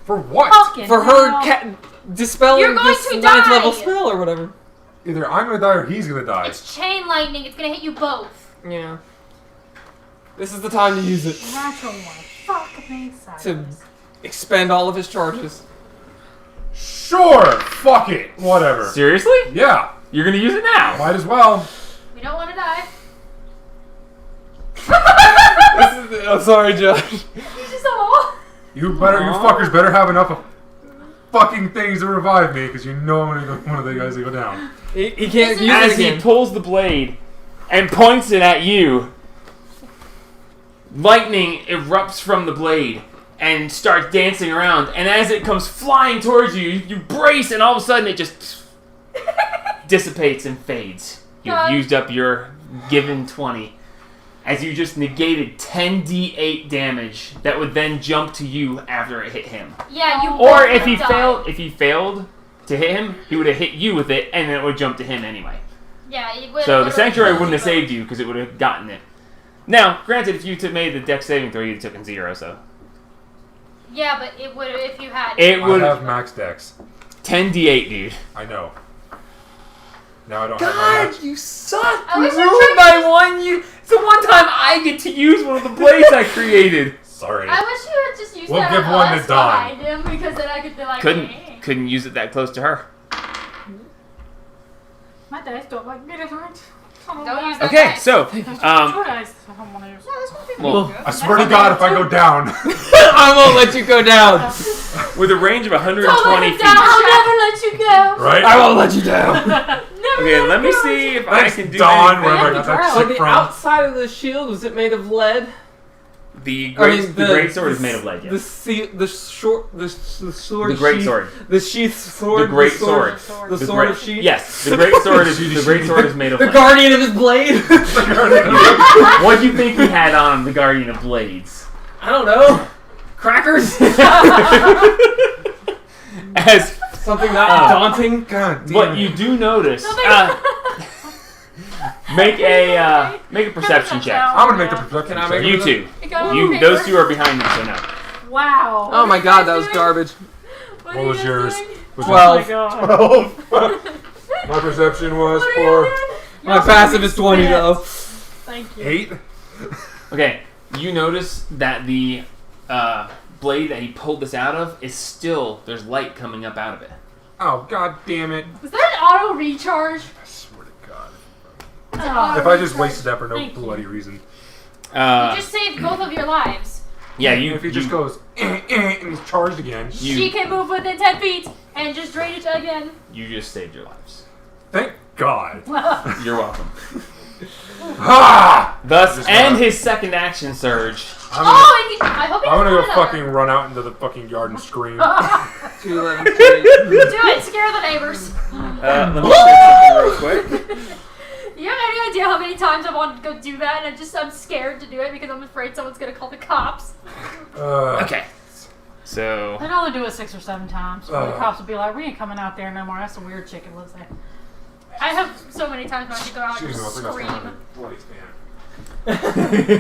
For what? Fucking For her hell. dispelling You're going this to 9th die! level spell or whatever. Either I'm gonna die or he's gonna die. It's chain lightning. It's gonna hit you both. Yeah. This is the time to use it. Natural 1. Fuck me sideways. Expend all of his charges. Sure. Fuck it. Whatever. Seriously? Yeah. You're gonna use it now? Might as well. We don't want to die. I'm sorry, Josh. You just all. You fuckers better have enough of fucking things to revive me, because you know I'm gonna go one of the guys to go down. He can't use it As he again. pulls the blade and points it at you, lightning erupts from the blade and starts dancing around. And as it comes flying towards you, you brace, and all of a sudden it just dissipates and fades. You've God. used up your given 20. As you just negated 10d8 damage that would then jump to you after it hit him. Yeah, you. Or both if he died. failed to hit him, he would have hit you with it, and then it would jump to him anyway. Yeah. It would, So the sanctuary wouldn't have saved you because it would have gotten it. Now, granted, if you made the dex saving throw, you'd have taken 0. So Yeah, but it would if you had. it I would have max dex. 10d8, dude. I know. Now I don't have my max. you suck! I You wish you ruined my one. It's the one time I get to use one of the blades I created. Sorry. I wish you had just used We'll that give on one to us Dawn. behind him because then I could be like. Couldn't use it that close to her. My dice don't like me tonight. Don't use that. Okay, dice. so Your dice I don't want to use. well, I swear to God, if I go down. I won't let you go down. with a range of Don't let 120 him feet. down. I'll never let you go. Right? I won't let you down. Never Okay, let let me go. see if I Thanks, can do Dawn, anything. wherever I got that So shit the from. outside of the shield, was it made of lead? The great sword is made of lead. The Yes. the sword. The great sheath, sword. The sheath sword. The great sword. sword. The The sword great- of sheath. Yes, the great sword is made of The lead. guardian of his blade. What do you think he had on the Guardian of Blades? I don't know. Crackers. As Something not daunting. God damn what it. you do notice, Something- make a perception check. I'm gonna make the perception Can I check. make You two, It got you over those paper. two are behind you, so no. Wow. Oh my god, that was garbage. What What are was you yours? doing? Was Oh my 12. god. 12. My perception was What are you 4. doing? My passive is 20 though. Thank you. 8. Okay, you notice that the blade that he pulled this out of is still there's light coming up out of it. Oh, god damn it. Was that an auto recharge? I swear to God. Oh. If I just wasted that for no Thank you. bloody reason. You just saved both of your lives. Yeah, you. If he just goes, and he's charged again. She can move within 10 feet and just drain it again. You just saved your lives. Thank God. You're welcome. Ha! Thus, Just and not- his second action surge. I hope he I'm gonna go doesn't fucking another. run out into the fucking yard and scream. 2, 11, 20. Do it, scare the neighbors. Let me check something real quick. You have any idea how many times I wanted to go do that and I'm scared to do it because I'm afraid someone's gonna call the cops. Okay. So, I'd only do it 6 or 7 times. The cops would be like, we ain't coming out there no more. That's a weird chick that lives there. I have so many times when I could go out and Excuse me, I just think that's scream. bloody stand.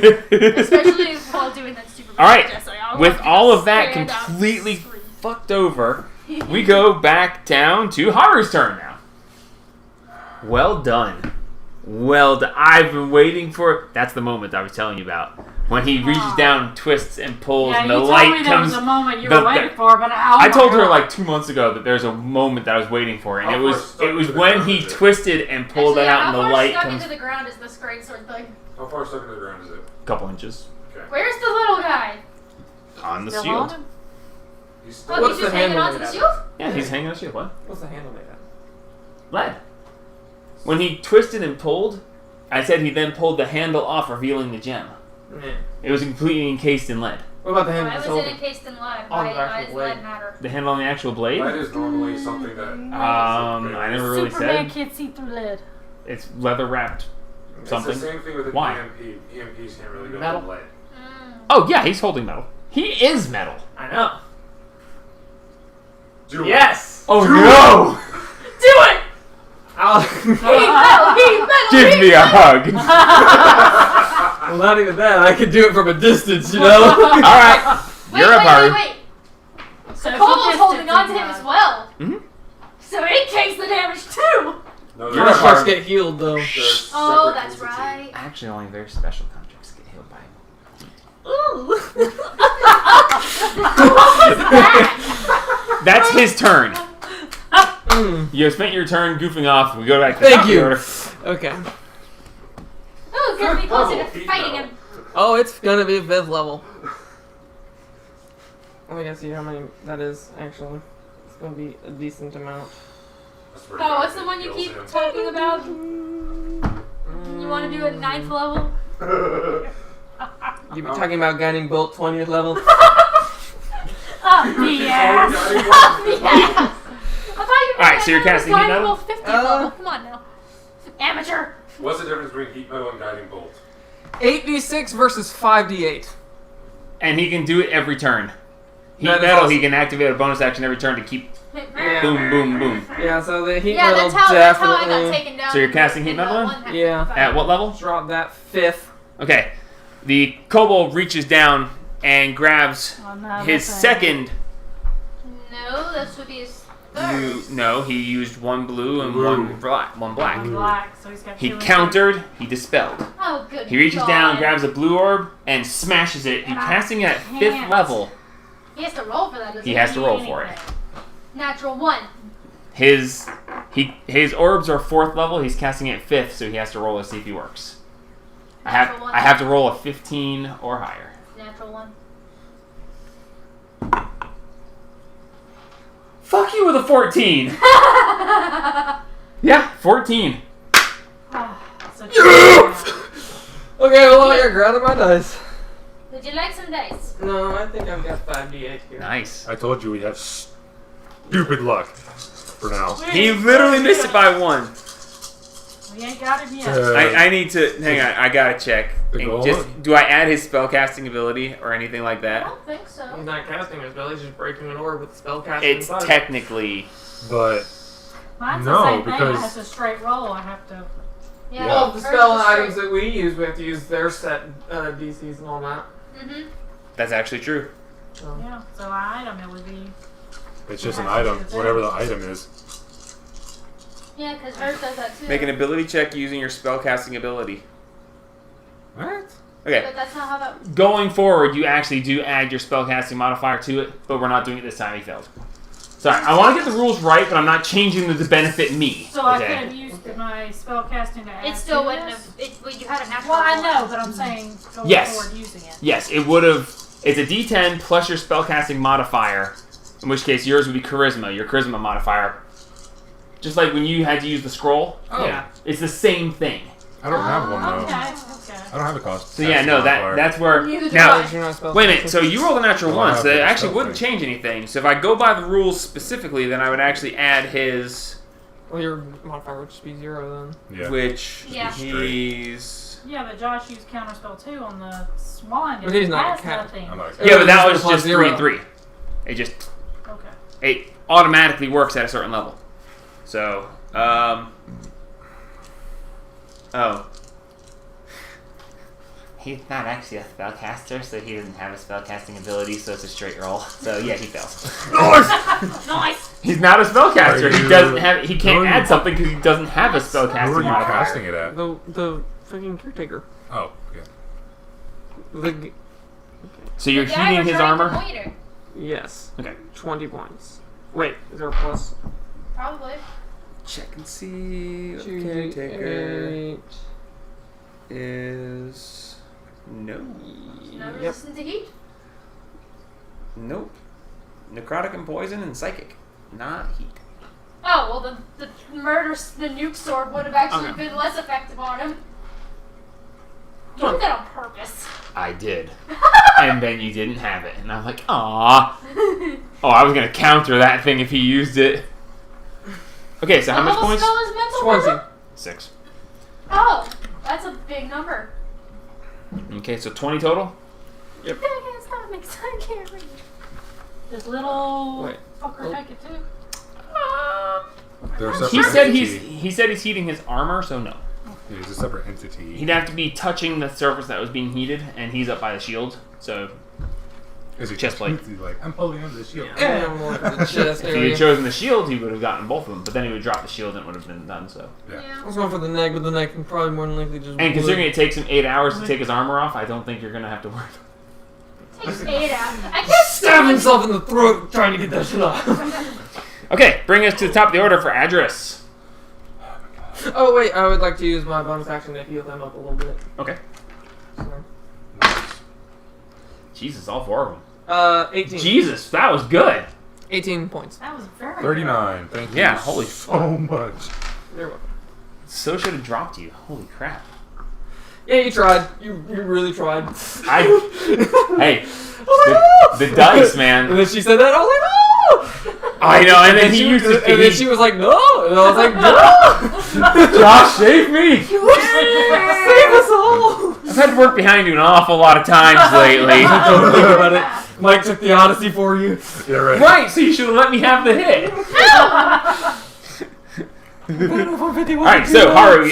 Especially while doing that stupid All right, Jesse. I with want to all just of that stand up and completely scream. fucked over, we go back down to Haru's turn now. Well done. Well done. I've been waiting for... That's the moment I was telling you about. When he reaches down, twists, and pulls, Yeah, and you the told light me there was comes... a moment you the- were waiting for, but I told her like 2 months ago that there's a moment that I was waiting for, and How it far was stuck it was into the when ground he is it? twisted and pulled Actually, it out, and the how far light stuck comes into the ground is this great sword thing? How far stuck into the ground is it? a couple inches Okay. Where's the little guy? on the Still shield. on him? He's Oh, still What's he's just the hanging handle on to the made shield? Yeah, he's hanging on shield. What? What's the handle made at? Lead. When he twisted and pulled, I said he then pulled the handle off, revealing the gem. Yeah. It was completely encased in lead. What about the handle? Why that's was it open? encased in lead? On Why the actual does blade. lead matter? The handle on the actual blade? Lead is normally something that. I never really Superman said. can't see through lead. It's leather wrapped something. It's the same thing with an Why? EMP. EMPs can't really go Metal. to lead. Oh yeah, he's holding metal. He is metal. I know. Do it. Yes. Oh no! Do it! I'll Give me a hug. well, not even that. I could do it from a distance, you know. All right, you're up, Haru. Wait. So Kobol's holding on to him as well. Mhm. So it takes the damage too. No, You're there's a Sharks hard- get healed though. there's Oh, separate that's entity. right. Actually, only very special contracts get healed by him. Ooh. That's his turn. Mm. You spent your turn goofing off. We go back to the Thank top of the you. order. Okay. Ooh, it's gonna be closer to Oh, heat fighting metal. him. Oh, it's gonna be 5th level. Let me guess see how many that is actually. It's gonna be a decent amount. That's pretty Oh, bad. what's the one you Kills keep him. talking about? You want to do it 9th level? You be talking about Guiding Bolt 20th level? Up the ass. Yeah. I thought you were Alright, so you're casting heat metal? 50th level. Come on now. Amateur. What's the difference between heat metal and guiding bolt? 8d6 versus 5d8. And he can do it every turn. Heat That is metal, awesome. he can activate a bonus action every turn to keep Yeah. boom, boom, boom. Yeah, so the heat Yeah, metal that's how I got definitely taken down. So you're casting in heat the metal then? one half Yeah. fight. At what level? drop that 5th. Okay. The kobold reaches down and grabs Another his thing. second. No, that should be his third. No, he used one blue and Blue. one black. I'm black, so he's got He two countered. He dispelled. Oh, good. He reaches God. down, grabs a blue orb, and smashes it. He's And I casting it at 5th can't. level. He has to roll for that. Doesn't He he has to roll for it. Natural 1. His orbs are 4th level. He's casting it at 5th, so he has to roll to see if he works. Natural 1. I have to roll a 15 or higher. Natural 1. Fuck you with a 14. Yeah, 14. So Okay, well, I grabbed my dice. Would you like some dice? No, I think I've got 5d8 here. Nice. I told you we have stupid luck for now. He literally missed it by 1. We ain't got him yet. I need to hang on. I gotta check. The And goal? just do I add his spellcasting ability or anything like I that? don't think so. He's not casting his spell, he's just breaking an orb with the spell casting. It's inside. technically But Mine's No, the same because- thing. It's a straight roll. I have to. Yeah. Well, the hers spell is items straight. that we use, we have to use their set DCs and all that. Mhm. that's actually true. So. Yeah. So our item it would be. it's just an item, whatever the item is. Yeah, because hers does that too. Make an ability check using your spellcasting ability. What? Okay. But that's not how that. Going forward, you actually do add your spellcasting modifier to it, but we're not doing it this time. He failed. Sorry, I want to get the rules right, but I'm not changing them to benefit me. So I could Okay. have used my spell casting to add. It still to wouldn't this? have. Well, you had a natural. Well, I one. know, but I'm saying going Yes. forward using it. Yes, it would have. It's a D10 plus your spellcasting modifier, in which case yours would be charisma. Your charisma modifier, just like when you had to use the scroll. Oh. Yeah. It's the same thing. I don't have one though. Okay. I don't have a cost. So yeah, no, that's where. Neither do Now, I. You're not spell wait a minute. casting. So you rolled a natural Well, I one, have so that the actually spell wouldn't thing. change anything. So if I go by the rules specifically, then I would actually add his, Well, your modifier would just be 0 then. Yeah. which Yeah. he's. Yeah, but Josh used counterspell too on the swan. But he's not Has a cat. nothing. I'm not Yeah, but that Everything's was plus just 3 0. and 3. It just Okay. it automatically works at a certain level. So, oh. He's not actually a spellcaster, so he doesn't have a spellcasting ability, so it's a straight roll. So yeah, he fails. Nice. He's not a spellcaster. Are He you- doesn't have. He who can't are you- add something because he doesn't have a Who are spellcasting you modifier. casting it at? The fucking caretaker. Oh, yeah. The So you're The guy heating his returning the armor. pointer. yes. Okay. 20 points. Wait, is there a plus? Probably. Check and see. Two, Caretaker 8. is. No. No Yep. resistance to heat. Nope. necrotic and poison and psychic, not heat. Oh, well, the nuke sword would have actually Okay. been less effective on him. You did that on purpose. I did. And then you didn't have it. And I'm like, aw. Oh, I was going to counter that thing if he used it. Okay, so how much What points? spell is mental 20. wisdom? 6. Oh, that's a big number. Okay, so 20 total? That can't stop me 'cause I can't read. This little Wait. fucker take it too. They're a He separate said entity. he's heating his armor, so no. He's a separate entity. He'd have to be touching the surface that was being heated, and he's up by the shield, so Is he chest plate. He's like, I'm holding onto the shield. And I'm looking at the chest if he area. had chosen the shield, he would have gotten both of them, but then he would drop the shield and it would have been done, so. Yeah. I was going for the neck, but the neck can probably more than likely just. And considering it takes him 8 hours to take his armor off, I don't think you're going to have to worry. Takes 8 hours. I can't stab himself in the throat trying to get that shit off. Okay, bring us to the top of the order for Adris. Oh wait, I would like to use my bonus action to heal them up a little bit. Okay. So. Jesus, all 4 of them. 18. Jesus, that was good. 18 points. That was very 39. Thank you. Yeah, holy so much. You're welcome. So should have dropped you. Holy crap. Yeah, you tried. You really tried. Hey, the dice, man. And then she said that, I was like, no! I know, and then he she used was, it. and then she was like, no! And I was like, no! Josh, save me! Save us all! I've had to work behind you an awful lot of times lately. Don't think about it. Mike took the Odyssey for you. Yeah, right. Right, so you should have let me have the hit. Alright, so Haru,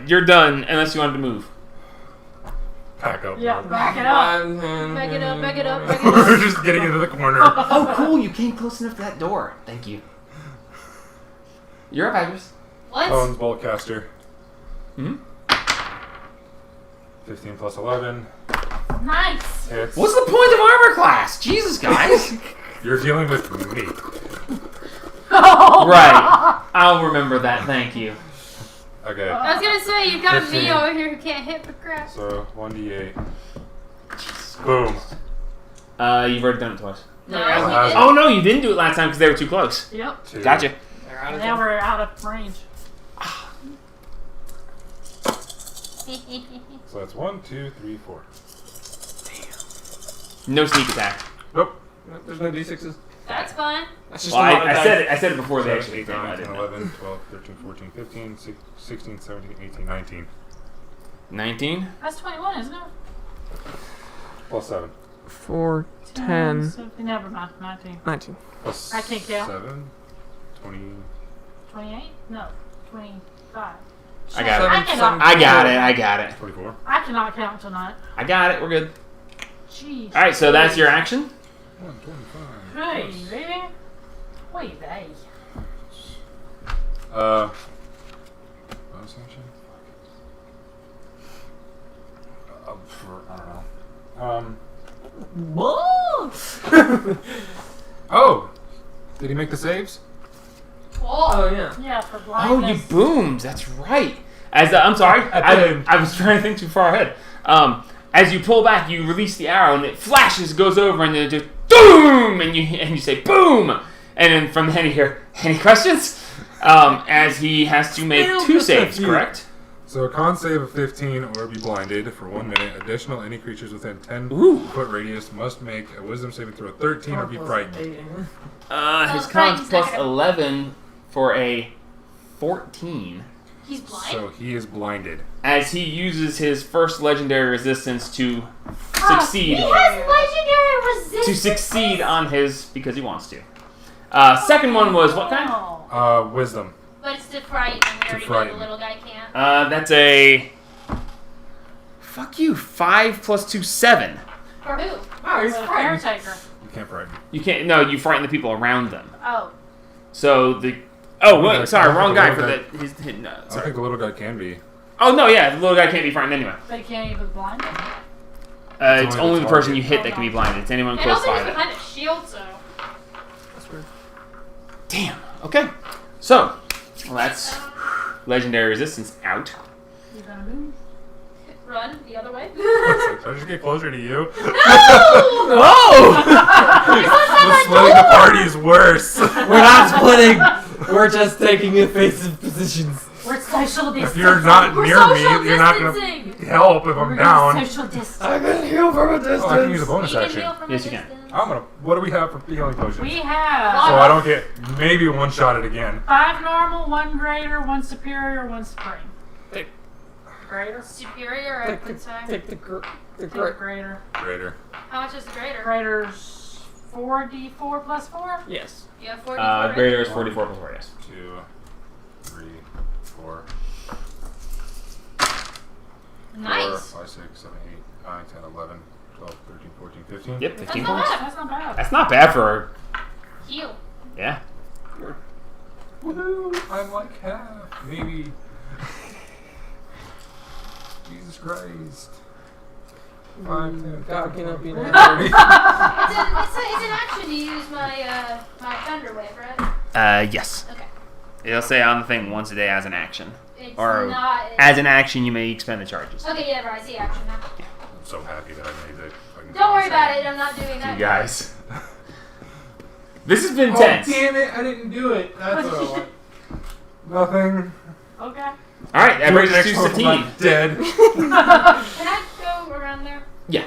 you're done unless you wanted to move. Pack up. Yeah, back it up. Back it up, back it up, back it We're up. just getting into the corner. Oh, cool, you came close enough to that door. Thank you. You're up, Adris. What? Bones Boltcaster. Hmm? 15 plus 11. Nice. Hits. What's the point of armor class? Jesus, guys. You're dealing with me. Right. I'll remember that, thank you. Okay. I was gonna say, you've got 15. me over here who can't hit for crap. So 1d8. Boom. You've already done it twice. No, Yeah, you has- didn't. Oh, no, you didn't do it last time because they were too close. Yep. 2. Gotcha. Now we're out of range. So that's 1, 2, 3, 4. No sneak attack. Nope. There's no d6s. That's fine. That's just Well, a lot of I dice. said it before they 7, actually 8, came. I 9, 10, didn't know. 11, 12, 13, 14, 15, 16, 17, 18, 19. 19? That's 21, isn't it? Plus 7. 4, 10, never mind. 19. 19. Plus I can't count. 7. 20. 28? No. 25. I got it. I cannot. I got it. 24. I cannot count tonight. I got it. We're good. Jeez. Alright, so that's your action? 125. Hey, baby. Wait, baby. Bonus action? I don't know. Oh! Did he make the saves? Whoa. Oh, yeah. Yeah, for Oh, you blindness. boomed. That's right. As I'm sorry, I was trying to think too far ahead. As you pull back, you release the arrow, and it flashes, goes over, and then it just boom, and you say boom, and then from then you hear any questions? As he has to make 2 saves, correct? So a con save of 15 or be blinded for 1 minute. Additional, any creatures within 10 Ooh. foot radius must make a wisdom saving throw 13 or be frightened. His Oh, con's plus frightened. 11 for a 14. He's blind? So he is blinded. As he uses his first legendary resistance to He succeed has legendary resistance. to succeed on his because he wants to. Second one was what kind? Oh. Wisdom. But it's to frighten, and we already know the frighten. little guy can't. That's a fuck you. 5 plus 2, 7. For who? Oh, he's The frightened. caretaker. You can't frighten. You can't. No, you frighten the people around them. Oh. So the. Oh wait, Okay, sorry, I wrong think guy the for little the. He's hidden. I Sorry. think the little guy can be. Oh no, yeah, the little guy can't be frightened anyway. They can't even blind him. It's only only the the person target. you hit that can be blinded. It's anyone And close also by he's that. behind a shield, so. That's weird. Damn. Okay. So, well, that's legendary resistance out. You gonna move? run the other way. Should I just get closer to you? No! The splitting the party is worse. We're not splitting. We're just taking evasive positions. We're social distancing. If you're not We're near social me, you're not distancing. gonna help if I'm We're down. gonna social distance. I can heal from a distance. Oh, I can use a bonus You can action. heal from Yes, a you can. distance. I'm gonna. What do we have for healing potions? We So have I don't get maybe one shot at again. 5 normal, 1 greater, 1 superior, 1 supreme. Take- Greater. Superior, I would say. Take the Take great. greater. Greater. How much is the greater? Greater's 4d4 plus 4. Yes. You have 44. Greater is 44 plus 4, yes. 2, 3, 4, Nice. 4, 5, 6, 7, 8, 9, 10, 11, 12, 13, 14, 15. Yep, That's 15 not points. bad. That's not bad. That's not bad for Heal. yeah. Woohoo! I'm like half, maybe. Jesus Christ. 5, 10, God cannot be an It's actor. an action to use my my thunder wave, right? Yes. Okay. It'll say on the thing once a day as an action. It's Or not. as an action, you may expend the charges. Okay, yeah, right. I see action now. I'm so happy that I made that. fucking Don't worry save. about it. I'm not doing that. You guys. This has been Oh, tense. damn it! I didn't do it. That's what I want. Nothing. Okay. All right, that Do it brings us next to time I'm Satine. dead. Can I go around there? Yeah.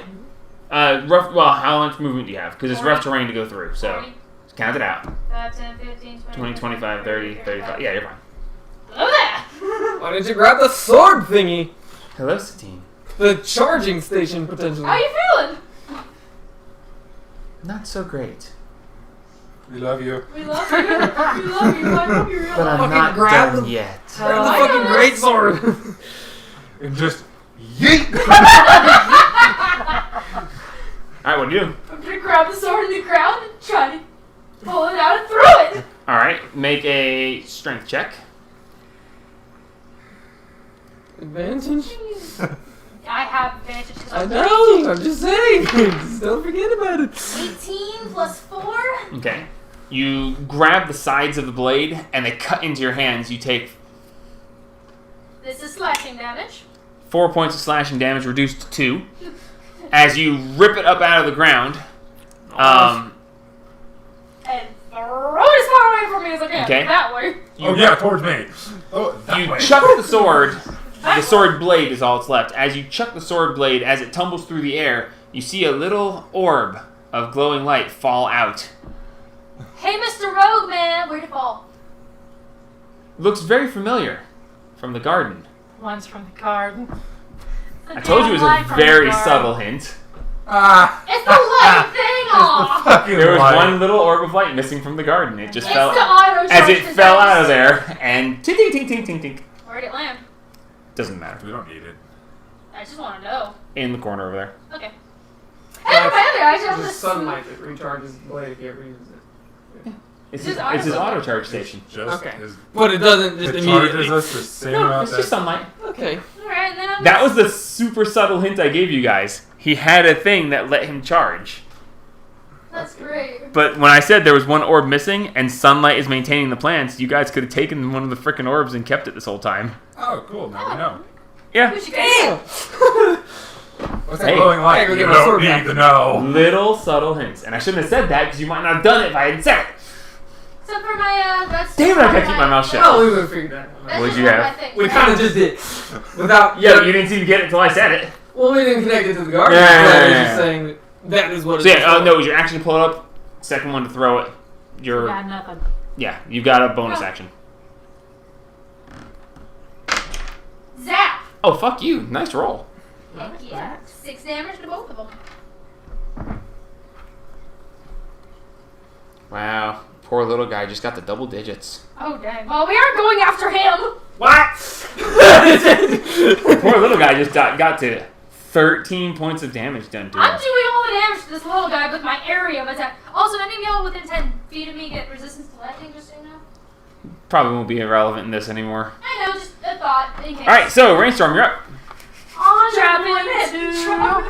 Rough. Well, how much movement do you have? Because it's rough terrain to go through. So 40, count it out. 5, 10, 15, 20, 25, 30, 35. Yeah, you're fine. Look at that! Why didn't you grab the sword thingy? Hello, Satine. The charging station, potentially. How you feeling? Not so great. We love you. We love you. We love you. I hope you But realize. I'm Fucking not grab done the- yet. Grab the I fucking know great this. sword. And just yeet. All right, what do you do? I'm gonna grab the sword in the ground and try to pull it out and throw it. All right, make a strength check. Advantage? I have advantage because I I'm know, I'm just saying. Just don't forget about it. 18 plus 4. Okay. You grab the sides of the blade and they cut into your hands. You take This is slashing damage. 4 points of slashing damage, reduced to 2. As you rip it up out of the ground. And throw it as far away from me as I can. Okay. That way. Oh yeah, towards me. Oh, that You way. chuck the sword. The sword blade is all that's left. As you chuck the sword blade, as it tumbles through the air, you see a little orb of glowing light fall out. Hey, Mr. Rogue Man, where'd it fall? Looks very familiar from the garden. One's from the garden. I told you it was a very subtle hint. Ah. It's the light thing! Aw! Fucking There was light. one little orb of light missing from the garden. It just It's fell the auto as it charge fell out of device. there and ting ting ting ting ting ting. Where'd it land? Doesn't matter. We don't need it. I just want to know. In the corner over there. Okay. Hey, my other I just Just sunlight that recharges the blade if you ever use it. It's Just his auto- auto charge station. Just Okay. is- But it doesn't just it immediately. charges us the same No, amount it's that. just sunlight. Okay. Alright, then I'm That was the super subtle hint I gave you guys. He had a thing that let him charge. That's great. But when I said there was one orb missing and sunlight is maintaining the plants, you guys could have taken one of the frickin' orbs and kept it this whole time. Oh, cool. Now we know. Yeah. We should go. What's Hey. that glowing light? Hey, go You get my don't sword need back. to know. Little subtle hints. And I shouldn't have said that because you might not have done it if I hadn't said it. Except for my, that's... Damn it, I gotta keep my mouth shut. Oh, we would have figured that out. That's What'd just you one of have? my things. We kind of just did. Without. Yeah, but you didn't seem to get it until I said it. Well, we didn't connect it to the garden. Yeah, so I yeah, was yeah, just saying that that is what So it is. yeah, no, it was your action to pull it up. Second one to throw it. Your Got nothing. yeah, you got a bonus action. Zap! Oh fuck you! Nice roll. Heck yeah. 6 damage to both of them. Wow, poor little guy just got the double digits. Oh, dang. Well, we aren't going after him. What? Poor little guy just got to 13 points of damage done to I'm him. doing all the damage to this little guy with my area of attack. Also, any of y'all within 10 feet of me get resistance to lightning, just so you know. Probably won't be irrelevant in this anymore. I know, just a thought in case. Alright, so Rainstorm, you're up. On Trap your him way in. to- Trap.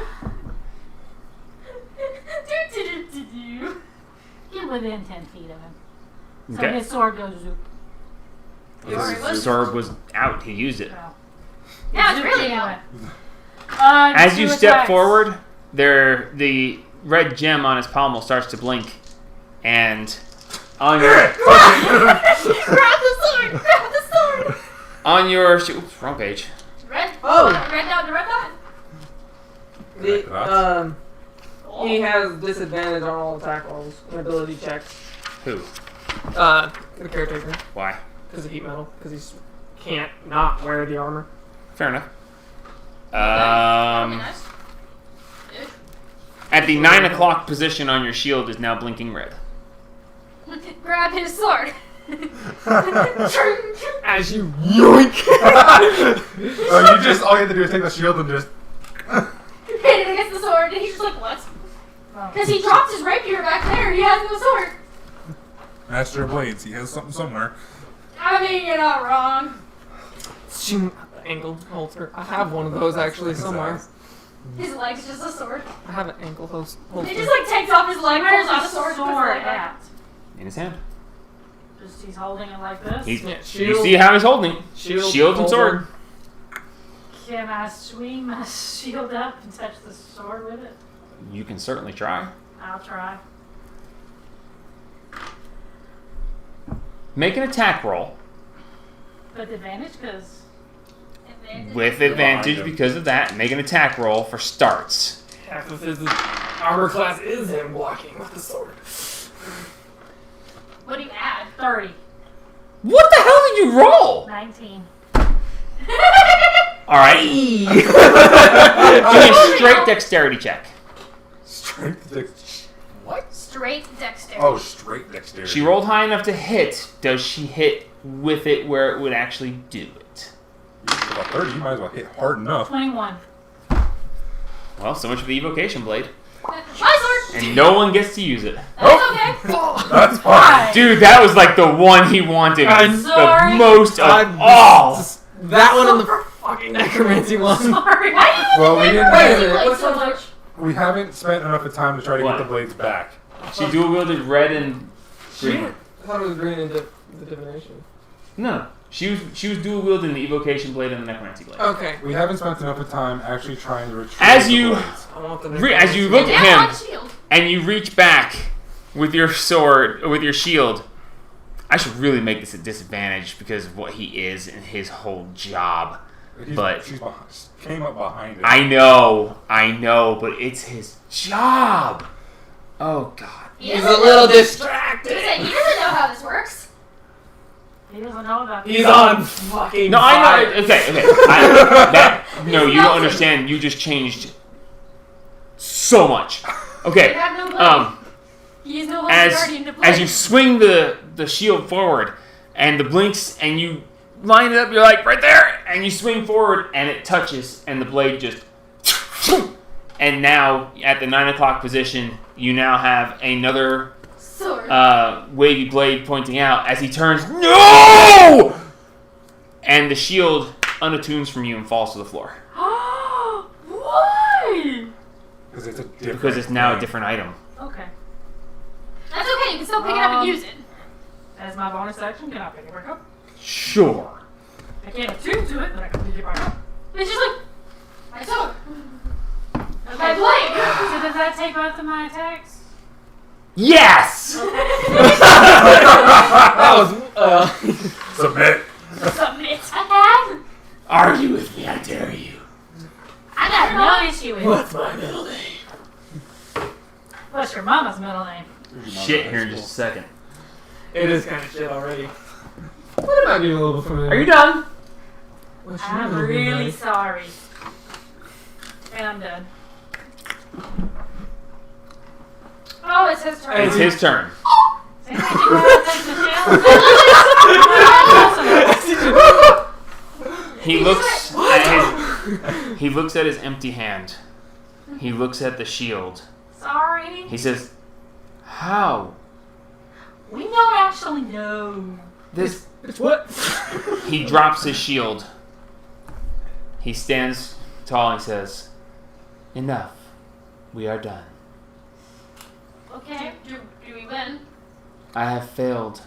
Get within 10 feet of him. So Okay. his sword goes zoop. Sorry, His sword was out, he used it. Well, Yeah, it's zooped really anyway. out. As you two step attacks. forward, the red gem on his pommel starts to blink, and on your Grab the sword! Grab the sword! on your oops, wrong page. Red. Oh. Red dot. The red dot. He has disadvantage on all attack rolls and ability checks. Who? The caretaker. Why? Because of heat metal. Because he can't not wear the armor. Fair enough. Nice. At the 9 o'clock position on your shield is now blinking red. Grab his sword. As you yoink! So you just all you have to do is take the shield and just. Hit it against the sword, and he's just like, what? Because he dropped his rapier back there. He has no sword. Master of Blades. He has something somewhere. I mean, you're not wrong. Shoot, ankle holster. I have one of those actually somewhere. His leg's just a sword. I have an ankle holster. He just like takes off his leg, Where's pulls out a the sword, sword, puts the leg back. at? In his hand. Just he's holding it like this. He's, Yeah, you shield. see how he's holding it. Shield, Shield and hold sword. on. Can I swing my shield up and touch the sword with it? You can certainly try. I'll try. Make an attack roll With advantage, because with advantage because of that. Make an attack roll for starts. Half of his armor class is him blocking with the sword. What do you add? 30. What the hell did you roll? 19. All right. Give me a straight dexterity check. Strength dex. What? Straight dexterity. Oh, straight dexterity. She rolled high enough to hit. Does she hit with it where it would actually do it? About 30, you might as well hit hard enough. 21. Well, so much for the evocation blade. My sword! And no one gets to use it. That's okay. That's fine. Dude, that was like the one he wanted I'm the sorry. most of I'm all. just- that one and the fucking necromancy one. Sorry. Why do you Well, we didn't. Wait, like what's so the- much? We haven't spent enough of time to try to What? get the blades back. She dual wielded red and green. I thought it was green and the divination. No, she was dual wielding the evocation blade and the necromancy blade. Okay. We haven't spent enough of time actually trying to retrieve As the you- blades. I want the As you look Now at him on shield. and you reach back with your sword, with your shield, I should really make this a disadvantage because of what he is and his whole job. But- she's came up behind it. I know, but it's his job. Oh God. He He's a doesn't little know- distracted. He said he doesn't know how this works. He doesn't know about He's on fucking No, I fire. know. Okay. No, you don't understand. You just changed so much. He Okay. had no blade. He is no longer As guardian to play. as you swing the shield forward, and the blinks, and you line it up, you're like right there, and you swing forward, and it touches, and the blade just. And now at the 9 o'clock position, you now have another sword. wavy blade pointing out as he turns. No! And the shield unattunes from you and falls to the floor Why? Because it's a different. because it's now a thing. different item. Okay. That's okay. You can still pick it up and use it. As my bonus action, can I pick it back up? Sure. I can't attune to it, but I can pick it back up. It's just like my sword. Okay. My blade. So does that take both of my attacks? Yes. That was Submit. Submit. I Argue with me, I dare you. I got no issue with it. what's my middle name? What's your mama's middle name? Shit here in just a second. It is kind of shit already. What am I doing a little bit familiar? Are you done? What's your I'm middle name, really guys? sorry. And I'm done. Oh, it's his turn. It's his turn. Say thank you, Michelle. He looks at his empty hand. He looks at the shield. Sorry. He says, "How? We don't actually know. This?" It's what? He drops his shield. He stands tall and says, "Enough. We are done. Okay. Do we win? I have failed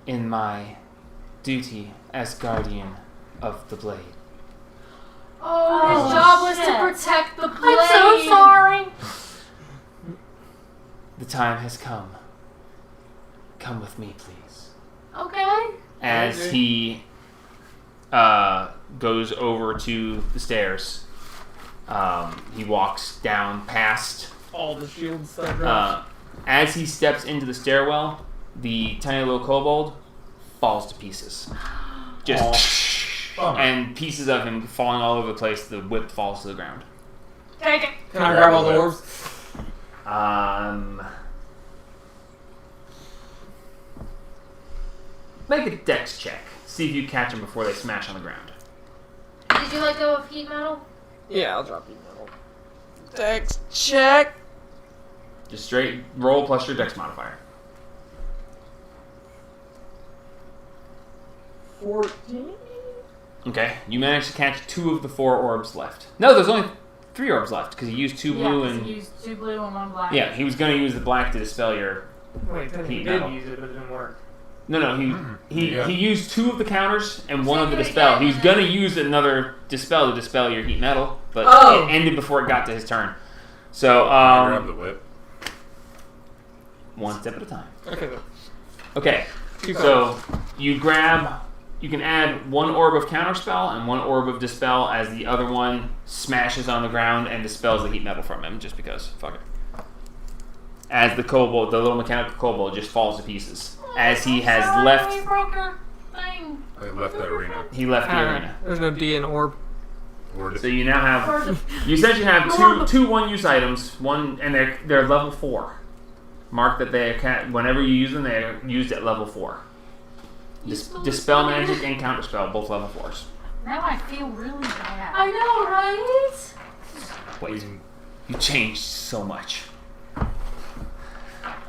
in my duty as guardian of the blade." Oh, His job was to protect the blade. I'm so sorry. The time has come. Come with me, please. Okay. As he goes over to the stairs, he walks down past. All the shields start dropping. As he steps into the stairwell, the tiny little kobold falls to pieces. Just and pieces of him falling all over the place. The whip falls to the ground. Take it. Can I grab all the orbs? Make a dex check. See if you catch them before they smash on the ground. Did you let go of heat metal? Yeah, I'll drop you metal. Dex check. Just straight roll plus your dex modifier. 14. Okay, you managed to catch 2 of the 4 orbs left. No, there's only 3 orbs left because he used 2 blue and he used 2 blue and 1 black. yeah, he was going to use the black to dispel your. Wait, then he Heat did metal. use it, but it didn't work. No, he Yeah. used 2 of the counters and 1 of the do it dispel. again. He was going to use another dispel to dispel your heat metal, but Oh. it ended before it got to his turn. So grab the whip. one step at a time. Okay, then. Okay, so you can add 1 orb of counterspell and 1 orb of dispel as the other one smashes on the ground and dispels the heat metal from him, just because. Fuck it. As the kobold, the little mechanical kobold, just falls to pieces. As he has Sorry, left, we broke her thing. I left that arena. he left the arena. There's no D in orb. Or So you now have, Or the- you essentially have two one-use items. One, and they're level 4. Mark that they can, whenever you use them, they're used at level 4. Dispel magic and counterspell, both level 4s. Now I feel really bad. I know, right? Wait, you changed so much.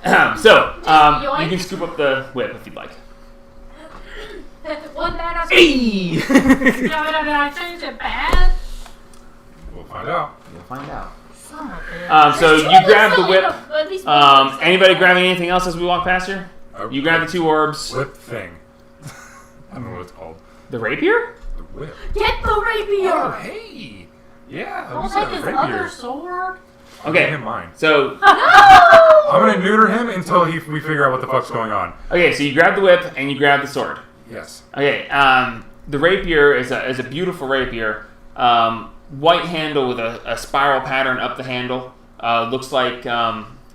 You can scoop up the whip if you'd like. One badass. Hey! Did I change it bad? we'll find out. You'll find out. Son of a bitch. So you grab the whip. At least one Anybody grabbing anything else as we walk past here? You grab the 2 orbs. Whip thing. I don't know what it's called. The rapier? The whip. Get the rapier! Oh, hey! Yeah, Don't who's take that his rapier? other sword. I'll give Okay, him mine. so I'm gonna neuter him until we figure out what the fuck's going on. so you grab the whip and you grab the sword. Yes. Okay, the rapier is a beautiful rapier. White handle with a spiral pattern up the handle. Looks like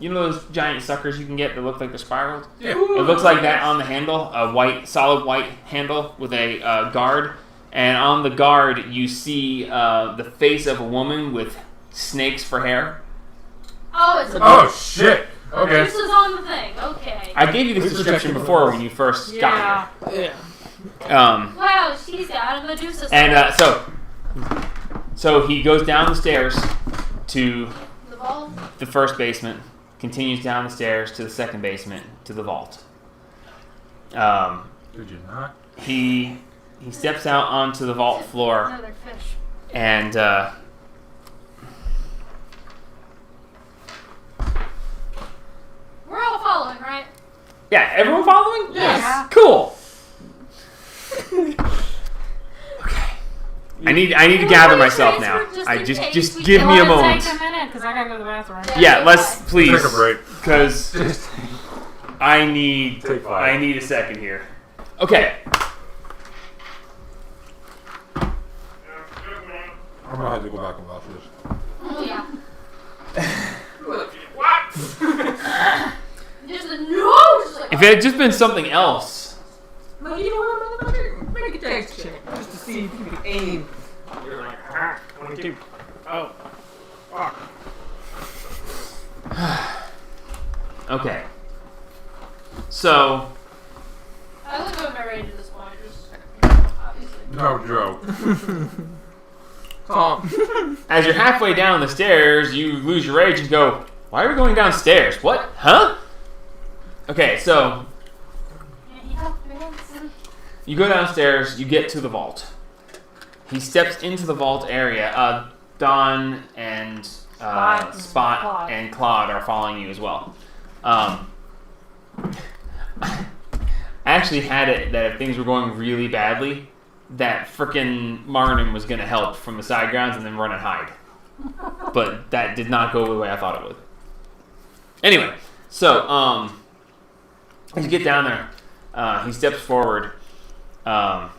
you know those giant suckers you can get that look like they're spiraled. Yeah. It looks like that on the handle, a solid white handle with a guard. And on the guard, you see the face of a woman with snakes for hair. Oh, it's a Oh shit. Okay. This is on the thing. Okay. I gave you this description before when you first Yeah. got Yeah. here. Wow, she's got a Medusa. And so he goes down the stairs to The ball. the first basement, continues down the stairs to the second basement to the vault. Did you not? He steps out onto the vault floor Another fish. and We're all following, right? yeah, everyone following? Yes. Cool. Okay. I need to gather myself now. I just give me a moment. Take a minute because I gotta go to the bathroom. Yeah, let's please. Take a break. Because I need Take 5. I need a second here. Okay. I'm gonna have to go back and watch this. Oh, yeah. What? Just the no. Just like, If it had just been something else. No, you know what, motherfucker? Make a dex check just to see if you can aim. You're like, 22. Oh. Fuck. Okay. So I would go my range at this point. Just obviously. No joke. Calm. as you're halfway down the stairs, you lose your rage and go, "Why are we going downstairs? What? Huh?" Okay, so you go downstairs, you get to the vault. He steps into the vault area. Don and Spot and Claude are following you as well. I actually had it that if things were going really badly, that frickin' Marnin was going to help from the side grounds and then run and hide. But that did not go the way I thought it would. Anyway, so as you get down there, he steps forward. I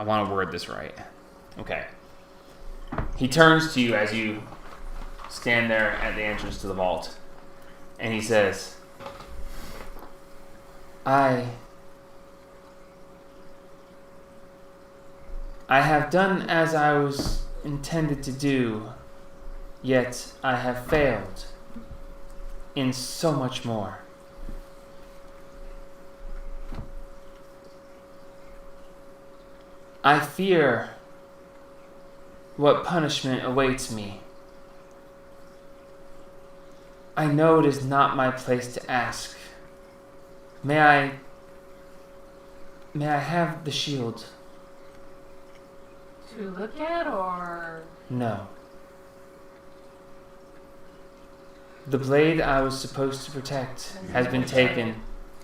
want to word this right. Okay. He turns to you as you stand there at the entrance to the vault, and he says, I have done as I was intended to do, yet I have failed in so much more. I fear what punishment awaits me. I know it is not my place to ask. May I have the shield? To look at, or No. The blade I was supposed to protect has been taken,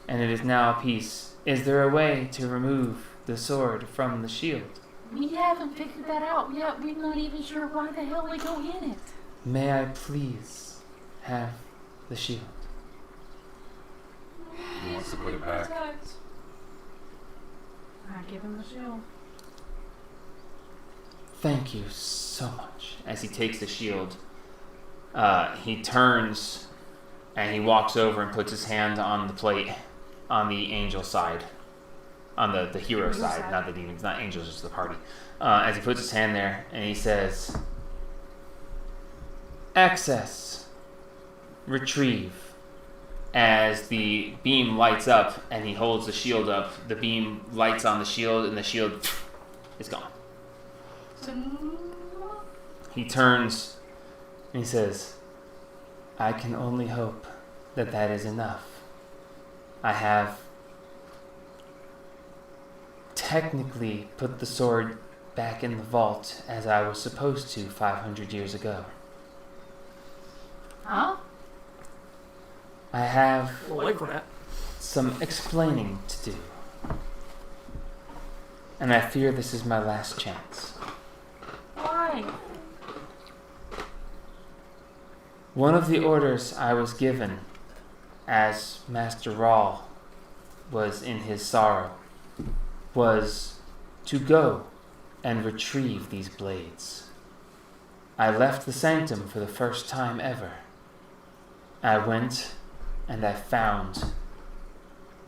and it is now a piece. Is there a way to remove the sword from the shield? we haven't figured that out yet. We're not even sure why the hell we go in it. May I please have the shield? He wants to put it back. I give him the shield. Thank you so much. As he takes the shield, he turns and he walks over and puts his hand on the plate on the angel side. On the hero side, not the demons, not angels, just the party. As he puts his hand there and he says, access, retrieve. As the beam lights up and he holds the shield up, the beam lights on the shield and the shield is gone. He turns and he says, I can only hope that that is enough. I have technically put the sword back in the vault as I was supposed to 500 years ago. Huh? I have We'll wait for that. some explaining to do. And I fear this is my last chance. Why? One of the orders I was given as Master Rahl was in his sorrow was to go and retrieve these blades. I left the sanctum for the first time ever. I went and I found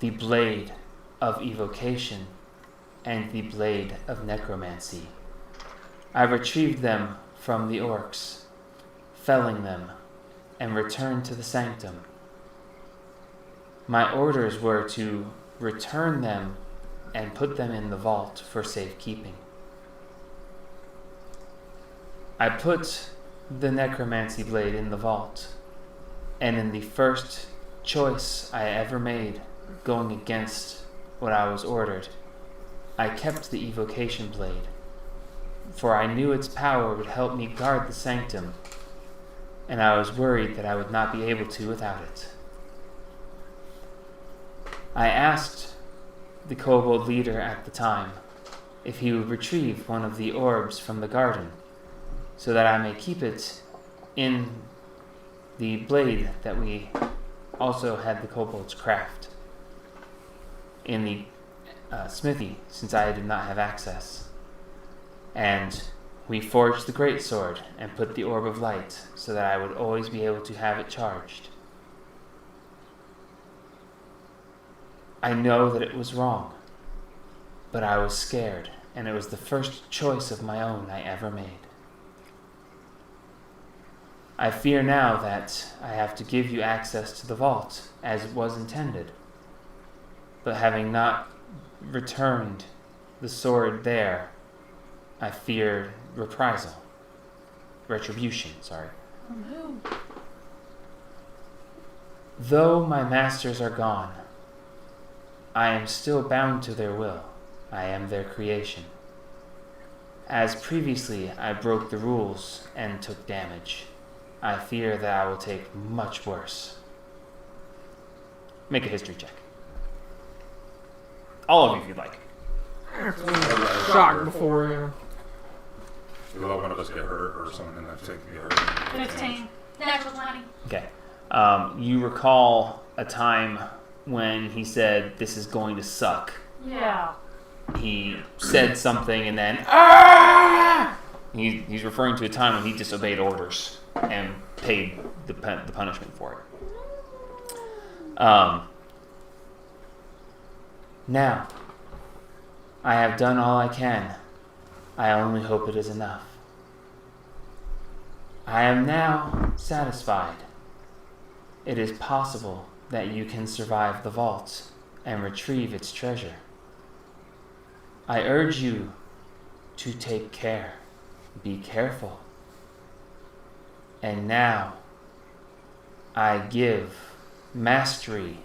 the blade of evocation and the blade of necromancy. I retrieved them from the orcs, felling them, and returned to the sanctum. My orders were to return them and put them in the vault for safekeeping. I put the necromancy blade in the vault, and in the first choice I ever made, going against what I was ordered, I kept the evocation blade, for I knew its power would help me guard the sanctum, and I was worried that I would not be able to without it. I asked the kobold leader at the time if he would retrieve one of the orbs from the garden so that I may keep it in the blade that we also had the kobolds craft in the smithy, since I did not have access. And we forged the greatsword and put the orb of light so that I would always be able to have it charged. I know that it was wrong, but I was scared, and it was the first choice of my own I ever made. I fear now that I have to give you access to the vault, as it was intended, but having not returned the sword there, I fear retribution. From who? Though my masters are gone, I am still bound to their will. I am their creation. As previously I broke the rules and took damage, I fear that I will take much worse. Make a history check. All of you, if you'd like. Shock before, yeah. Will one of us get hurt or someone that's taking me hurt? 15. Natural 20. Okay. You recall a time when he said, "This is going to suck." Yeah. He said something and then, "Ah!" He's referring to a time when he disobeyed orders and paid the punishment for it. Now, I have done all I can. I only hope it is enough. I am now satisfied. It is possible that you can survive the vault and retrieve its treasure. I urge you to take care. Be careful. And now, I give mastery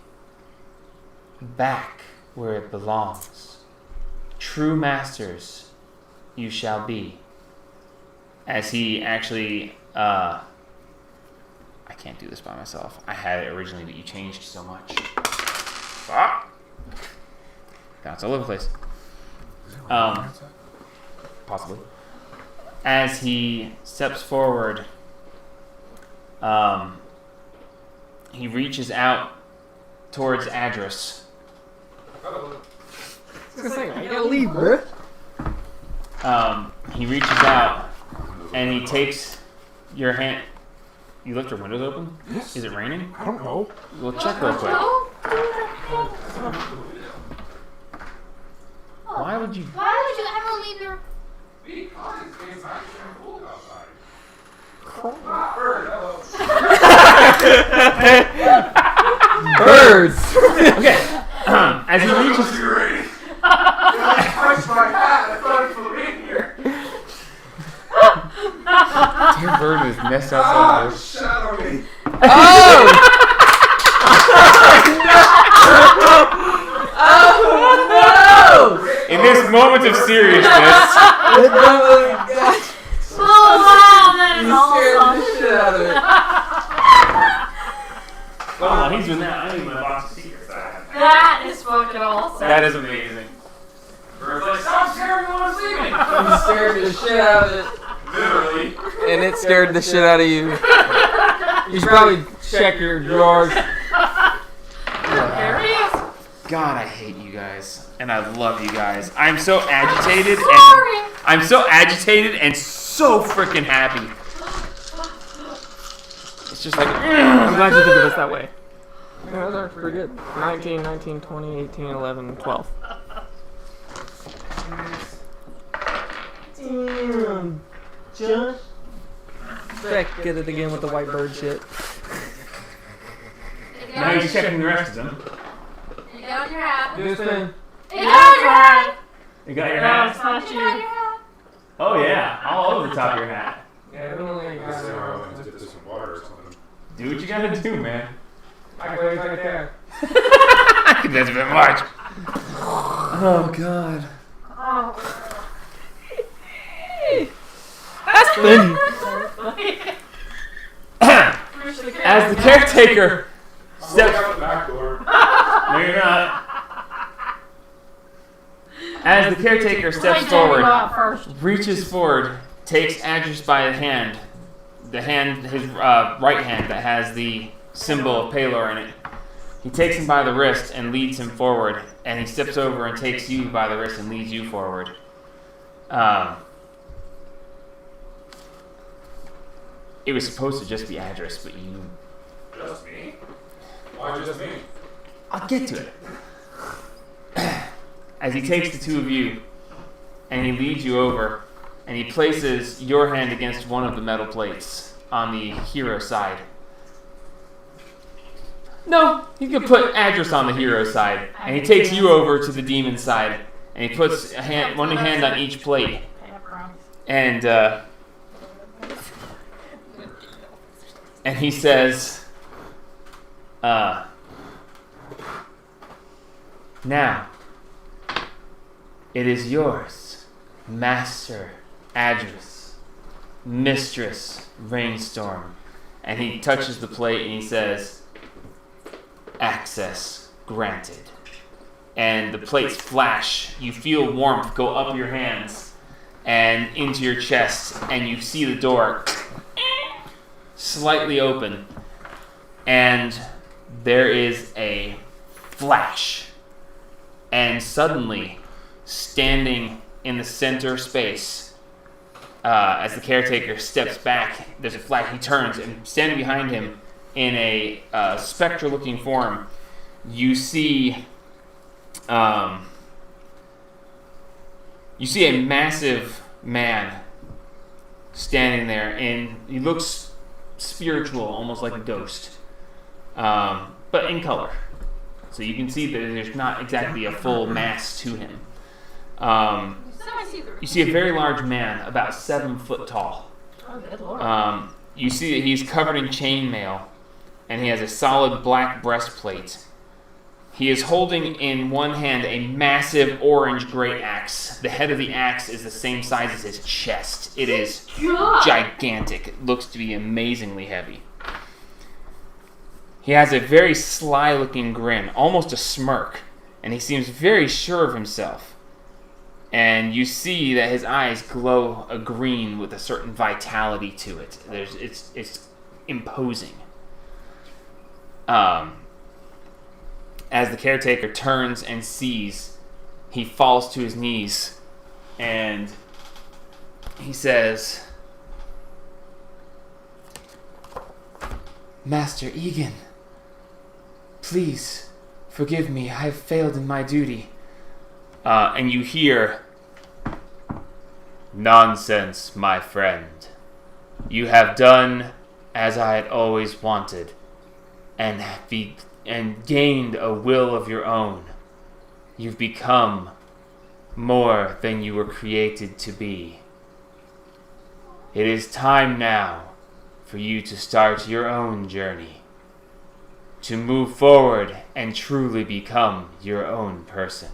back where it belongs. True masters you shall be." As he actually, I can't do this by myself. I had it originally, but you changed so much. That's all over the place. Possibly. As he steps forward, he reaches out towards Adris. I gotta leave, bro. He reaches out and he takes your hand. You left your windows open? Yes. Is it raining? I don't know. We'll check real quick. Why would you? Why would you ever leave your... Because it's actually cold outside. Birds! Okay. As he reaches. Touched my hat. I thought it was in here. Your bird is nest outside. Shadow me. Oh! In this moment of seriousness, Oh wow, that is awesome. the shit out of it. oh, he's doing that. I need my box of secrets. That is fucking awesome. That is amazing. Bird's like, stop scaring me when I'm sleeping. You scared the shit out of it. Literally. And it scared the shit out of you. You should probably check your drawers. There he is. God, I hate you guys, and I love you guys. I'm so agitated, Sorry. and I'm so agitated and so freaking happy. It's just like, I'm glad you think of us that way. Yeah, those are pretty good. 19, 19, 20, 18, 11, 12. Damn. Josh. Beck, get it again with the white bird shit. now he's checking the rest of them. You got your hat. This thing. You got your hat. You got your No, hat? it's not You got you. your hat. Oh yeah, all over the top of your hat. Yeah, we only got I dip this in water or something. Do what you gotta do, man. I can wait right there. I think that's a bit much. Oh god. Oh. That's funny. As the caretaker steps. Out the back door. No, you're not. As the caretaker steps forward, First. reaches forward, takes Adris by the hand, his right hand that has the symbol of Palor in it. He takes him by the wrist and leads him forward, and he steps over and takes you by the wrist and leads you forward. It was supposed to just be Adris, but you... Just me? Why just me? I'll get to it. As he takes the two of you, and he leads you over, and he places your hand against one of the metal plates on the hero side. No, he could put Adris on the hero side, and he takes you over to the demon side, and he puts one hand on each plate, and he says, now, it is yours, Master Adris, Mistress Rainstorm. And he touches the plate and he says, access granted. and the plates flash. You feel warmth go up your hands and into your chest, and you see the door slightly open, and there is a flash, and suddenly, standing in the center space, as the caretaker steps back, there's a flash. He turns, and standing behind him in a spectral-looking form, you see a massive man standing there, and he looks spiritual, almost like a ghost, but in color. So you can see that there's not exactly a full mass to him. You see a very large man, about 7 foot tall. Oh, good lord. You see that he's covered in chainmail, and he has a solid black breastplate. He is holding in one hand a massive orange great axe. The head of the axe is the same size as his chest. It is gigantic. It looks to be amazingly heavy. He has a very sly-looking grin, almost a smirk, and he seems very sure of himself. And you see that his eyes glow a green with a certain vitality to it. It's imposing. As the caretaker turns and sees, he falls to his knees, and he says, "Master Egan, please forgive me. I have failed in my duty." And you hear, "Nonsense, my friend. You have done as I had always wanted, and gained a will of your own. You've become more than you were created to be. It is time now for you to start your own journey, to move forward and truly become your own person."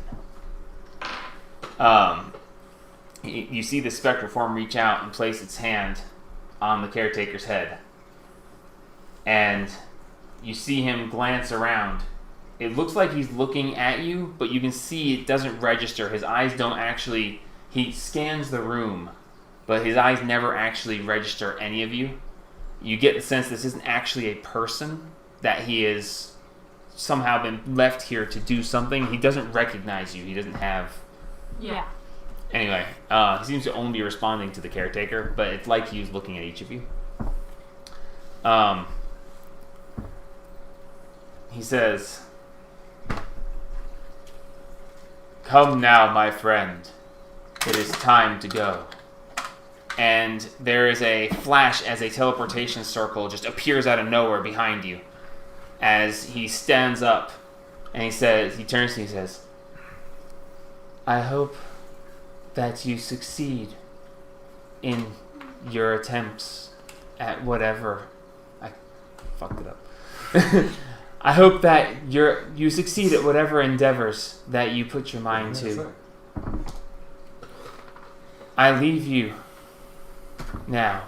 You see the spectral form reach out and place its hand on the caretaker's head. And you see him glance around. It looks like he's looking at you, but you can see it doesn't register. His eyes don't actually... He scans the room, but his eyes never actually register any of you. You get the sense this isn't actually a person, that he has somehow been left here to do something. He doesn't recognize you. He doesn't have... Yeah. Anyway, he seems to only be responding to the caretaker, but it's like he was looking at each of you. He says, "Come now, my friend. It is time to go." And there is a flash as a teleportation circle just appears out of nowhere behind you. As he stands up, and he turns to you and says, "I hope that you succeed in your attempts at whatever." I fucked it up. "I hope that you succeed at whatever endeavors that you put your mind to. I leave you now.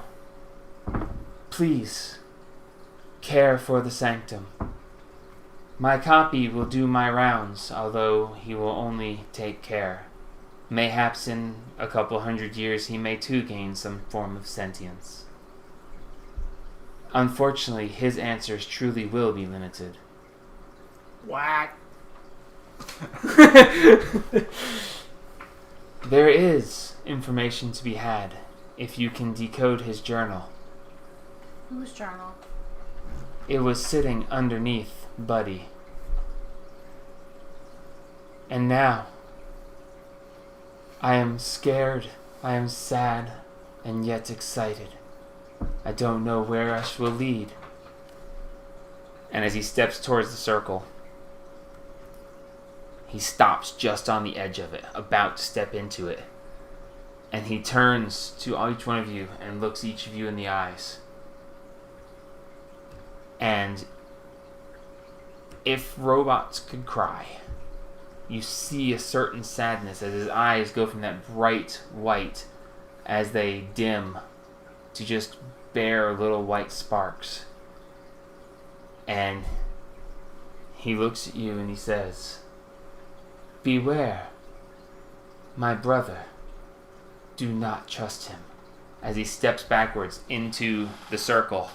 Please care for the sanctum. My copy will do my rounds, although he will only take care. Mayhaps in a couple 100 years he may too gain some form of sentience. Unfortunately, his answers truly will be limited." What? "There is information to be had if you can decode his journal. Whose journal? It was sitting underneath Buddy. And now, I am scared, I am sad, and yet excited. I don't know where us will lead." And as he steps towards the circle, he stops just on the edge of it, about to step into it. And he turns to each one of you and looks each of you in the eyes. And if robots could cry, you see a certain sadness as his eyes go from that bright white as they dim to just bare little white sparks. And he looks at you and he says, Beware. My brother. Do not trust him. As he steps backwards into the circle.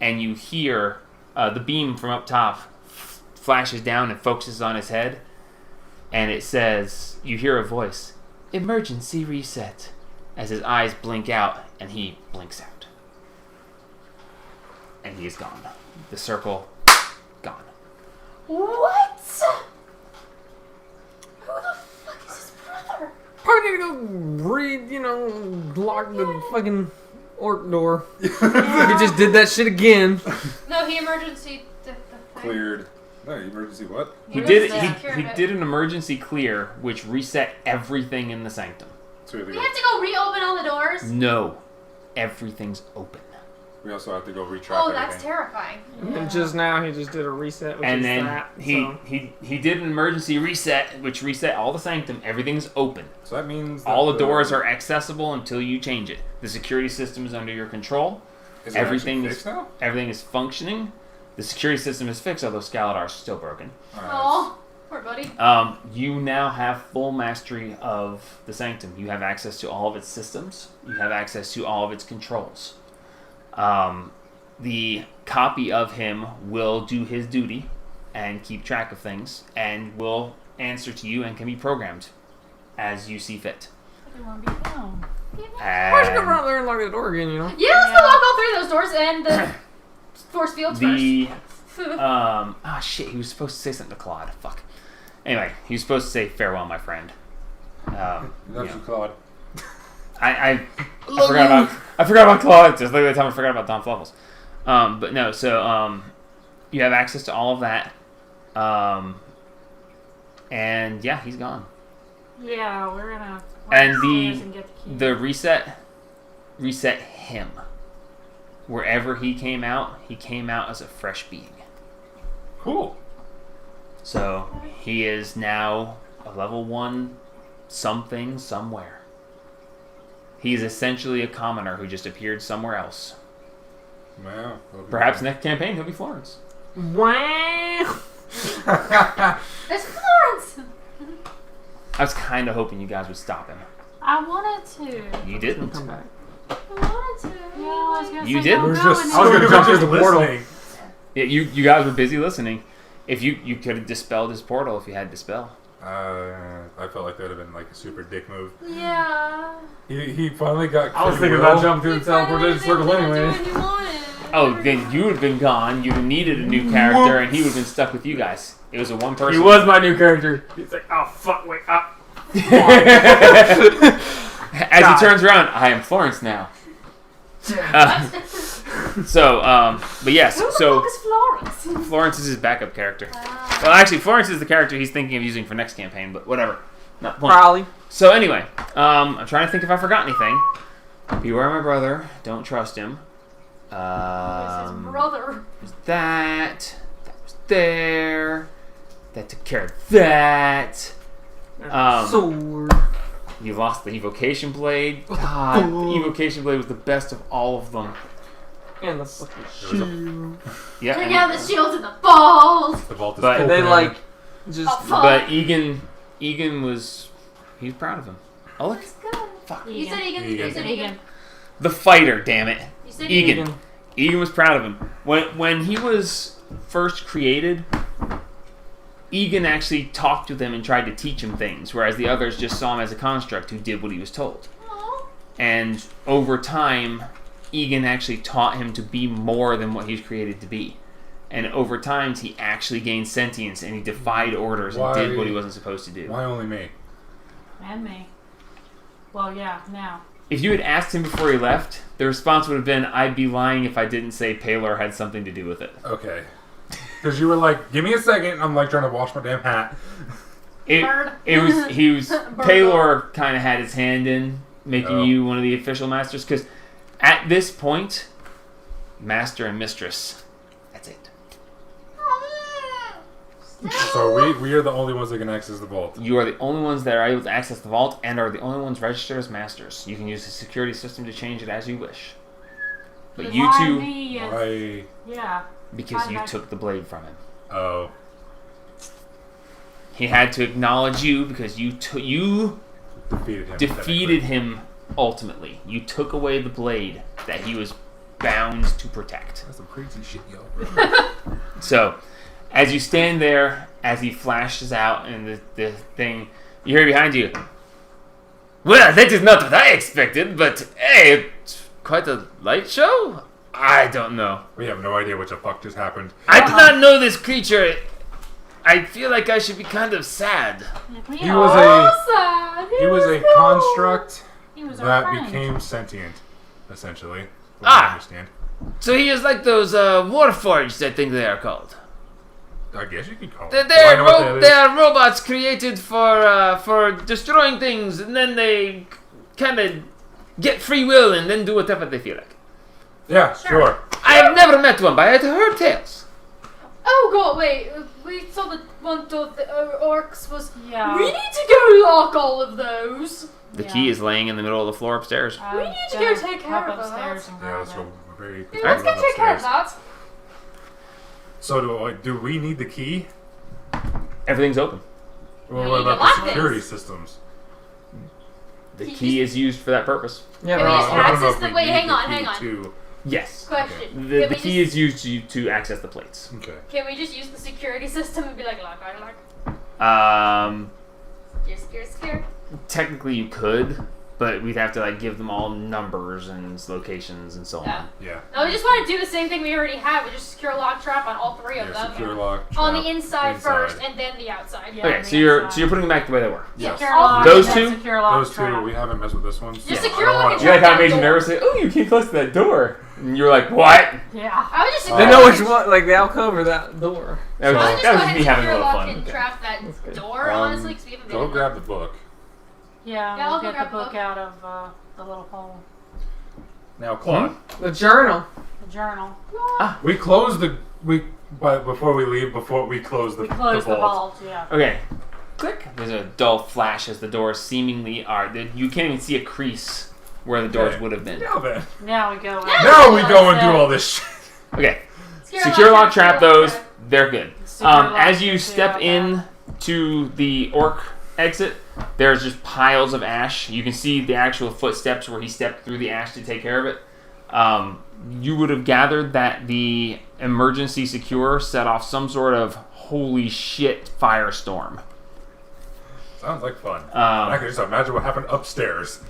And you hear the beam from up top flashes down and focuses on his head. And it says, you hear a voice, emergency reset. As his eyes blink out and he blinks out. And he is gone. The circle, gone. What? Who the fuck is his brother? Probably need to go lock the fucking orc door. He just did that shit again. No, he emergency. Cleared. No, emergency what? He He did was he secured. did an emergency clear which reset everything in the sanctum. So we We have to go reopen all the doors? No. Everything's open. also have to go retrack Oh, everything. that's terrifying. And just now he just did a reset, which And is then that. he did an emergency reset which reset all the sanctum. Everything's open. So that means that All the doors are accessible until you change it. The security system is under your control. Is it actually everything fixed now? Everything is functioning. The security system is fixed, although Skaladar's still broken. Oh, poor buddy. You now have full mastery of the sanctum. You have access to all of its systems. You have access to all of its controls. The copy of him will do his duty and keep track of things and will answer to you and can be programmed as you see fit. I want to be home. Why should go around there and lock the door again, Yeah, let's go lock all three of those doors and the force fields The first. shit, he was supposed to say something to Claude. Fuck. Anyway, he was supposed to say farewell, my friend. That's Yeah. you, Claude. I forgot about Claude, just like the time I forgot about Don Fluffles. But no, so you have access to all of that. And yeah, he's gone. Yeah, we're gonna. And upstairs and get the key. the reset him. Wherever he came out as a fresh being. Cool. So he is now a level 1 something somewhere. He's essentially a commoner who just appeared somewhere else. Wow. Perhaps next campaign he'll be Florence. Wow. It's Florence! I was kind of hoping you guys would stop him. I wanted to. You didn't. Come back. I wanted to. Yeah, I was gonna You say did? don't We're go just- in I was there. gonna jump through the portal. Yeah, you guys were busy listening. If you could have dispelled his portal if you had dispel. I felt like that would have been like a super dick move. Yeah. He finally got. I was free thinking will. about jumping through the teleportation circle anyway. Oh, then you would have been gone. You'd have needed a new character, and he would have been stuck with you guys. It was a one person. He was my new character. He's like, oh fuck, wait up. As God. he turns around, I am Florence now. But yes, Who the so fuck is Florence? Florence is his backup character. Well, actually, Florence is the character he's thinking of using for next campaign, but whatever. Not the point. Probably. So anyway, I'm trying to think if I forgot anything. Beware my brother. Don't trust him. Who's his brother? That was there. That took care of that. Sword. You lost the evocation blade. God, the evocation blade was the best of all of them. And the fucking There was a- shield. Yeah, Take and- out the shields and the balls! The vault is But- And open. they like just Oh, fuck. but Egan was, he's proud of him. Oh look, That's good. fuck. You said Egan. Egan. You said Egan. The fighter, damn it. You said Egan. Egan was proud of him. When he was first created, Egan actually talked with him and tried to teach him things, whereas the others just saw him as a construct who did what he was told. Aw. And over time, Egan actually taught him to be more than what he was created to be. And over time, he actually gained sentience and he defied orders and did what he wasn't supposed to do. Why only me? And me. Well, yeah, now. If you had asked him before he left, the response would have been, I'd be lying if I didn't say Paylor had something to do with it. Okay. Because you were like, give me a second. I'm like trying to wash my damn hat. Bird. He was Bird. Paylor kind of had his hand in making Oh. you one of the official masters, because at this point, master and mistress, that's it. So we are the only ones that can access the vault. You are the only ones that are able to access the vault and are the only ones registered as masters. You can use the security system to change it as you wish. But you Why two, me? Why? Yeah. because Why you not? took the blade from him. Oh. He had to acknowledge you because you defeated him ultimately. You took away the blade that he was bound to protect. That's some crazy shit, yo. So, as you stand there, as he flashes out and the thing, you hear behind you, well, that is not what I expected, but hey, it's quite a light show? I don't know. We have no idea what the fuck just happened. I did not know this creature. I feel like I should be kind of sad. He was a sad. he was a construct He was our that friend. became sentient, essentially. From what I understand. So he is like those Warforged, I think they are called. I guess you could call They it. Do I know what that is? they are robots created for destroying things, and then they kind of get free will and then do whatever they feel like. Yeah, sure. I have never met one, but I had heard tales. Oh god, wait. We saw that one of the orcs was. Yeah. We need to go lock all of those. The key is laying in the middle of the floor upstairs. We need to go take care of upstairs that. and Yeah, grab let's it. go very quickly. Yeah, let's go take care of upstairs. that. So do we need the key? Everything's open. Well, We what need to about lock the this. security systems? The He key is used for that purpose. Yeah, Can we but just I don't know access if the- we wait, need hang the on, key hang on. to- Yes. Question. The Can we key just- is used to access the plates. Okay. Can we just use the security system and be like, lock, lock, lock? You're scared. Technically you could, but we'd have to like give them all numbers and locations and so on. Yeah. Yeah. No, we just want to do the same thing we already have. We just secure lock trap on all three of Yeah, them. secure lock. On trap, the inside first and then the outside. Yeah. Okay, on so the you're inside. putting them back the way they were. Yes. Secure lock, Those and then two? Secure lock Those two, trap. we haven't messed with this one. Just so secure I don't lock wanna- and You like how Trap it made that you door. nervous? Like, oh, you came close to that door. And you're like, what? Yeah. I would just secure They know lock which and- one, like the alcove or that door. That was, I would just that go was ahead me and having a secure little lock fun. and trap That's good. that door, honestly, because we haven't been Go in grab there. the book. Yeah, Yeah, I'll we'll go get the grab the book book. out of the little hole. Now, Claude, The journal. The journal. we close the but before we leave, before we close the We closed the vault, yeah. Okay. Click. There's a dull flash as the doors seemingly are. You can't even see a crease where the doors Okay. would have been. Now then, Now we go in. now we go and do all this shit. Okay. Secure lock trap those. trap. They're good. Secure lock, As you secure step lock. in to the orc exit, there's just piles of ash. You can see the actual footsteps where he stepped through the ash to take care of it. You would have gathered that the emergency secure set off some sort of holy shit firestorm. Sounds like fun. I Um, can just imagine what happened upstairs.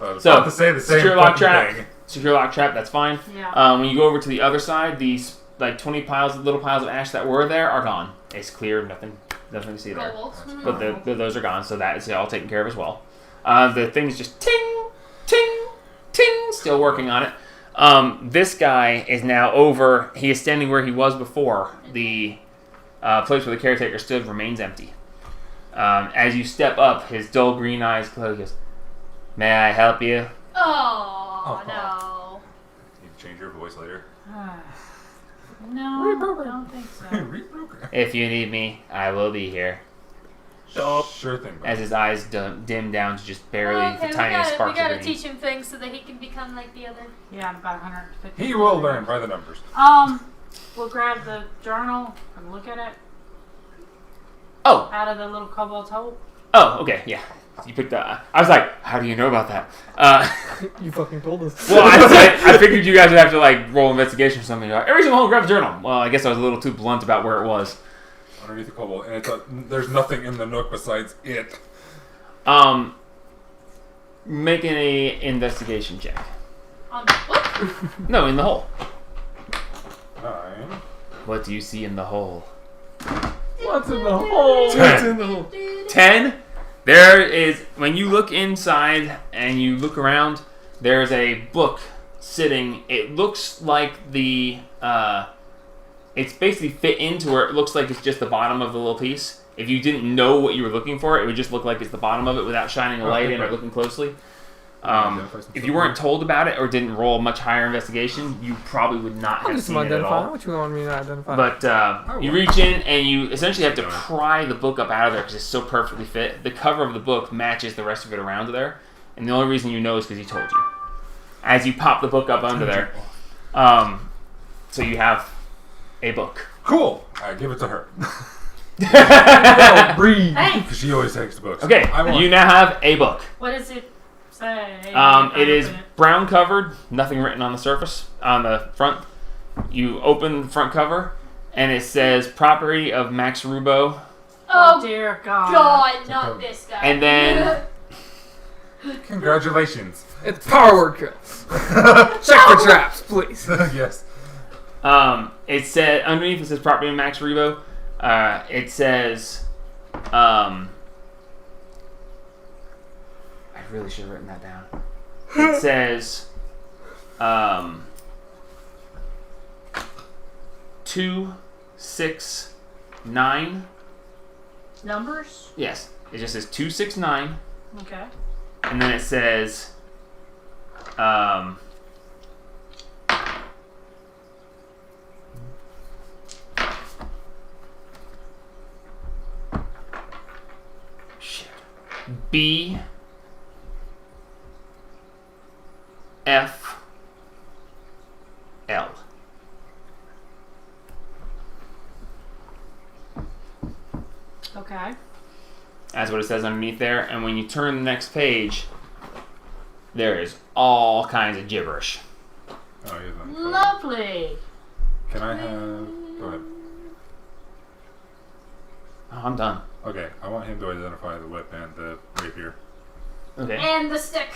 I was So, about to say the same secure lock fucking trap. thing. Secure lock trap, that's fine. Yeah. When you go over to the other side, these like 20 little piles of ash that were there are gone. It's clear, nothing to see there. Cool. But those are gone, so that is all taken care of as well. The thing's just ting, ting, ting, still working on it. This guy is now over. He is standing where he was before. The place where the caretaker stood remains empty. As you step up, his dull green eyes close. He goes, "May I help you?" Oh, no. You can change your voice later. No, I don't think so. Reprogram. If you need me, I will be here. Sure thing. As his eyes dim down to just barely Okay, the we tiniest we sparks gotta of green. teach him things so that he can become like the other. Yeah, in about 150. He will learn by the numbers. We'll grab the journal and look at it Oh, out of the little kobold's hole. okay, yeah. You picked that. I was like, how do you know about that? You fucking told us. Well, I figured you guys would have to like roll investigation or something. You're like, every single hole, grab the journal. Well, I guess I was a little too blunt about where it was. Underneath the kobold, and there's nothing in the nook besides it. Making a investigation check. On the book? No, in the hole. 9. What do you see in the hole? What's in the hole? What's in the hole? 10. There is, when you look inside and you look around, there's a book sitting. It looks like it's basically fit into where it looks like it's just the bottom of the little piece. If you didn't know what you were looking for, it would just look like it's the bottom of it without shining a light in or looking closely. If you weren't told about it or didn't roll a much higher investigation, you probably would not I'm have just seen it at all. identifying. What you want me to identify? But you reach in and you essentially have to pry the book up out of there because it's so perfectly fit. The cover of the book matches the rest of it around there, and the only reason you know is because he told you. As you pop the book up under there, so you have a book. Cool. Alright, give it to her. Breathe. Hey, Because she always takes the books. Okay, I want. you now have a book. what does it say? It is brown covered, nothing written on the surface, on the front. You open the front cover, and it says property of Max Rubo. Oh, Oh, dear God. God, not this guy. And then- Congratulations. It's power word traps. Check for traps, please. Yes. It said underneath it says property of Max Rebo. It says, I really should have written that down. It says, 2, 6, 9. Numbers? Yes, it just says 2, 6, 9, Okay. and then it says, shit. B F L. Okay. That's what it says underneath there. And when you turn the next page, there is all kinds of gibberish. Oh, here's one. Lovely. Can I have? Go ahead. Oh, I'm done. Okay, I want him to identify the whip and the rapier. Okay. And the stick.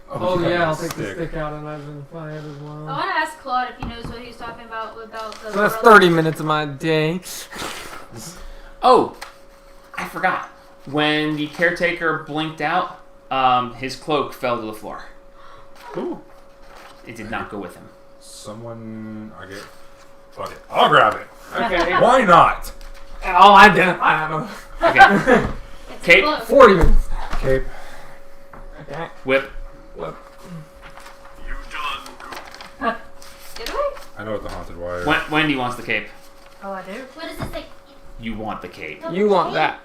Oh yeah, I'll take the stick. stick out and identify it as I well. want to ask Claude if he knows what he was talking about the. So that's gorilla. 30 minutes of my day. Oh, I forgot. When the caretaker blinked out, his cloak fell to the floor. Ooh. It did not go with him. Someone. I get. Fuck it. I'll grab it. Okay. Why not? I'll identify them. Okay. It's Kate, close. 40 minutes. Cape. Okay. whip. Did we? I know what the haunted wire. Wendy wants the cape. Oh, I do? What does this say? You want the cape. No, You want that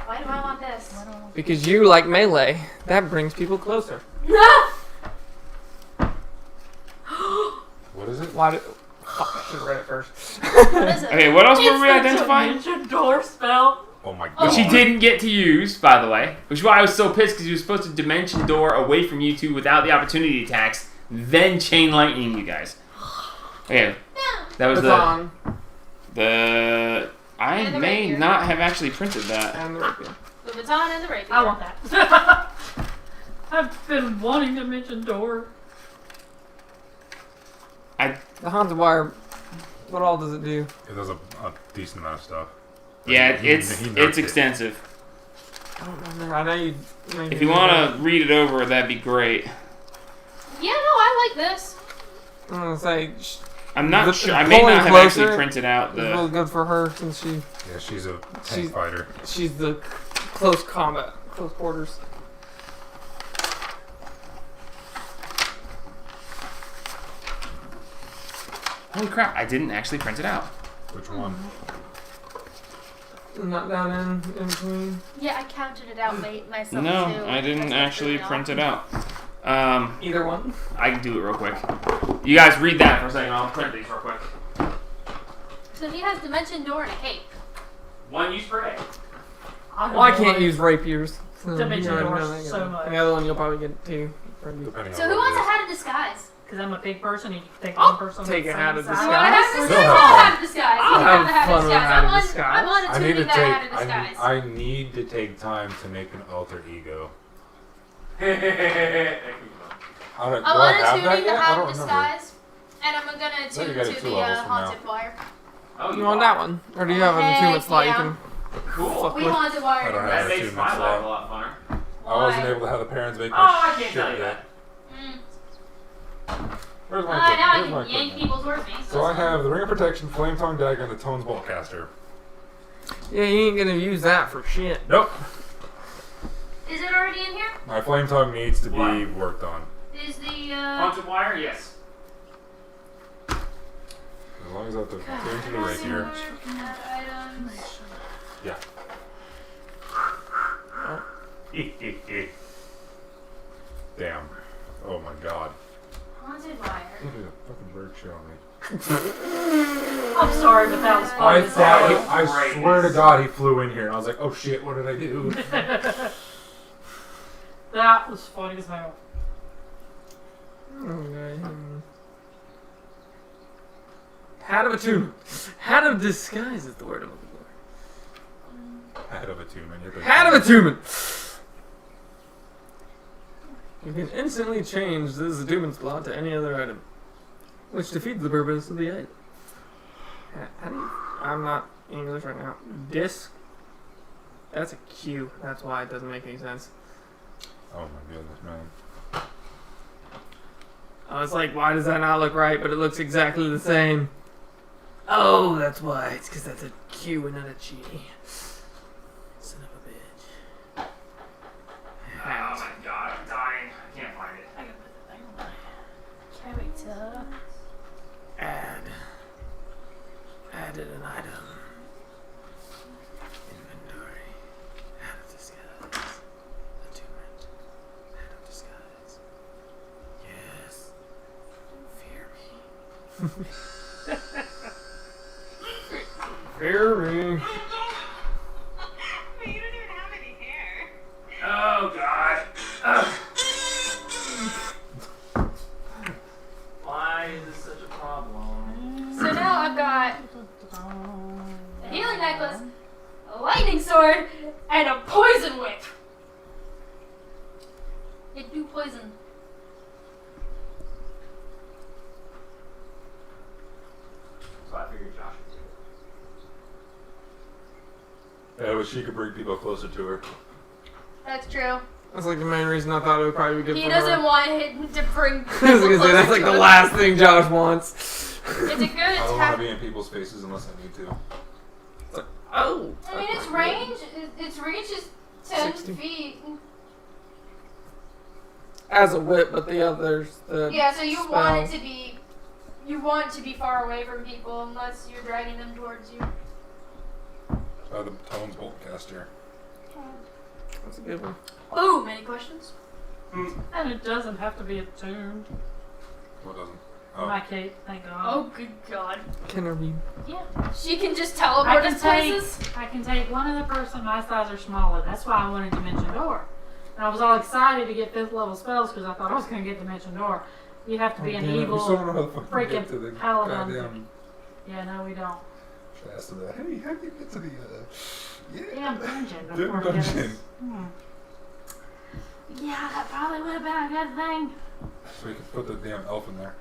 Why do I want this? because you like melee. That brings people closer. What is it? Why? Fuck, I should have read it first. What is it? Okay, what else were It's we the identifying? dimension door spell. Oh my Oh. god. Which he didn't get to use, by the way. Which is why I was so pissed, because he was supposed to dimension door away from you two without the opportunity attacks, then chain lightning you guys. Okay, that was Baton the. I And the may rapier. not have actually printed that. and the rapier. The baton and the rapier. I want that. I've been wanting to mention door. The haunted wire. What all does it do? It does a decent amount of stuff. Yeah, He it's nerfed it. extensive. I don't remember. I know you. If you want to read it over, that'd be great. Yeah, no, I like this. I'm gonna say I'm not The- sure. I may pulling not have closer actually printed out it's really the. good for her since Yeah, she's a tank She's- fighter. she's the close combat, close quarters. Holy crap! I didn't actually print it out. Which one? Not down in between. Yeah, I counted it out myself No, too. I didn't That's actually what print threw it me out. Either one. I can do it real quick. You guys read that for a second. I'll print these real quick. off. So he has dimension door and a cape. One use per day. Well, I can't use rapiers. So Dimension you already doors know that, so yeah. much. And the other one you'll probably get too. Depending So on who what wants it a is. hat of disguise? Because I'm a big person, you take I'll one person. take with a the hat same of size. I want a hat of Disguise. disguise. Still I have want a hat of disguise. I'll You can have have a fun with a hat of disguise. I'm on a I need to tuning that hat of take. disguise. I need to take time to make an alter ego. I don't, I do want I to have tune that in the yet? I hat don't of remember. disguise, and I'm gonna you tune got it to 2 the levels from now. haunted wire. Oh, You want that one? Or do you have an Heck attunement slot you yeah. can Cool. fuck We with? haunted wire. I don't That have makes it. my life a lot funner. I wasn't Why? able to have the parents make Oh, my I can't shit tell you yet. that. Mm. Where's my Now I equipment? Where's my can yank equipment? people towards me. So I have the Ring of Protection, Flame Tongue Dagger, and the Tones Boltcaster. Yeah, you ain't gonna use that for shit. Nope. Is it already in here? My Flame Tongue needs to be What? worked on. Is the Haunted wire, yes. As long as I have to clear to the rapier. items? Yeah. Damn. Oh my god. Haunted wire. Look at the fucking bird shit on me. I'm sorry, but that was funny. I thought he, Oh, I great. swear to God he flew in here. I was like, oh shit, what did I do? That was funny as hell. Okay. Hat of attunement. Hat of disguise is the word I'm looking for. Head of attunement. Hat of attunement. You can instantly change this attunement slot to any other item, which defeats the purpose of the item. How do you? I'm not English right now. Disc. That's a Q. That's why it doesn't make any sense. Oh my goodness, man. I was like, why does that not look right? But it looks exactly the same. Oh, that's why. It's because that's a Q and not a G. Son of a bitch. Oh my god, I'm dying. I can't find it. I can put the thing on my character. Added an item. Inventory. Hat of disguise. Attunement. Hat of disguise. Yes. Fear me. Fear me. But you don't even have any hair. Oh god. Ugh. Why is this such a problem? So now I've got a healing necklace, a lightning sword, and a poison whip. It do poison. So I figured Josh would do it. Yeah, but she could bring people closer to her. That's true. That's like the main reason I thought it would probably be good He for doesn't her. want him to bring. I was gonna say, that's like the last thing Josh wants. It's a good I don't want attack. to be in people's faces unless I need to. Oh. I mean, its range, its reach is 10 60. feet. As a whip, but the others. Yeah, so you spell. want it to be. You want to be far away from people unless you're dragging them towards you. The Tones Bolt caster. That's a good one. Boom! Any questions? And it doesn't have to be attuned. What doesn't? In my case, thank God. Oh, good God. Can I read? She can just I teleport can us take places. I can take one other person my size or smaller. That's why I wanted Dimension Door. And I was all excited to get 5th level spells because I thought I was going to get Dimension Door. You'd have to be an evil. We still don't know how the fuck we get freaking to the paladin. goddamn Yeah, no, we don't. shasta there. Hey, how do you get to the Damn dungeon Damn before it gets- dungeon. Yeah, that probably would have been a good thing. So we can put the damn elf in there.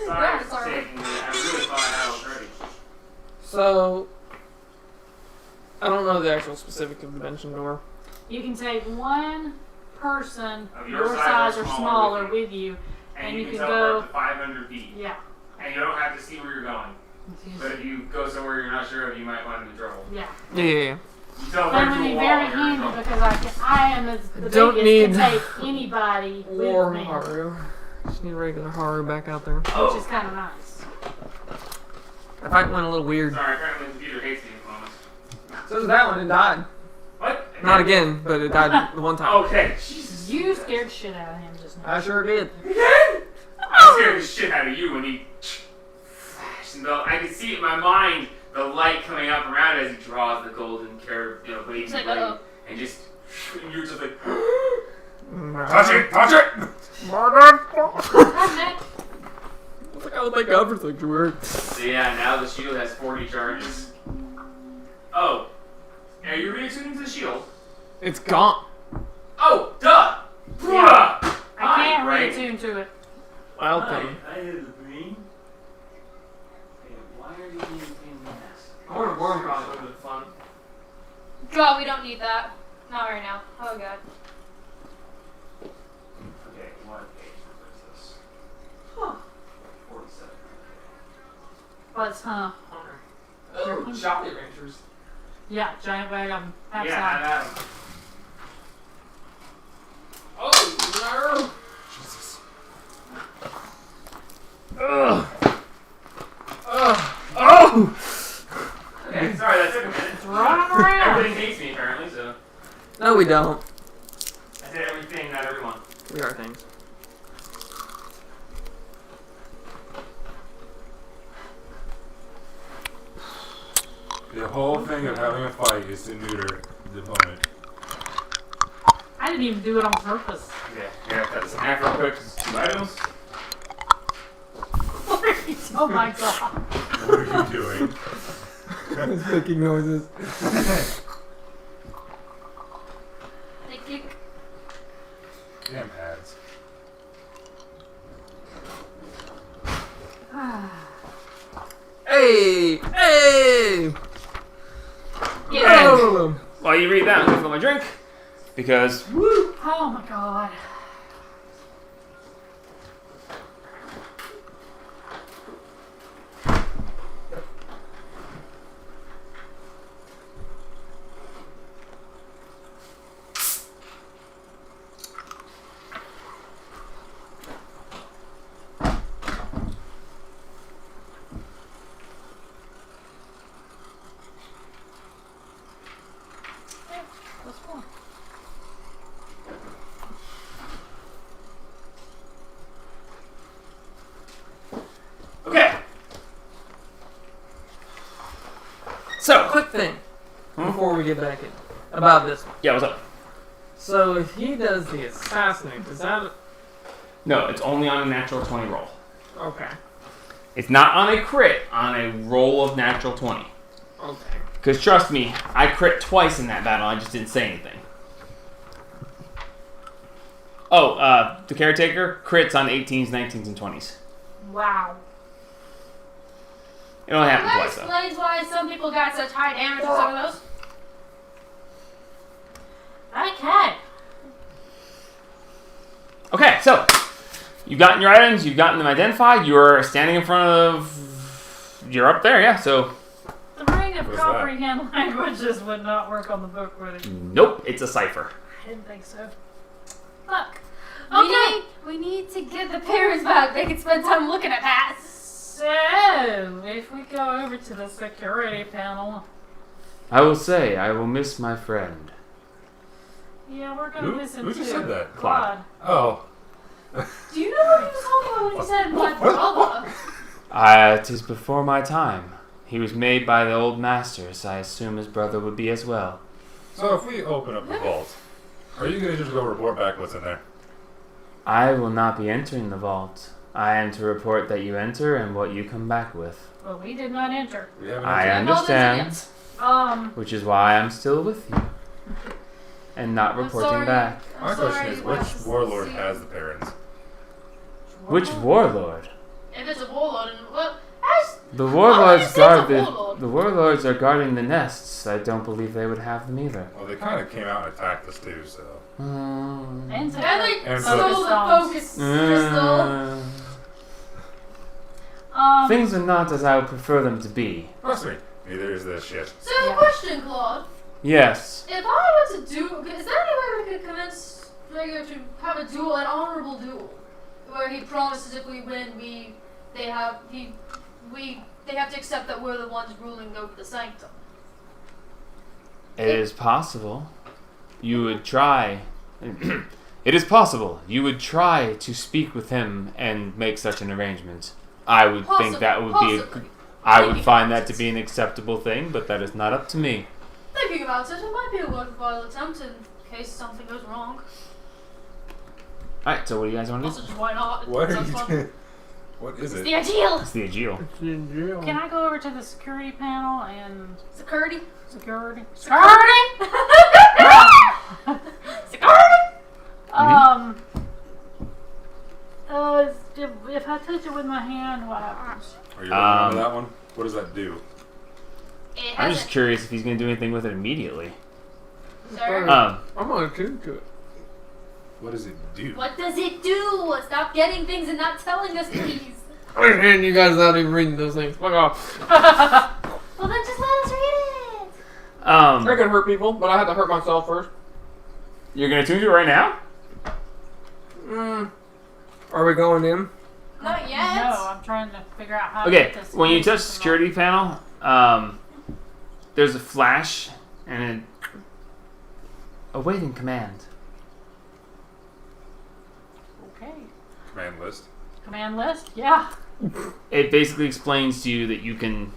Sorry Yeah, for sorry. taking me. I really thought I was ready. So, I don't know the actual specific of Dimension Door. You can take one person Of your size or smaller with you. And, you can go- teleport up to 500 feet. Yeah. And you don't have to see where you're going. But if you go somewhere you're not sure of, you might find in trouble. Yeah. Yeah. You teleport That to would a be wall very and you're in handy trouble. because I am as the Don't biggest need to take anybody War with me, Haru. Just need regular Haru back out there. which is kind of nice. That fight went a little weird. Sorry, apparently the computer hates me at the moment. So did that one, it died. What? Not again, but it died the one time. Okay, Jesus. You scared the shit out of him just now. I sure did. I scared the shit out of you when he flashed. And I could see in my mind the light coming up around it as he draws the golden carrot, blade, It's like, blade, uh-oh. and just, and you're just like, Touch it! Touch it! Hi, Nick. It's like, oh, thank God for sanctuary. so yeah, now the shield has 40 charges. Oh, are you reattuning to the shield? It's gone. Oh, duh! Yeah. Bruh! I can't Right. reattune to it. Welcome. I had the brain. Hey, why are you being in this? War probably would have been fun. God, we don't need that. Not right now. Oh, God. Okay, what page number is this? 47. But, Oh, Chocolate Rangers. yeah, giant bag of half Yeah, size. that. Oh, no. Jesus. Ugh. Oh! Okay, sorry, that took a minute. Running around. Everything hates me apparently, so No, we don't. I said everything, not everyone. We are things. The whole thing of having a fight is to neuter the opponent. I didn't even do it on purpose. Yeah, cut this in half real quick. 2 items. Oh my god. What are you doing? It's making noises. They kick. Damn ads. Hey! Hey! And while you read that, I'm gonna fill my drink. Because, Oh my god. okay. So, Quick thing before we get back in about this one. yeah, what's up? So if he does the assassinate, does that No, it's only on a natural 20 roll. okay? It's not on a crit, on a roll of natural 20. Okay. Because trust me, I crit twice in that battle, I just didn't say anything. Oh, the caretaker crits on 18s, 19s, and 20s. Wow. It only happened That twice, though. explains why some people got such high damage with some of those. Okay. Okay, so you've gotten your items, you've gotten them identified, you're standing in front of. You're up there, yeah, so. The ring of What is comprehend languages would not work on the book, would it? Nope, it's a cipher. I didn't think so. Fuck. Okay. We need to get the parents back. They can spend time looking at that. So, if we go over to the security panel, I will say, I will miss my friend. yeah, we're gonna miss him Who too. just said that? Claude. Oh. Do you know what he was talking about when he said my brother? It is before my time. He was made by the old masters. I assume his brother would be as well. So if we open up the vault, are you gonna just go report back what's in there? I will not be entering the vault. I am to report that you enter and what you come back with. Well, we did not enter. We haven't I entered- understand, which is why I'm still with you. And not reporting back. My question is, which warlord has the parents? Which warlord? If it's a warlord, and well, The warlords it's guard a warlord. the warlords are guarding the nests. I don't believe they would have them either. Well, they kind of came out and attacked us too, so. Mm. And so, and they And stole focus the stones. focus crystal. Things are not as I would prefer them to be. Trust me, neither is this shit. So, Yeah. question, Claude. Yes. If I were to do, is there any way we could convince Drago to have a duel, an honorable duel, where he promises if we win, they have to accept that we're the ones ruling over the sanctum. It is possible. You would try. It is possible. You would try to speak with him and make such an arrangement. I would think that would be. I would find that to be an acceptable thing, but that is not up to me. Thinking about it, it might be a worthwhile attempt in case something goes wrong. Alright, so what do you guys want to Also, do? just why not? What are Sounds you fun. doing? What is It's it? the ideal. It's the Aegil. can I go over to the security panel and Security. security? Security. If I touch it with my hand, what happens? Are you looking into that one? What does that do? It I'm has just curious if he's going to do anything with it immediately. Sir, I'm gonna tune to it. What does it do? what does it do? Stop getting things and not telling us, please. And you guys not even reading those things. Fuck off. Well, then just let us read it. I can hurt people, but I have to hurt myself first. You're going to tune to it right now? Are we going in? Not yet. No, I'm trying to figure out how to Okay, get this. when you touch the security panel, there's a flash and awaiting command. Okay. Command list. Command list? Yeah. It basically explains to you that you can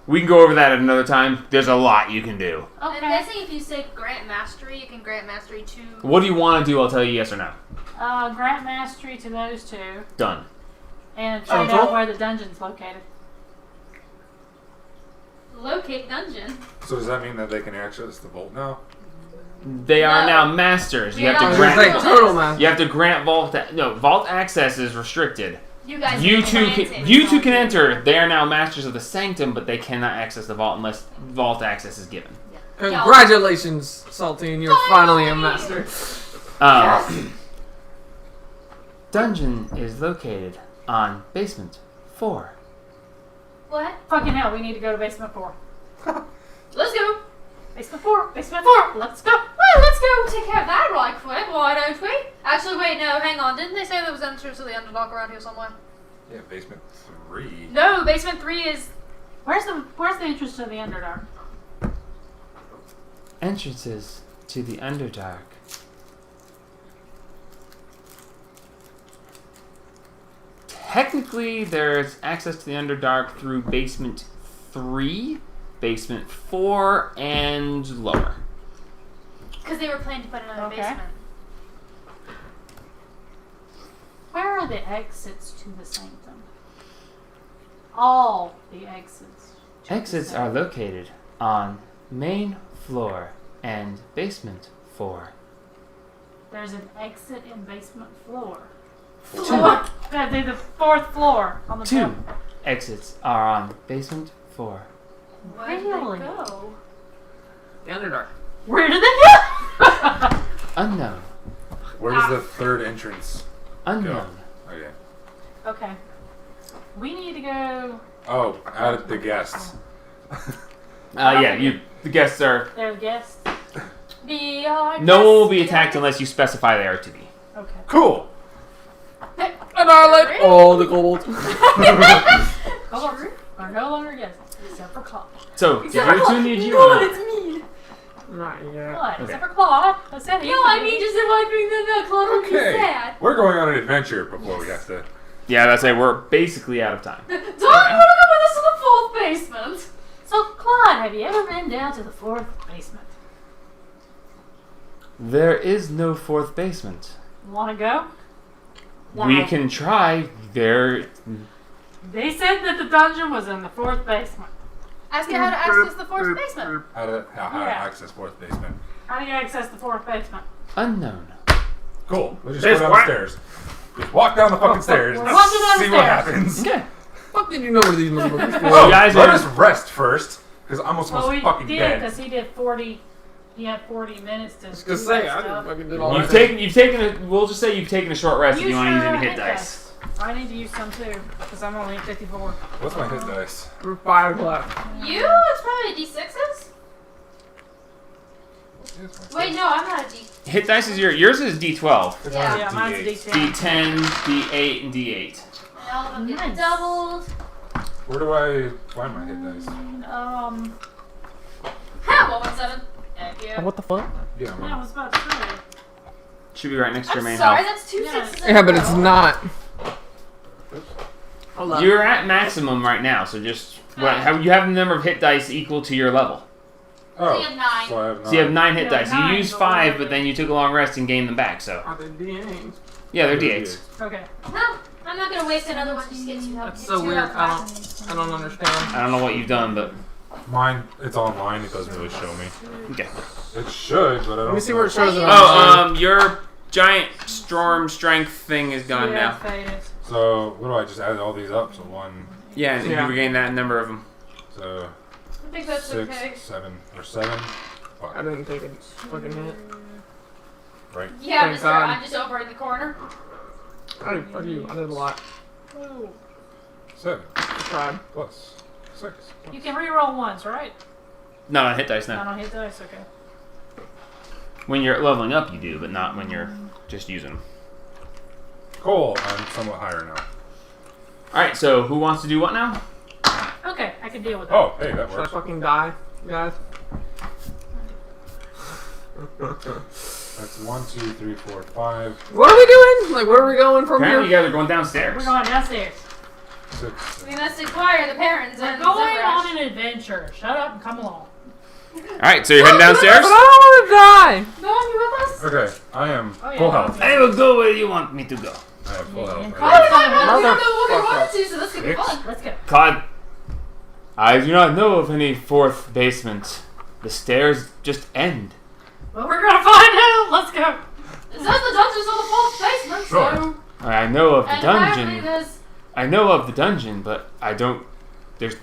We can go over that at another time. There's a lot you can do. I'm Okay. guessing if you say grant mastery, you can grant mastery to. What do you want to do? I'll tell you yes or no. Grant mastery to those two, Done. and find out where the dungeon's located. Locate dungeon. So does that mean that they can access the vault now? They are No. now masters. You You're have not to There's grant. like total math. You have to grant vault. No, vault access is restricted. You guys. You are two granted. can. You two can enter. They are now masters of the sanctum, but they cannot access the vault unless vault access is given. Congratulations, Saltine. You're finally a master. Dungeon is located on basement 4. What? Fucking hell, we need to go to basement 4. Let's go. Basement 4. Basement 4. Let's go. Well, let's go take care of that right quick. Why don't we? Actually, wait. No, hang on. Didn't they say there was entrance to the Underdark around here somewhere? Yeah, basement 3. No, basement 3 is. Where's the entrance to the Underdark? Entrances to the Underdark. Technically, there's access to the Underdark through basement 3, basement 4, and lower. Because they were planning to put another Okay. basement. Where are the exits to the sanctum? All the exits. to the Exits are sanctum. located on main floor and basement 4. There's an exit in basement floor. Floor. The 4th floor on the 2 top. exits are on basement 4. Where did they Really? go? The Underdark. Where did they go? Unknown. Where's the third entrance? Unknown. Okay. Okay. We need to go. Oh, add the guests. Yeah, the guests are. They're the guests. The No one will be attacked unless you specify they are to be. Okay. Cool. Annihilate all the gold. Goblins are no longer guests, except for Claude. So, did you tune the Aegir No, or not? it's me. Not yet. What? Okay. Except for Claude. I said he. No, I mean just wiping the clock would be Okay. sad. We're going on an adventure before we have to. Yeah, that's it. We're basically out of time. Don't you want to go with us to the 4th basement? So, Claude, have you ever been down to the 4th basement? There is no 4th basement. Want to go? We can try. There. They said that the dungeon was in the 4th basement. Ask you how to access the 4th basement. How to Yeah. access 4th basement. How do you access the 4th basement? Unknown. Cool. Let's just This go down what? the stairs. Just walk down the fucking stairs. We're and walking down the see what stairs. happens. Okay. Fuck did you know where these numbers were? Oh, guys let are- us rest first, because I'm almost Well, we fucking did dead. because he did 40. He had 40 minutes to. I was do gonna say, that I stuff. didn't fucking do all You've that. taken a. We'll just say you've taken a short rest if you want to use your any hit dice. I need to use some too because I'm only at 54. What's my hit dice? We're 5 left. You? It's probably D6s? Wait, no, I'm not a D. Hit dice is yours is D12, It's Yeah. on Yeah, mine's D8. D10. D10, D8, and D8. And all of them get Nice. doubled. Where do I find my hit dice? Ha! 117. Thank you. What the fuck? Yeah, Yeah, I man. was about to say. Should be right next to your I'm main sorry, health. that's 2 Yeah. 6s in Yeah, a but it's row. not. Hold on. You're at maximum right now, so just you have the number of hit dice equal to your level. Oh, you have 9. so I have 9. So you have 9 hit You have dice. You 9, used but 5, whatever. but then you took a long rest and gained them back. So Are they DNAs? yeah, they're D8s. Okay. No, I'm not gonna waste another one just to get 2 health. That's so weird. I don't understand. I don't know what you've done, but Mine, it's online. It doesn't really show me. okay. It should, but I don't. Let me see where it shows it. Oh, your giant storm strength thing is gone Yeah, now. faded. So what do I just add all these up? So 1, Yeah, and Yeah. you regain that number of them. so I think that's 6, okay. 7, or 7. Fuck. I didn't take a fucking hit. Right. Yeah, Thank Mr. God. I'm just over in the corner. I fuck you. I did a lot. 7 I tried. plus 6. You can re-roll once, right? Not on hit dice Not now. on hit dice, okay. When you're leveling up, you do, but not when you're just using them. Cool. I'm somewhat higher now. All right. So who wants to do what now? Okay, I can deal with that. Oh, hey, that Should I works. fucking die, guys? That's 1, 2, 3, 4, 5. What are we doing? Like, where are we going from Apparently, you here? guys are going downstairs. We're going downstairs. 6. I mean, that's require the parents We're and going Zebra. on an adventure. Shut up and come along. Alright, so you're heading downstairs? But I don't want to die. Don, you with us? Okay, I am Oh, yeah. full health. I will go where you want me to go. I have full Yeah, health. yeah. Oh, we don't know what we Motherfucker. wanted to, so this could be 6. fun. Let's go. Claude, I do not know of any fourth basement. The stairs just end. Well, we're gonna find out. Let's go. It says the dungeon's on the fourth basement, Sure. so... I know of the And apparently dungeon. there's... I know of the dungeon, but I don't. There's.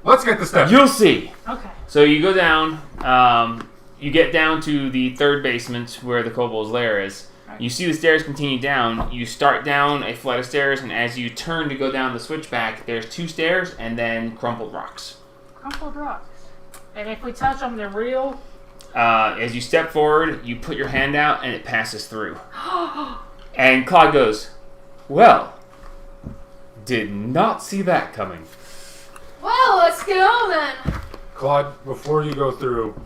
Let's get the step. You'll see. Okay. So you go down. You get down to the third basement where the kobold's lair is. You see the stairs continue down. You start down a flight of stairs, and as you turn to go down the switchback, there's 2 stairs and then crumpled rocks. Crumpled rocks. And if we touch them, they're real. As you step forward, you put your hand out, and it passes through. And Claude goes, "Well, did not see that coming." Well, let's go then. Claude, before you go through,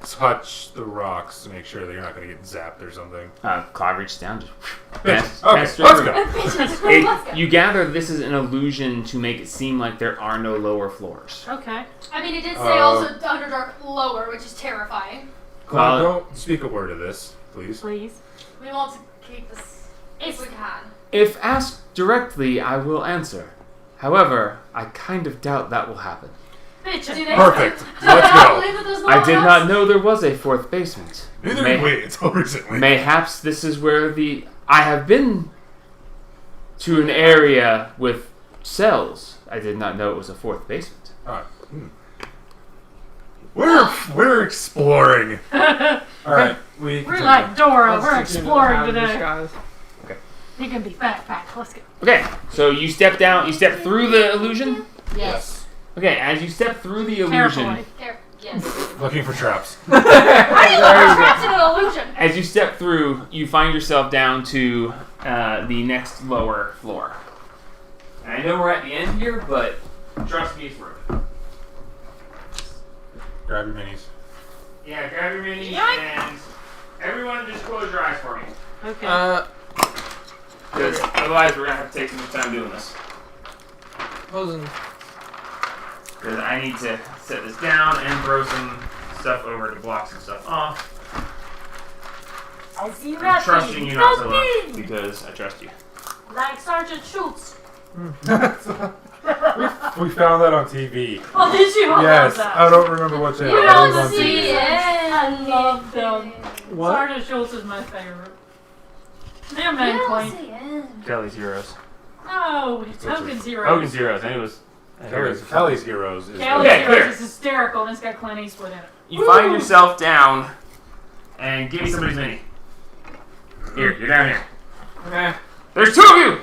touch the rocks to make sure that you're not going to get zapped or something. Claude reaches down, just Bitch. Okay, straight let's through. go. Let's go. You gather this is an illusion to make it seem like there are no lower floors. Okay. I mean, it did say also Underdark lower, which is terrifying. Claude, don't speak a word of this, please. Please. We want to keep this if we can. If asked directly, I will answer. However, I kind of doubt that will happen. Bitch. Do they- Perfect. Do Let's they not go. believe that there's no I did one not else? know there was a fourth basement. Neither May- did we until recently. Mayhaps this is where the... I have been to an area with cells. I did not know it was a fourth basement. Alright. We're exploring. Alright, we We're continue. like Dora. Let's We're continue exploring to have today. disguise. He can be backpack. Let's go. Okay, so you step down, you step through the illusion. Yes. Okay, as you step through the illusion, Carefully. Yes. Looking for traps. How do you look trapped in an illusion? as you step through, you find yourself down to the next lower floor. And I know we're at the end here, but trust me, it's worth it. Grab your minis. Yeah, grab your minis Yoink. and everyone just close your eyes for me. Okay. Because otherwise we're going to have to take some time doing this. Closing. Because I need to set this down and throw some stuff over to block some stuff off. I see I'm nothing. trusting you not to look Nothing. because I trust you. Like Sergeant Schultz. We found that on TV. Oh, did you? I Yes, love that. I don't remember what channel. You It don't was on see TV. it. I love them. What? Sergeant Schultz is my favorite. They're You main don't point. see it. Kelly's Heroes. No, it's Hogan's Heroes. Hogan's Heroes. And it was. Kelly's Heroes is Kelly's Okay, clear. Heroes is hysterical, and it's got Clint Eastwood in it. You find yourself down, and give me somebody's mini. Here, you're down here. Okay. There's 2 of you!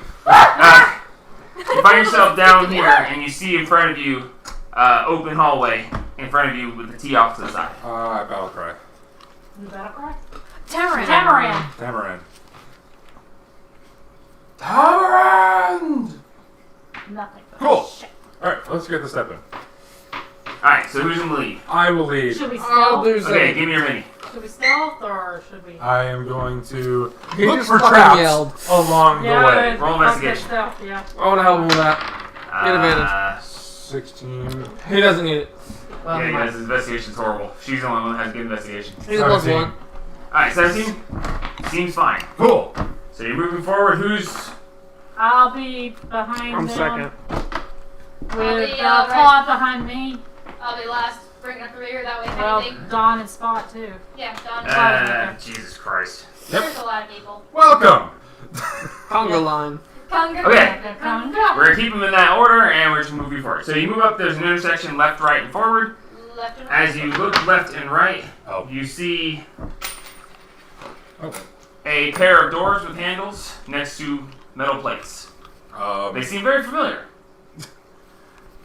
You find yourself down here, and you see in front of you, open hallway in front of you with the T off to the side. Battle Cry. The battle cry? Tamaran. Tamaran. Tamaran. Tamarand! Nothing. Cool. Shit. Alright, let's get the step in. Alright, so who's in the lead? I will lead. Should we stealth? Oh, there's Okay, a. give me your mini. Should we stealth or should we? I am going to He look just for fucking traps yelled. along the way. Roll fuck investigation. that Stealth, yeah. I want to help him with that. Get advantage. 16. He doesn't need it. Well, Yeah, he guys, his investigation's horrible. She's the only one that has good investigation. He's a plus 17. one. Alright, 17. Seems fine. Cool. So you're moving forward. Who's. I'll be behind I'm them. second. With I'll be, Claude behind me. I'll be last. Bring up the rear that way if Well, anything. Don and Spot too. Yeah, Don. Jesus Christ. There's a lot of people. Welcome. Conga line. Conga. Okay. Conga. We're gonna keep them in that order, and we're just moving forward. So you move up. There's an intersection, left, right, and forward. Left and right. As you look left and right, Oh. you see Okay. a pair of doors with handles next to metal plates. They seem very familiar.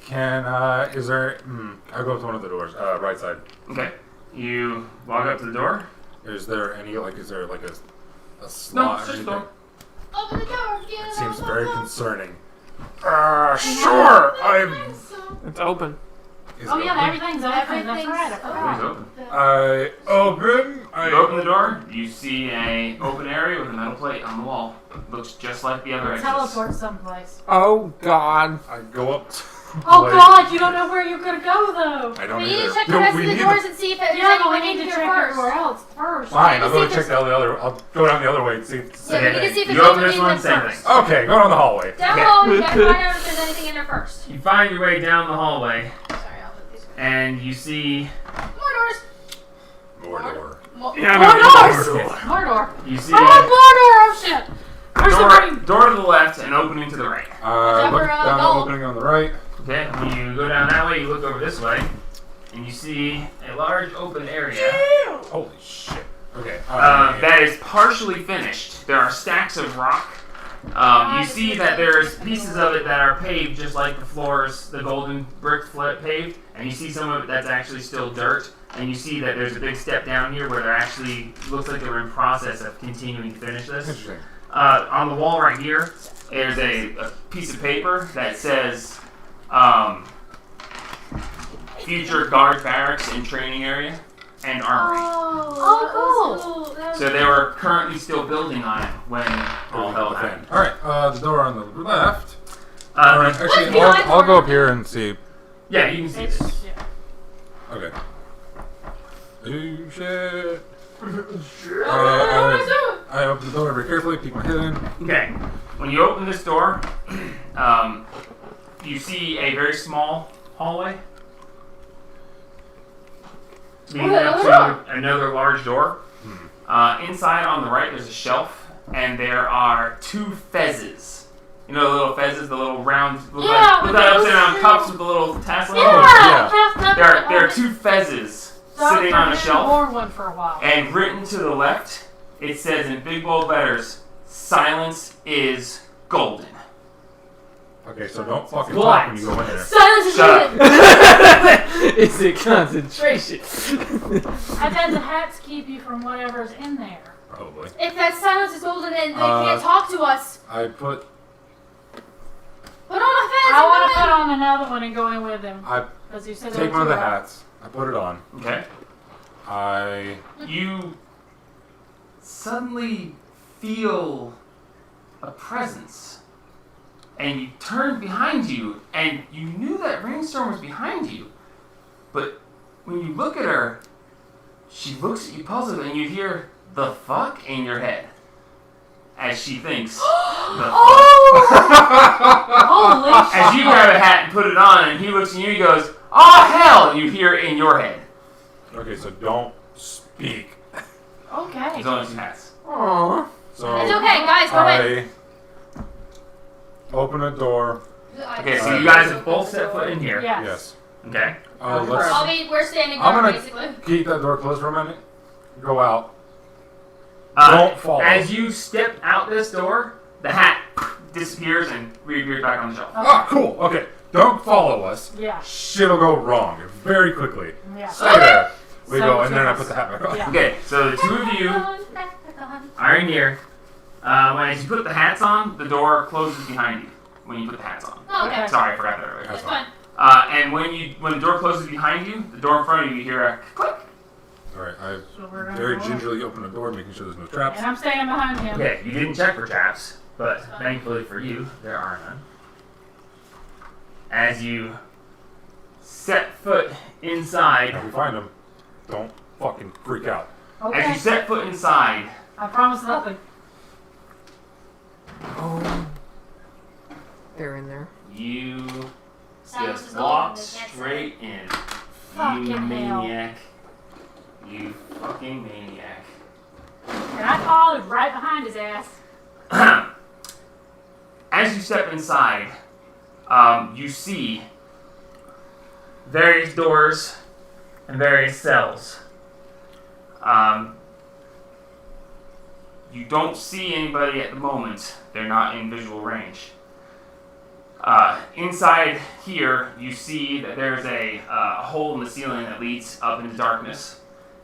Is there, I'll go up to one of the doors, right side. Okay. You walk up to the door. Is there any, is there a No, slot it's or just a anything? door. Open the door. Get It it seems out, very out, out. concerning. Sure, It's open. Is Oh it yeah, open? everything's open. That's right. I forgot. Everything's open. I open, You open the door, you see a open area with a metal plate on the wall. Looks just like the other exits. Teleport someplace. Oh God. I go up. Oh like, God, you don't know where you're gonna go though. I don't We need to either. check the No, rest we of the need doors and see if there's Yeah, but we anyone need in to here check first. everywhere else first. Fine, I'll see go if check the other. I'll go down the other way and see. Yeah, we need to see if You there's open this anything one, in same first. thing. Okay, go down the hallway. Down below, we gotta find out if there's anything in there first. You find your way down the hallway, Sorry, I'll put these. and you see More doors. More door. More Yeah, More doors! Okay. Mordor. you see Oh, Mordor! Oh shit! Where's the ring? door to the left and opening to the right. Look Jumper, down the gold. opening on the right. Okay, when you go down that way, you look over this way, and you see a large open area Holy shit. Okay. that is partially finished. There are stacks of rock. You see that there's pieces of it that are paved just like the floors, the golden brick paved, and you see some of it that's actually still dirt. And you see that there's a big step down here where there actually looks like they're in process of continuing to finish this. Interesting. On the wall right here, there's a piece of paper that says future guard barracks and training area and armory. Oh, cool. So they were currently still building on it when all hell happened. Alright, the door on the left. Uh, Alright, actually, behind I'll go door? up here and see. yeah, you can see this. It's, yeah. Okay. Oh shit. Oh, I open the door very carefully, peek my head in. Okay, when you open this door, you see a very small hallway leading up to another large door. Inside on the right, there's a shelf, and there are 2 fezzes. You know the little fezzes, the little round, look Yeah, like with upside those down two- cups with the little tassel. Yeah, There are 2 fezzes sitting on a shelf, Worn one for a while. and written to the left, it says in big bold letters, "Silence is golden." Okay, so don't fucking What? talk when you go in there. Silence is Shut up. needed. It's a concentration. I bet the hats keep you from whatever's in there. Probably. If that silence is golden and they can't talk to us, I put. put on a fence I want and to go put in. on another one and go in with him. I Because you said take there one of were the 2 hats. I put it on. Okay. You suddenly feel a presence, and you turn behind you, and you knew that Rainstorm was behind you, but when you look at her, she looks at you puzzled, and you hear "the fuck" in your head as she thinks. "The Holy fuck." shit. As you grab a hat and put it on, and he looks at you, he goes, "Oh hell!" And you hear it in your head. Okay, so don't speak. Okay. There's only 2 hats. Aww. So It's okay, guys, go in. I open a door. Okay, so you guys have both set foot in here. Yes. Yes. Okay. Let's We're standing I'm guard, gonna- basically. keep that door closed for a minute. Go out. Uh, Don't follow. As you step out this door, the hat disappears and reappears back on the shelf. Ah, cool. Okay, don't follow us. Yeah. Shit'll go wrong very quickly. Yeah. Stay there. We So go, and then I yes. put the hat back on. Yeah. Okay, so the 2 of you are in here. As you put the hats on, the door closes behind you when you put the hats on. Oh, okay. Sorry, I forgot that earlier. That's fine. And when the door closes behind you, the door in front of you, you hear a click. Alright, I So we're gonna very go in. gingerly open the door, making sure there's no traps. And I'm staying behind him. Okay, you didn't check for traps, but thankfully for you, there are none. As you set foot inside, If we find them, don't fucking freak out. as Okay. you set foot inside, I promise nothing. Oh. They're in there. you Silence is just golden, walk they can't say. straight in. Fucking You hell. maniac. You fucking maniac. And I followed right behind his ass. As you step inside, you see various doors and various cells. You don't see anybody at the moment. They're not in visual range. Inside here, you see that there's a hole in the ceiling that leads up into darkness.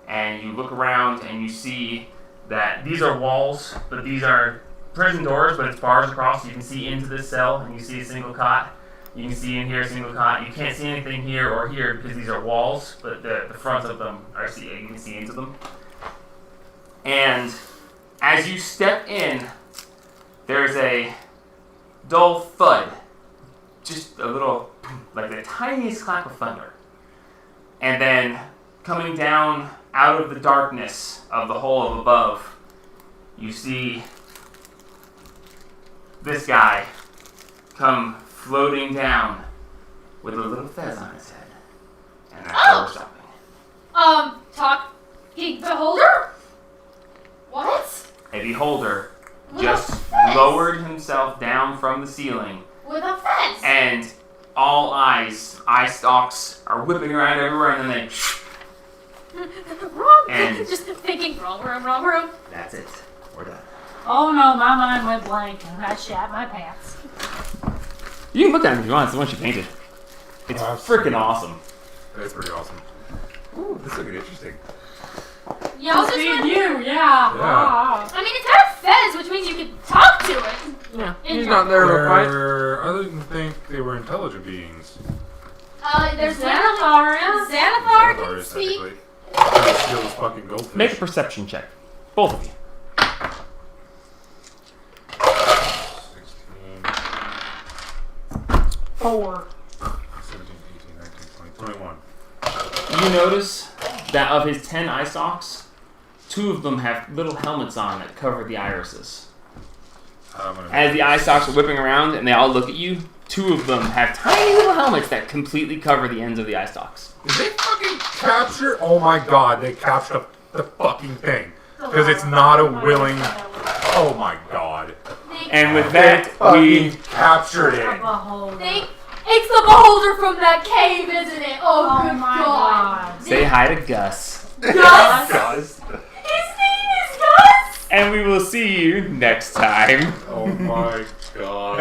And you look around and you see that these are walls, but these are prison doors, but it's bars across. You can see into this cell, and you see a single cot. You can see in here a single cot. You can't see anything here or here because these are walls, but the fronts of them are you can see into them. step in, there's a dull thud. Just a little, like the tiniest clap of thunder. And then, coming down out of the darkness of the hole above, you see this guy come floating down with a little fez on his head. And that's where we're stopping. Talking beholder? What? A beholder With just a fez? lowered himself down from the ceiling, With a fence. and all eye stalks are whipping around everywhere, and then Wrong. And- Just thinking wrong room. that's it. We're done. Oh no, my mind went blank and I shat my pants. You can look at it if you want. It's the one she painted. It's freaking awesome. That's pretty awesome. Ooh, this looking interesting. Yeah, I was just See wondering- you, yeah. Yeah. I mean, it's got a fez, which means you can talk to it. Yeah, In he's your- not there to fight. I didn't think they were intelligent beings. There's Xanathar is. Xanathar can Xanathar is speak. technically. They steal this fucking goldfish. Make a perception check. Both of you. 16, 4. 17, 18, 19, 20, 21. You notice that of his 10 eye stalks, 2 of them have little helmets on that cover the irises. I'm gonna As the eye stalks are whipping around and they all look at you, 2 of them have tiny little helmets that completely cover the ends of the eye stalks. Did they fucking capture? Oh my god, they captured the fucking thing. Because it's not a willing. Oh my god. And with They that, we fucking captured A it. beholder. It's the beholder from that cave, isn't it? Oh, Oh good my god. god. say hi to Gus. Gus? Guys. His name is Gus? And we will see you next time. Oh my god.